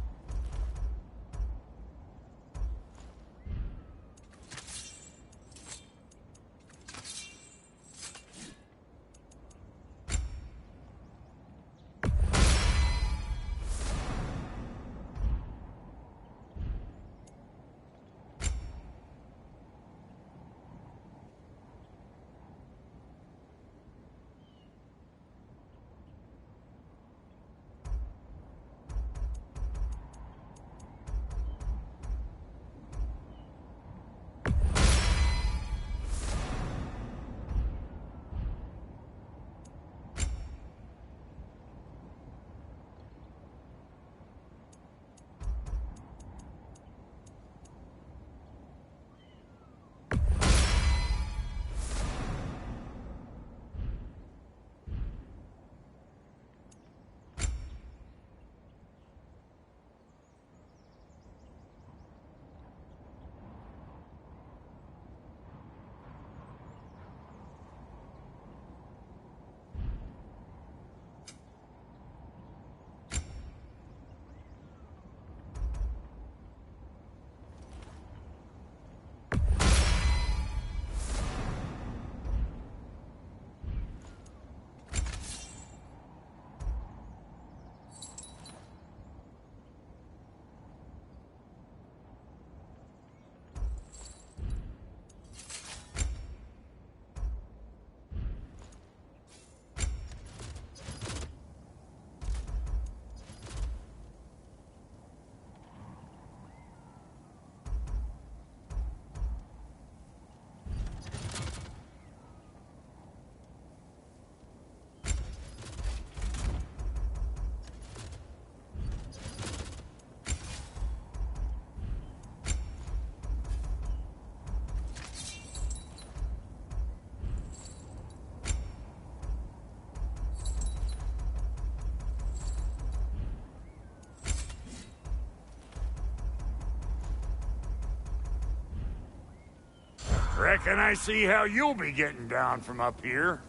Reckon I see how you'll be getting down from up here.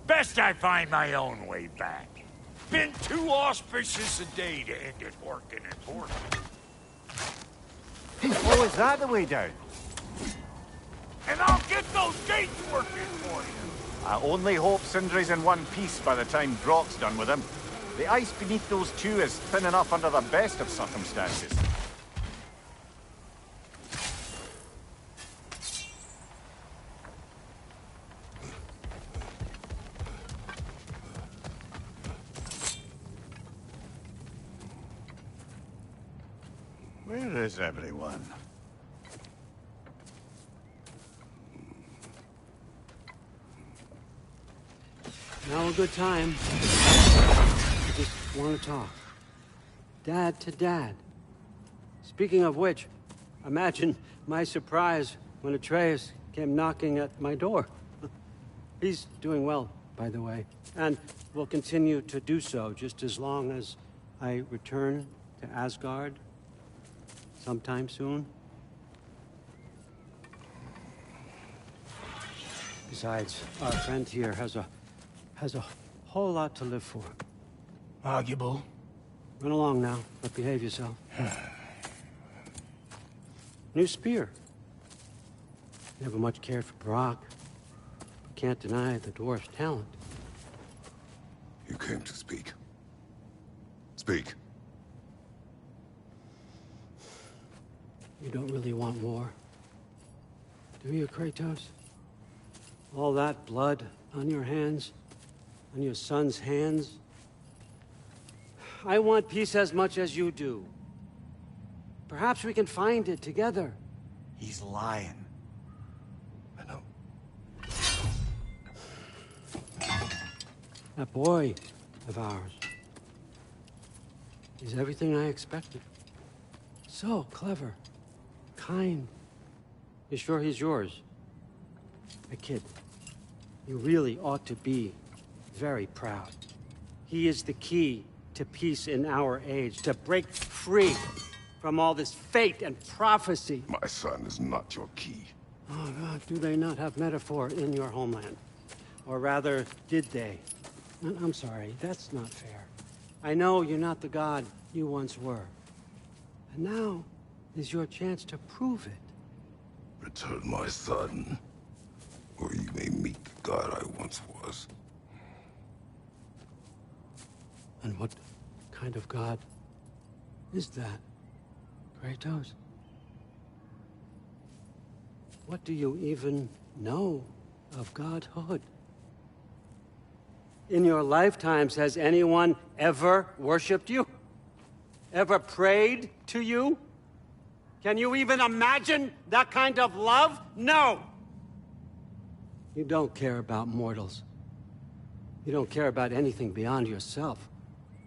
Best I find my own way back. been too auspicious a day to end it working and working. Oh, is that the way down? And I'll get those gates working for you. I only hope Sindri's in one piece by the time Brock's done with him. The ice beneath those two is thin enough under the best of circumstances. Where is everyone? Now a good time. I just want to talk. Dad to Dad. Speaking of which, imagine my surprise when Atreus came knocking at my door. He's doing well, by the way, and will continue to do so just as long as I return to Asgard sometime soon. Besides, our friend here has a whole lot to live for. Arguable. Run along now, but behave yourself. New spear. Never much cared for Brock. But can't deny the dwarf's talent. You came to speak. Speak. You don't really want war, do you, Kratos? All that blood on your hands, on your son's hands. I want peace as much as you do. Perhaps we can find it together. He's lying. I know. That boy of ours. He's everything I expected. So clever. Kind. You sure he's yours? A kid. You really ought to be very proud. He is the key to peace in our age, to break free from all this fate and prophecy. My son is not your key. Oh, God, do they not have metaphor in your homeland? Or rather, did they? I'm sorry, that's not fair. I know you're not the god you once were. And now is your chance to prove it. Return my son, or you may meet the god I once was. And what kind of god is that, Kratos? What do you even know of godhood? In your lifetimes, has anyone ever worshipped you? Ever prayed to you? Can you even imagine that kind of love? No! You don't care about mortals. You don't care about anything beyond yourself.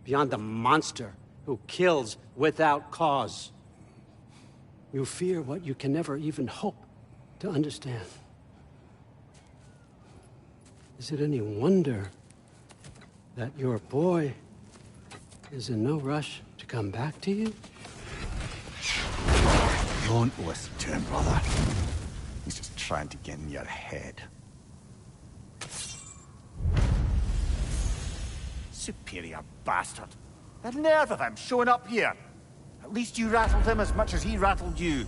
Beyond the monster who kills without cause. You fear what you can never even hope to understand. Is it any wonder that your boy is in no rush to come back to you? Don't listen to him, brother. He's just trying to get in your head. Superior bastard. The nerve of him showing up here. At least you rattled him as much as he rattled you.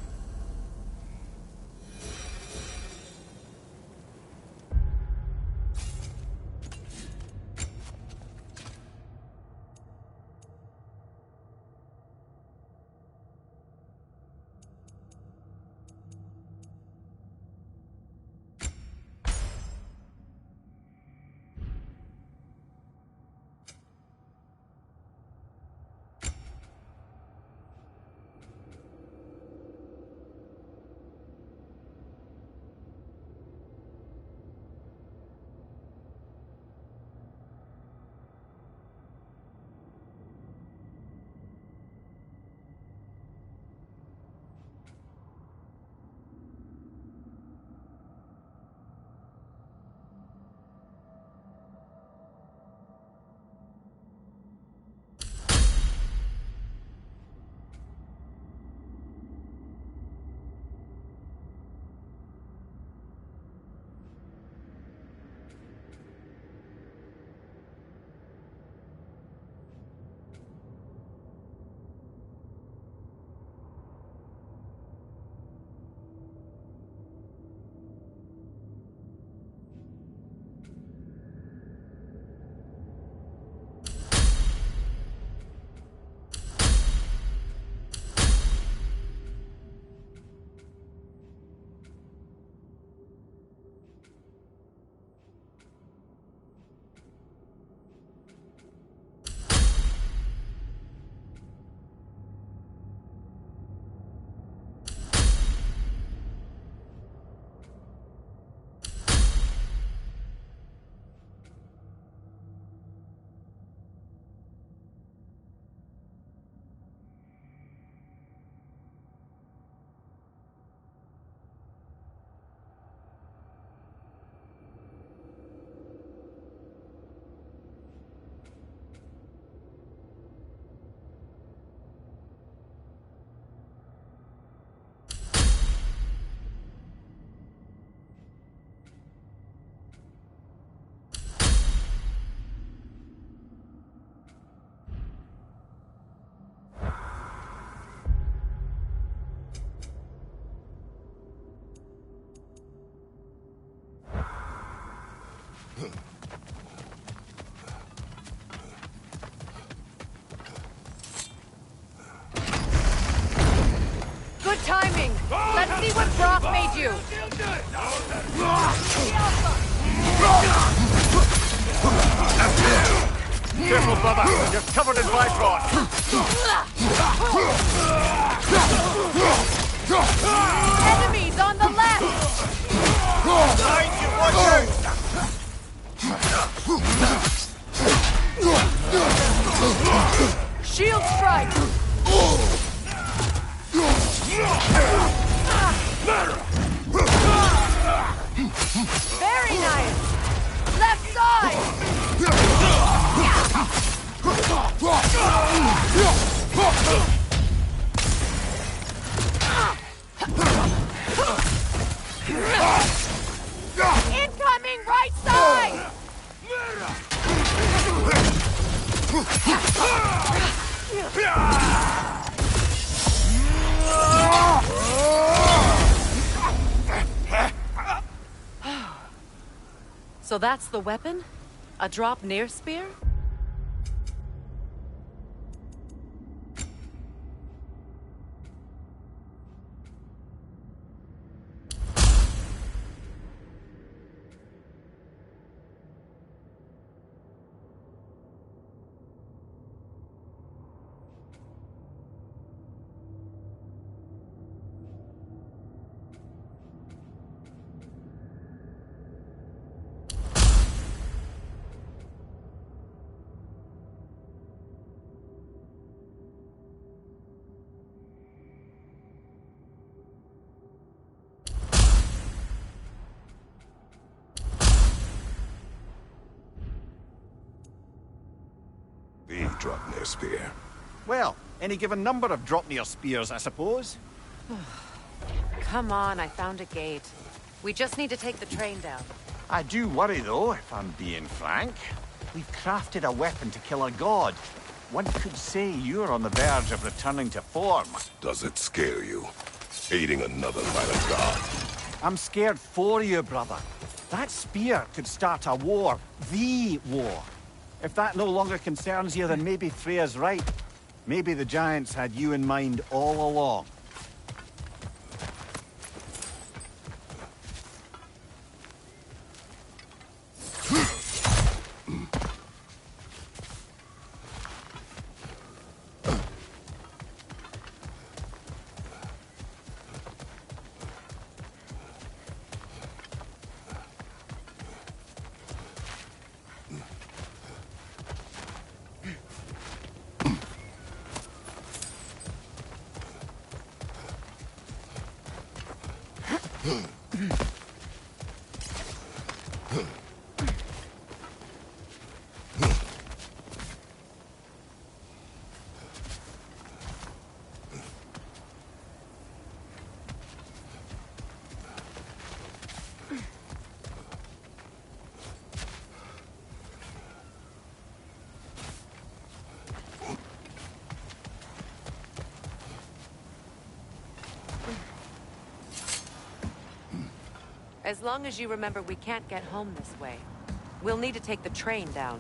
Good timing! Let's see what Brock made you! Careful, brother! You're covered in Bifrost! Enemies on the left! Behind you, watch out! Shield strike! Very nice! Left side! Incoming right side! So that's the weapon? A drop near spear? We've dropped their spear. Well, any given number of Dropnir spears, I suppose. Come on, I found a gate. We just need to take the train down. I do worry, though, if I'm being frank. We've crafted a weapon to kill a god. One could say you're on the verge of returning to form. Does it scare you? Aiding another minor god? I'm scared for you, brother. That spear could start a war. The war. If that no longer concerns you, then maybe Freya's right. Maybe the Giants had you in mind all along. As long as you remember we can't get home this way. We'll need to take the train down.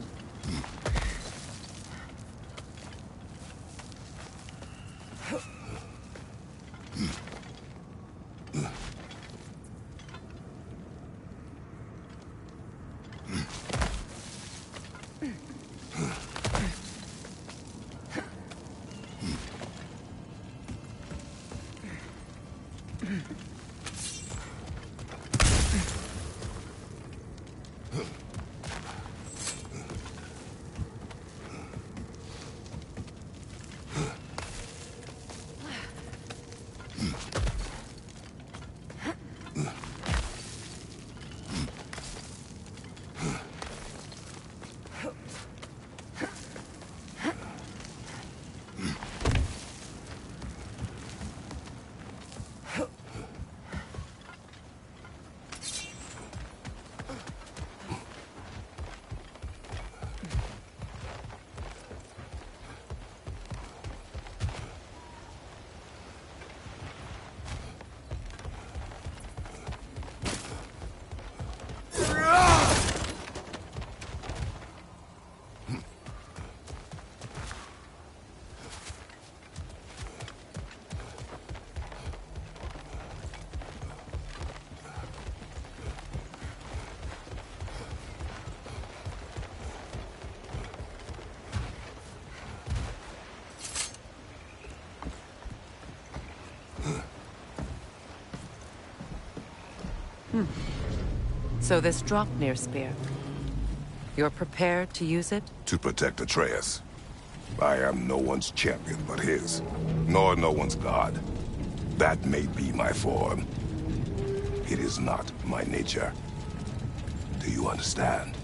So this Draupnir spear, you're prepared to use it? To protect Atreus. I am no one's champion but his, nor no one's god. That may be my form. It is not my nature. Do you understand?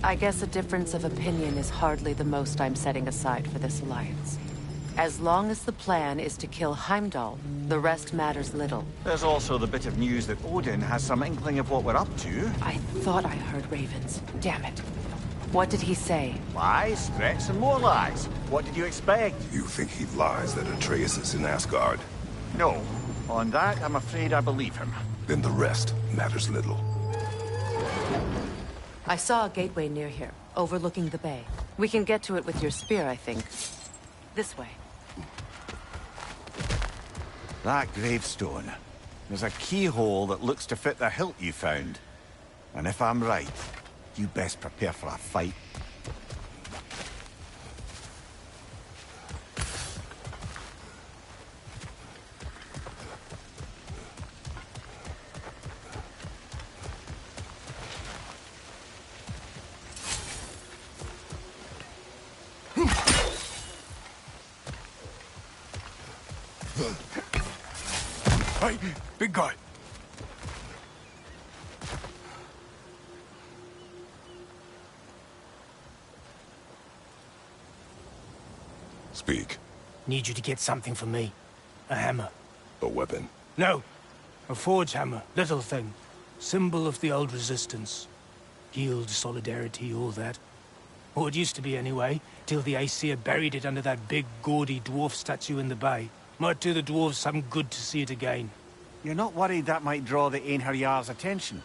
I guess a difference of opinion is hardly the most I'm setting aside for this alliance. As long as the plan is to kill Heimdall, the rest matters little. There's also the bit of news that Odin has some inkling of what we're up to. I thought I heard ravens. Damn it. What did he say? Lies, threats, and more lies. What did you expect? You think he lies that Atreus is in Asgard? No. On that, I'm afraid I believe him. Then the rest matters little. I saw a gateway near here, overlooking the bay. We can get to it with your spear, I think. This way. That gravestone. There's a keyhole that looks to fit the hilt you found. And if I'm right, you best prepare for a fight. Hey, big guy. Speak. Need you to get something for me. A hammer. A weapon? No. A forge hammer. Little thing. Symbol of the old resistance. Guild, solidarity, all that. Or it used to be anyway, till the Aesir buried it under that big, gaudy dwarf statue in the bay. Might do the dwarves some good to see it again. You're not worried that might draw the Einherjar's attention?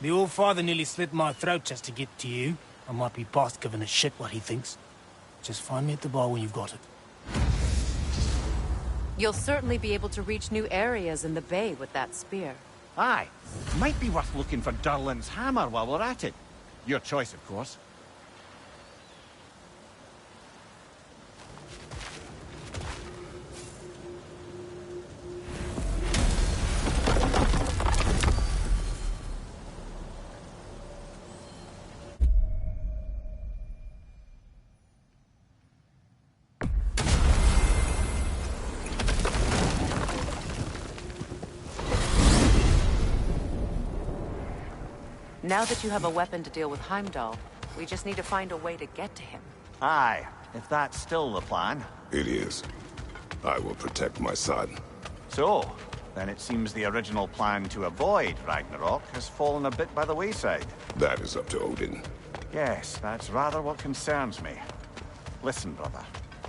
The old father nearly slit my throat just to get to you. I might be past giving a shit what he thinks. Just find me at the bar when you've got it. You'll certainly be able to reach new areas in the bay with that spear. Aye. Might be worth looking for Durlin's hammer while we're at it. Your choice, of course. Now that you have a weapon to deal with Heimdall, we just need to find a way to get to him. Aye, if that's still the plan. It is. I will protect my son. So, then it seems the original plan to avoid Ragnarok has fallen a bit by the wayside. That is up to Odin. Yes, that's rather what concerns me. Listen, brother.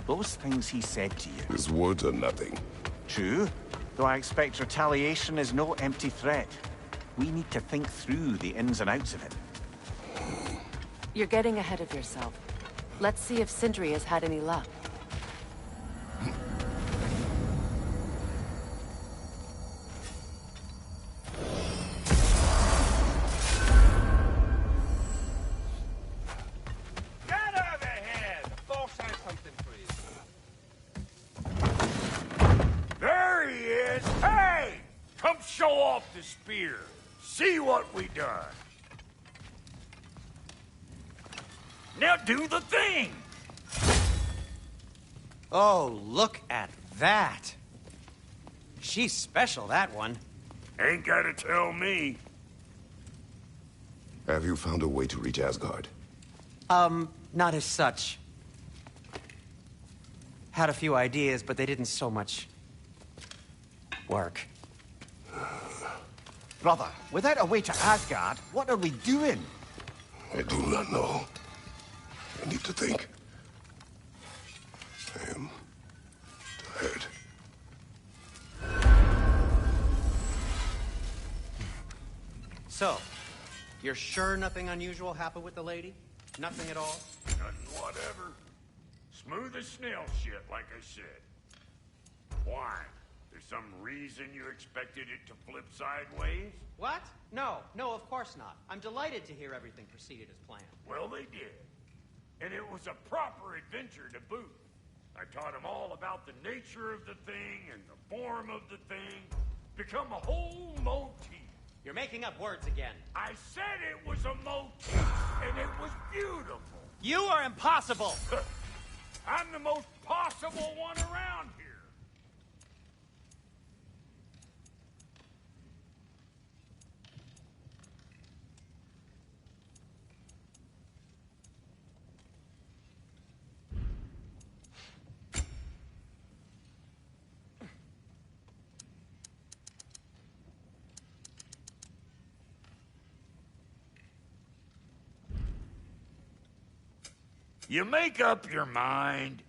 Those things he said to you... His words are nothing. True, though I expect retaliation is no empty threat. We need to think through the ins and outs of it. You're getting ahead of yourself. Let's see if Sindri has had any luck. Get over here! The boss has something for you. There he is! Hey! Come show off the spear. See what we done. Now do the thing! Oh, look at that. She's special, that one. Ain't gotta tell me. Have you found a way to reach Asgard? Not as such. Had a few ideas, but they didn't so much work. Brother, without a way to Asgard, what are we doing? I do not know. I need to think. I am tired. So, you're sure nothing unusual happened with the lady? Nothing at all? Nothing whatever. Smooth as snail shit, like I said. Why? There's some reason you expected it to flip sideways? What? No, of course not. I'm delighted to hear everything proceeded as planned. Well, they did. And it was a proper adventure to boot. I taught them all about the nature of the thing and the form of the thing. Become a whole motif. You're making up words again. I said it was a motif, and it was beautiful. You are impossible! I'm the most possible one around here. You make up your mind.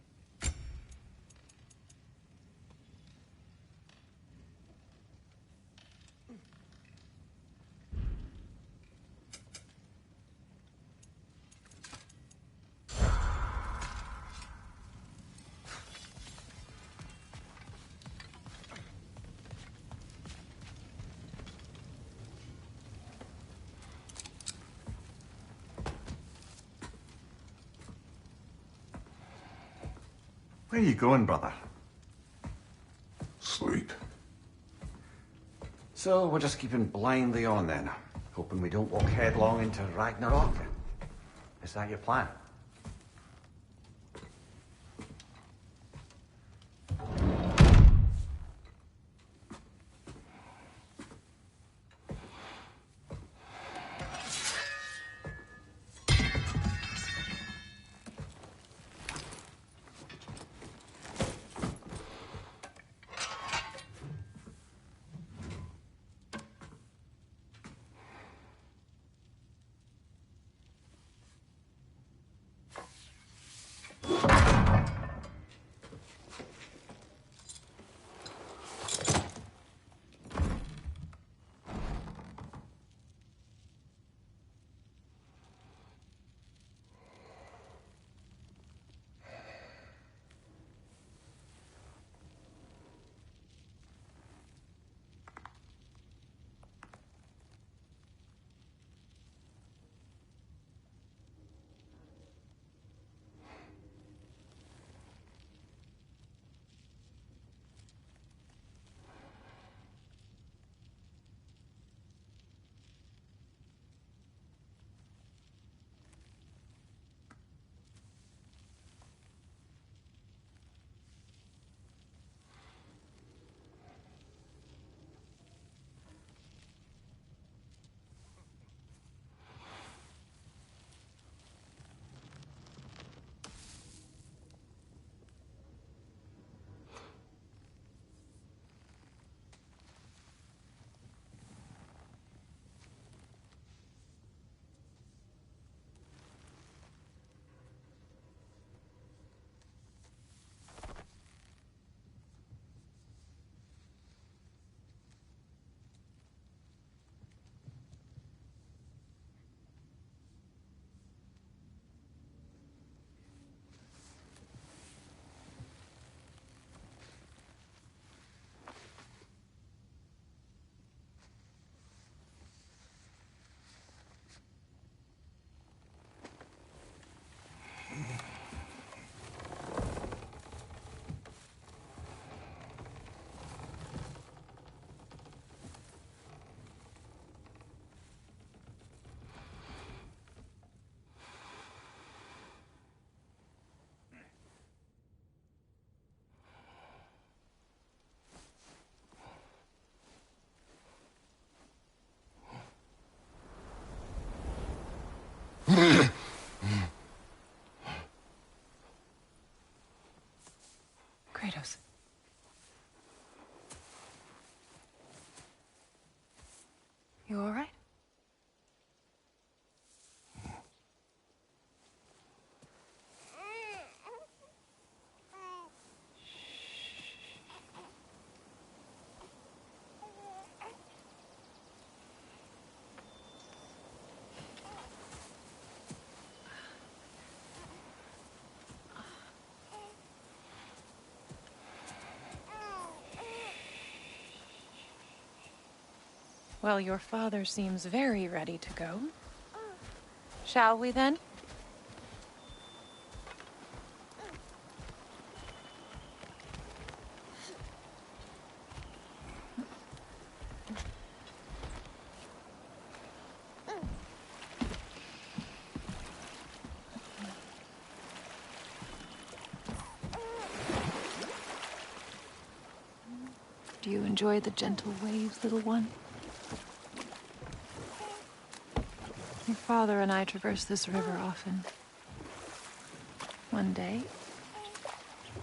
Where are you going, brother? Sleep. So we're just keeping blindly on then, hoping we don't walk headlong into Ragnarok. Is that your plan? Kratos. You all right? Well, your father seems very ready to go. Shall we then? Do you enjoy the gentle waves, little one? Your father and I traverse this river often. One day,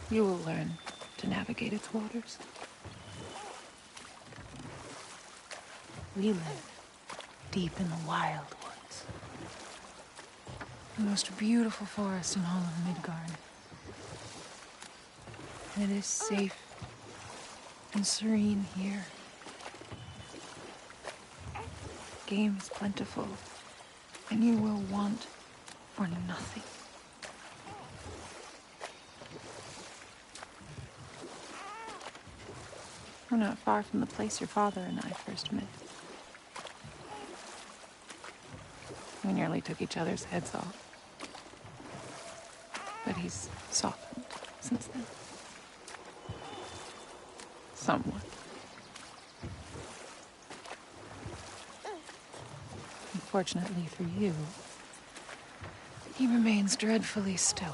you will learn to navigate its waters. We live deep in the wild woods. The most beautiful forest in all of Midgard. And it is safe and serene here. Game is plentiful, and you will want for nothing. We're not far from the place your father and I first met. We nearly took each other's heads off. But he's softened since then. Somewhat. Unfortunately for you, he remains dreadfully stoic.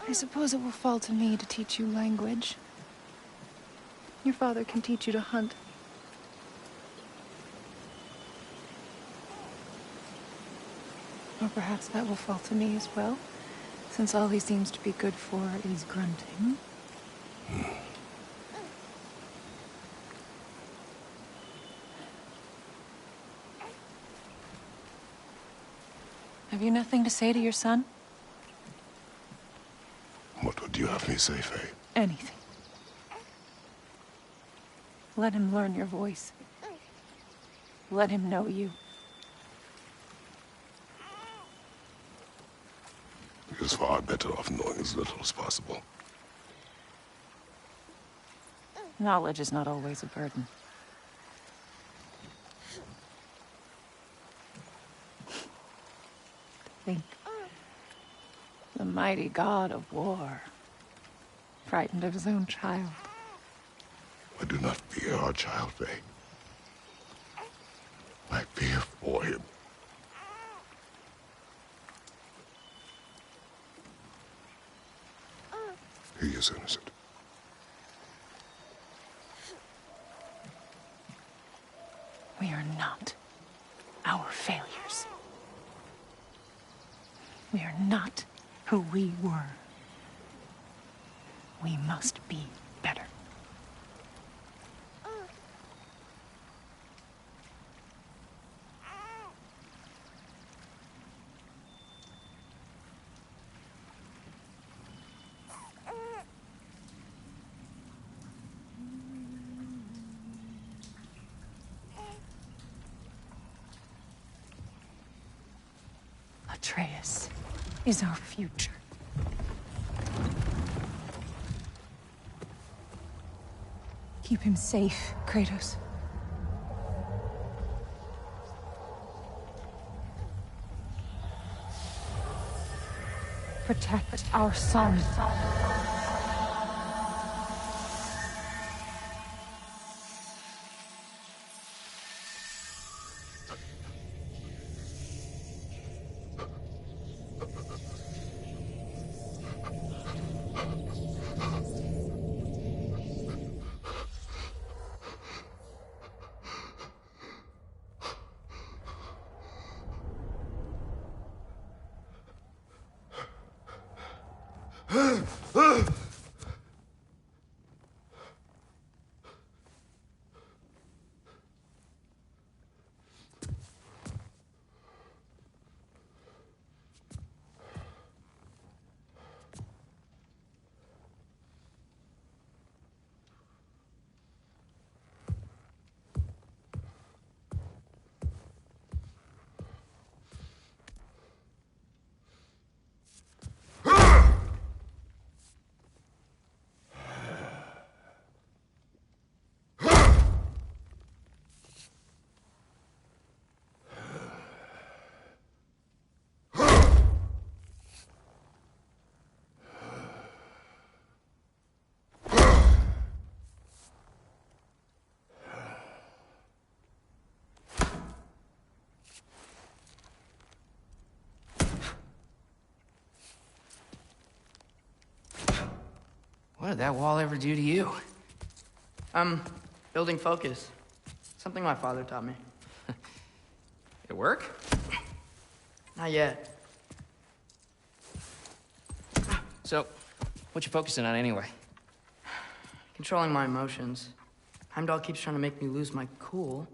I suppose it will fall to me to teach you language. Your father can teach you to hunt. Or perhaps that will fall to me as well, since all he seems to be good for is grunting. Have you nothing to say to your son? What would you have me say, Faye? Anything. Let him learn your voice. Let him know you. He is far better off knowing as little as possible. Knowledge is not always a burden. Think. The mighty god of war, frightened of his own child. I do not fear our child, Faye. I fear for him. He is innocent. We are not our failures. We are not who we were. We must be better. Atreus is our future. Keep him safe, Kratos. Protect our son. What did that wall ever do to you? Building focus. Something my father taught me. It work? Not yet. So, what you focusing on anyway? Controlling my emotions. Heimdall keeps trying to make me lose my cool.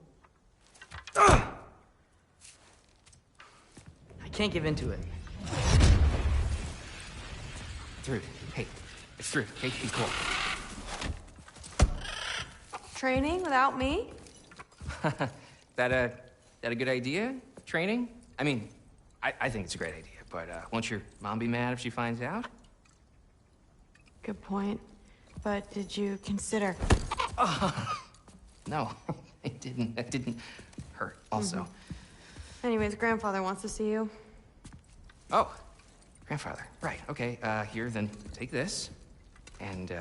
I can't give into it. Thrud, hey, it's Thrud, okay? Be cool. Training without me? That a good idea? Training? I mean, I think it's a great idea, but won't your mom be mad if she finds out? Good point. But did you consider... No, it didn't. That didn't hurt, also. Anyways, grandfather wants to see you. Oh, grandfather. Right, okay. Here, then take this. And,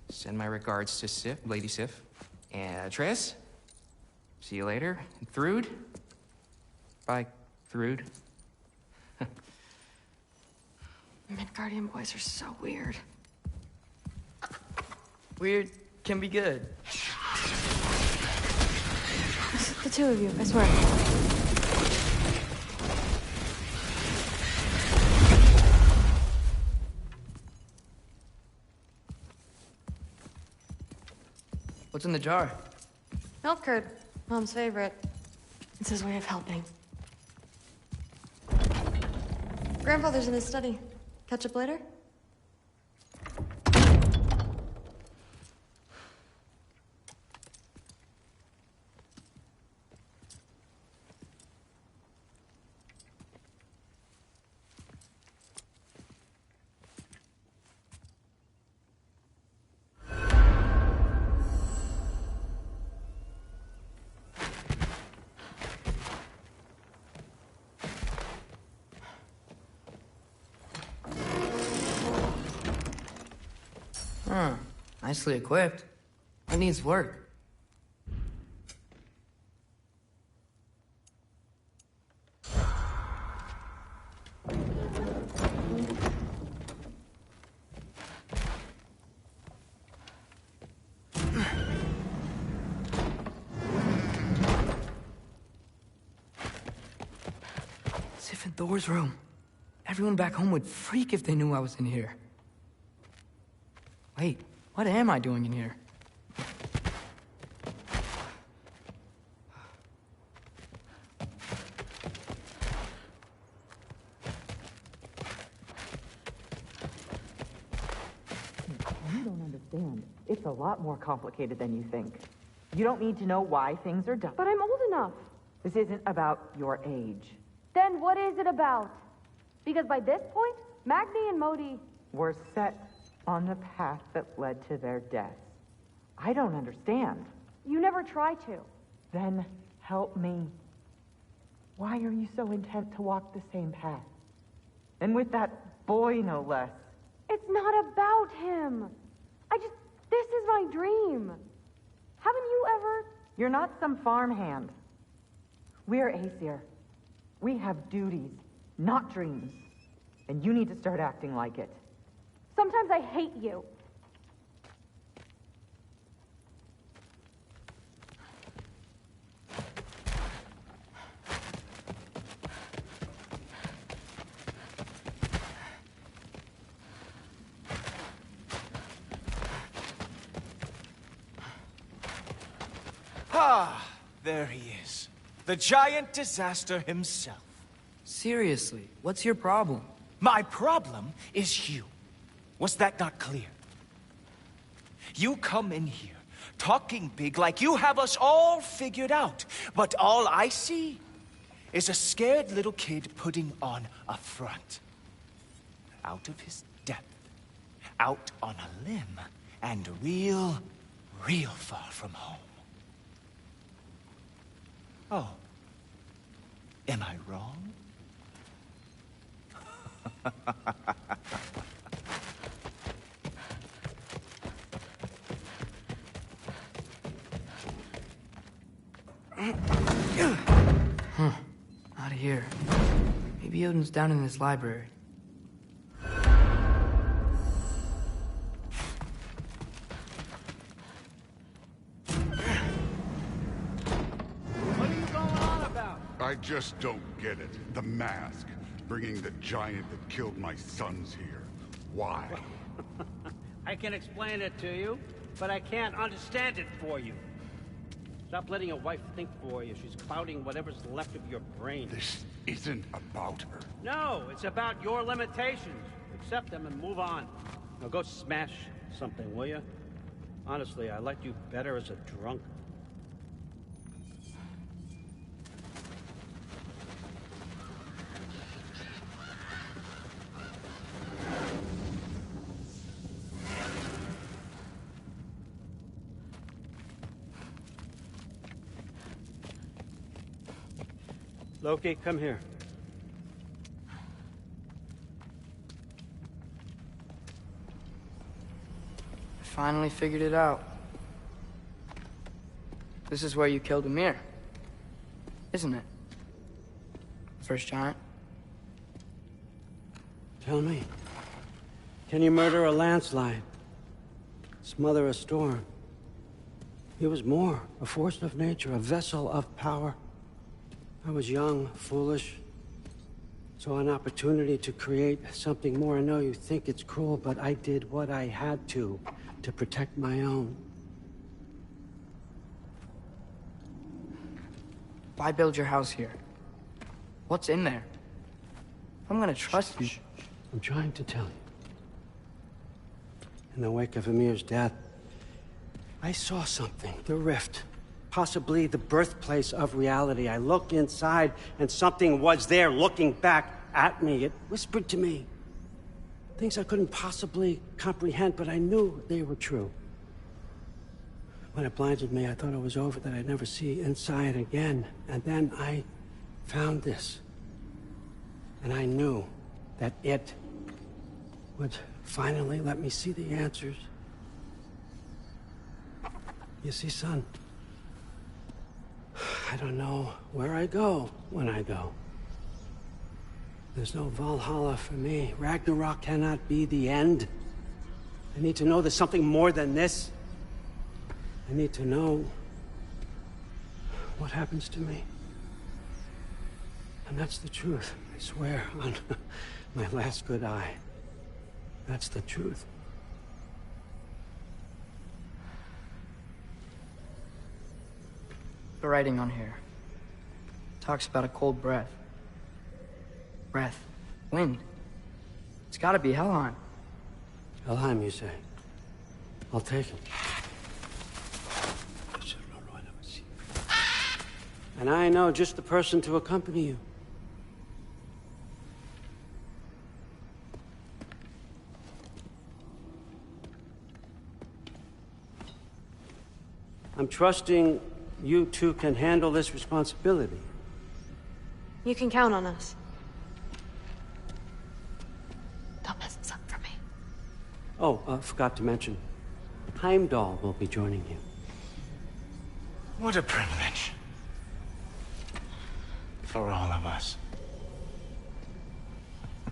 send my regards to Sif, Lady Sif. And, Atreus, see you later. And Thrud. Bye, Thrud. Midgardian boys are so weird. Weird can be good. It's the two of you, I swear. What's in the jar? Milk curd, Mom's favorite. It's his way of helping. Grandfather's in his study. Catch up later? Huh. Nicely equipped. What needs work? Sif and Thor's room. Everyone back home would freak if they knew I was in here. Wait, what am I doing in here? You don't understand. It's a lot more complicated than you think. You don't need to know why things are done. But I'm old enough. This isn't about your age. Then what is it about? Because by this point, Magni and Modi... Were set on the path that led to their deaths. I don't understand. You never try to. Then help me. Why are you so intent to walk the same path? And with that boy, no less. It's not about him. This is my dream. Haven't you ever... You're not some farmhand. We're Aesir. We have duties, not dreams. And you need to start acting like it. Sometimes I hate you. Ah, there he is. The giant disaster himself. Seriously, what's your problem? My problem is you. Was that not clear? You come in here, talking big like you have us all figured out. But all I see is a scared little kid putting on a front. Out of his depth, out on a limb, and real far from home. Oh, am I wrong? Huh. Out of here. Maybe Odin's down in his library. I just don't get it. The mask. Bringing the giant that killed my sons here. Why? I can explain it to you, but I can't understand it for you. Stop letting your wife think for you. She's clouding whatever's left of your brain. This isn't about her. No, it's about your limitations. Accept them and move on. Now go smash something, will you? Honestly, I liked you better as a drunk. Loki, come here. I finally figured it out. This is where you killed Ymir, isn't it? First giant. Tell me, can you murder a landslide? Smother a storm? He was more, a force of nature, a vessel of power. I was young, foolish, saw an opportunity to create something more. I know you think it's cruel, but I did what I had to protect my own. Why build your house here? What's in there? I'm gonna trust you. I'm trying to tell you. In the wake of Ymir's death, I saw something, the rift. Possibly the birthplace of reality. I looked inside, and something was there looking back at me. It whispered to me things I couldn't possibly comprehend, but I knew they were true. When it blinded me, I thought it was over, that I'd never see inside again. And then I found this. And I knew that it would finally let me see the answers. You see, son, I don't know where I go when I go. There's no Valhalla for me. Ragnarok cannot be the end. I need to know there's something more than this. I need to know what happens to me. And that's the truth, I swear, on my last good eye. That's the truth. The writing on here talks about a cold breath. Breath. Wind. It's gotta be Helheim. Helheim, you say? I'll take it. And I know just the person to accompany you. I'm trusting you two can handle this responsibility. You can count on us. Don't mess this up for me. Oh, forgot to mention, Heimdall will be joining you. What a privilege. For all of us.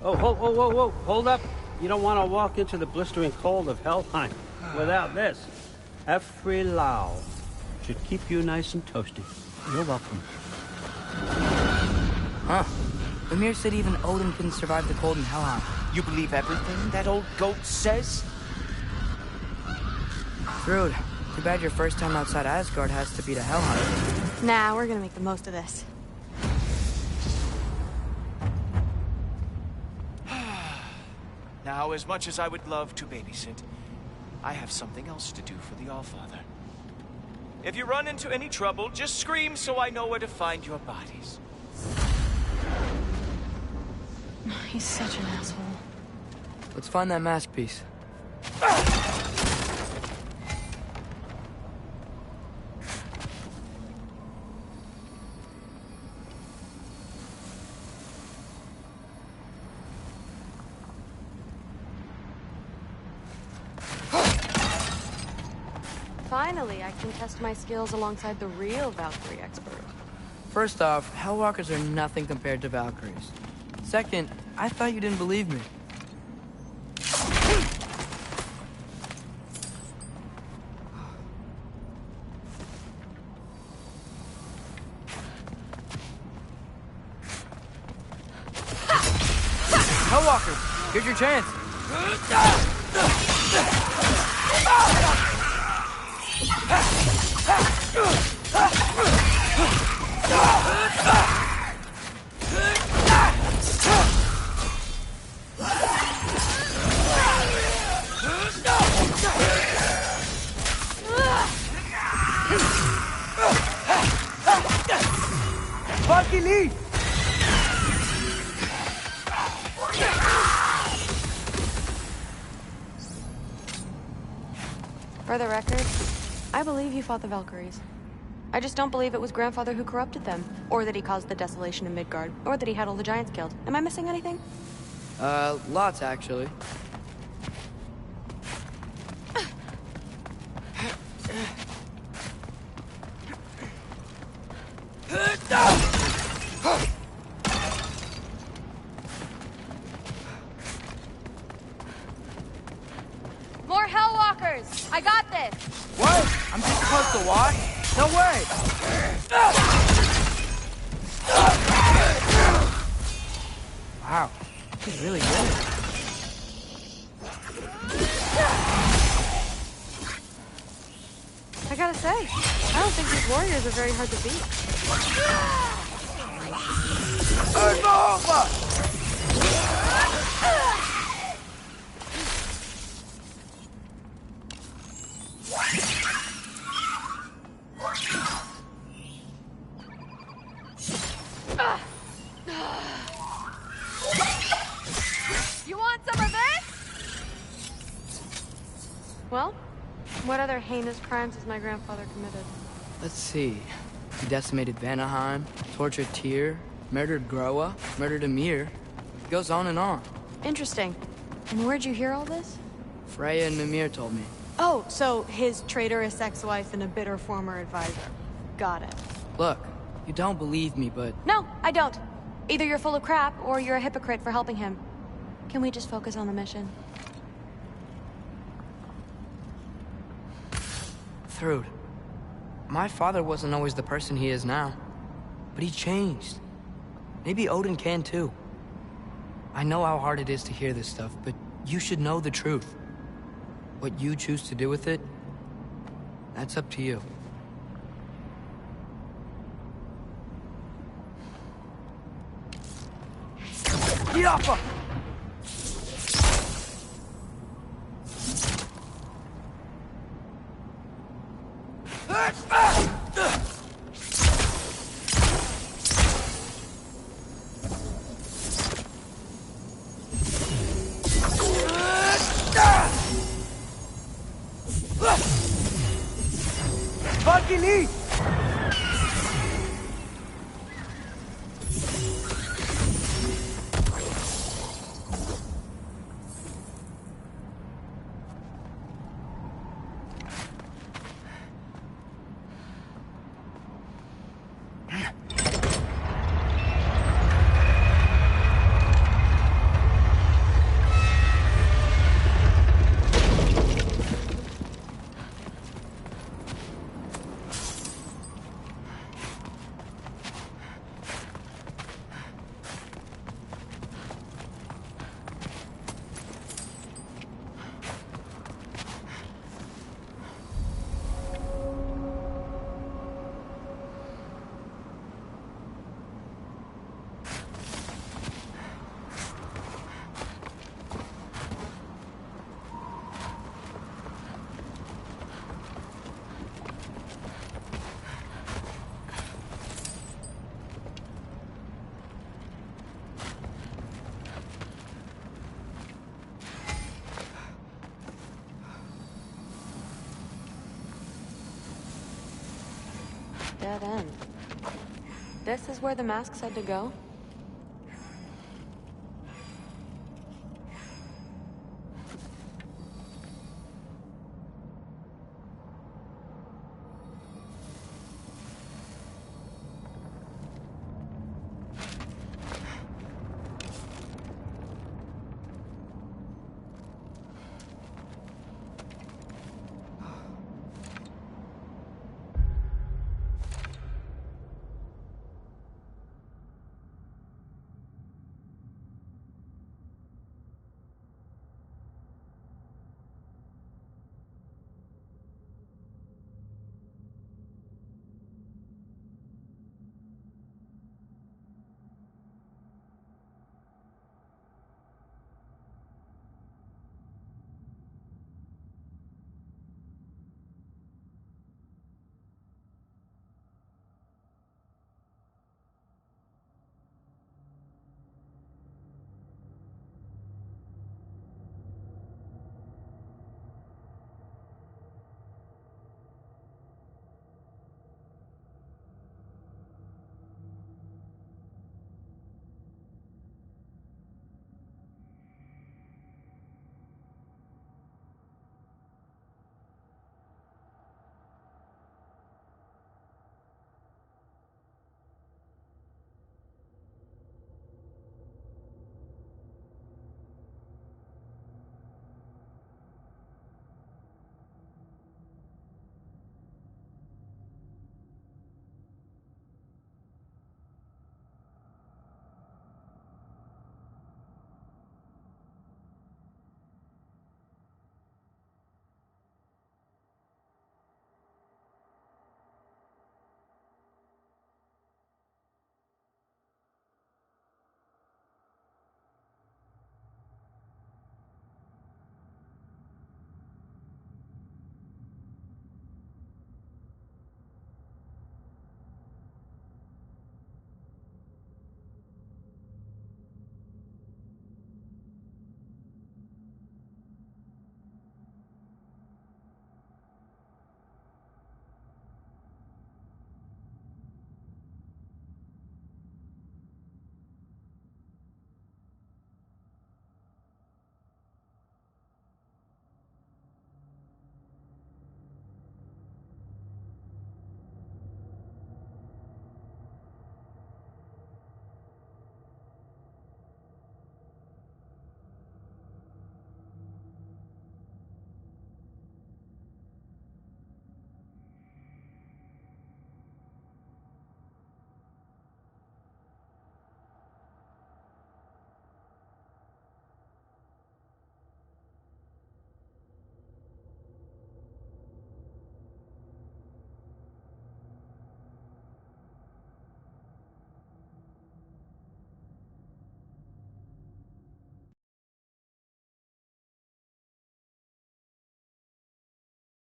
Oh, whoa, whoa, whoa, whoa, hold up. You don't want to walk into the blistering cold of Helheim without this. Every Lau should keep you nice and toasty. You're welcome. Huh. Ymir said even Odin couldn't survive the cold in Helheim. You believe everything that old goat says? Rude. Too bad your first time outside Asgard has to be to Helheim. Nah, we're gonna make the most of this. Now, as much as I would love to babysit, I have something else to do for the Allfather. If you run into any trouble, just scream so I know where to find your bodies. He's such an asshole. Let's find that mask piece. Finally, I can test my skills alongside the real Valkyrie expert. First off, Hellwalkers are nothing compared to Valkyries. Second, I thought you didn't believe me. Hellwalkers! Here's your chance. Bucky Lee! For the record, I believe you fought the Valkyries. I just don't believe it was Grandfather who corrupted them, or that he caused the desolation in Midgard, or that he had all the giants killed. Am I missing anything? Lots, actually. More Hellwalkers! I got this! What? I'm just supposed to watch? No way! Wow, he's really good. I gotta say, I don't think these warriors are very hard to beat. You want some of this? Well, what other heinous crimes has my grandfather committed? Let's see. He decimated Vanaheim, tortured Tyr, murdered Groa, murdered Ymir. It goes on and on. Interesting. And where'd you hear all this? Freya and Mimir told me. Oh, so his traitorous ex-wife and a bitter former advisor. Got it. Look, you don't believe me, but... No, I don't. Either you're full of crap, or you're a hypocrite for helping him. Can we just focus on the mission? Thrud, my father wasn't always the person he is now. But he changed. Maybe Odin can too. I know how hard it is to hear this stuff, but you should know the truth. What you choose to do with it, that's up to you. Get off her! Bucky Lee! Dead end. This is where the mask said to go?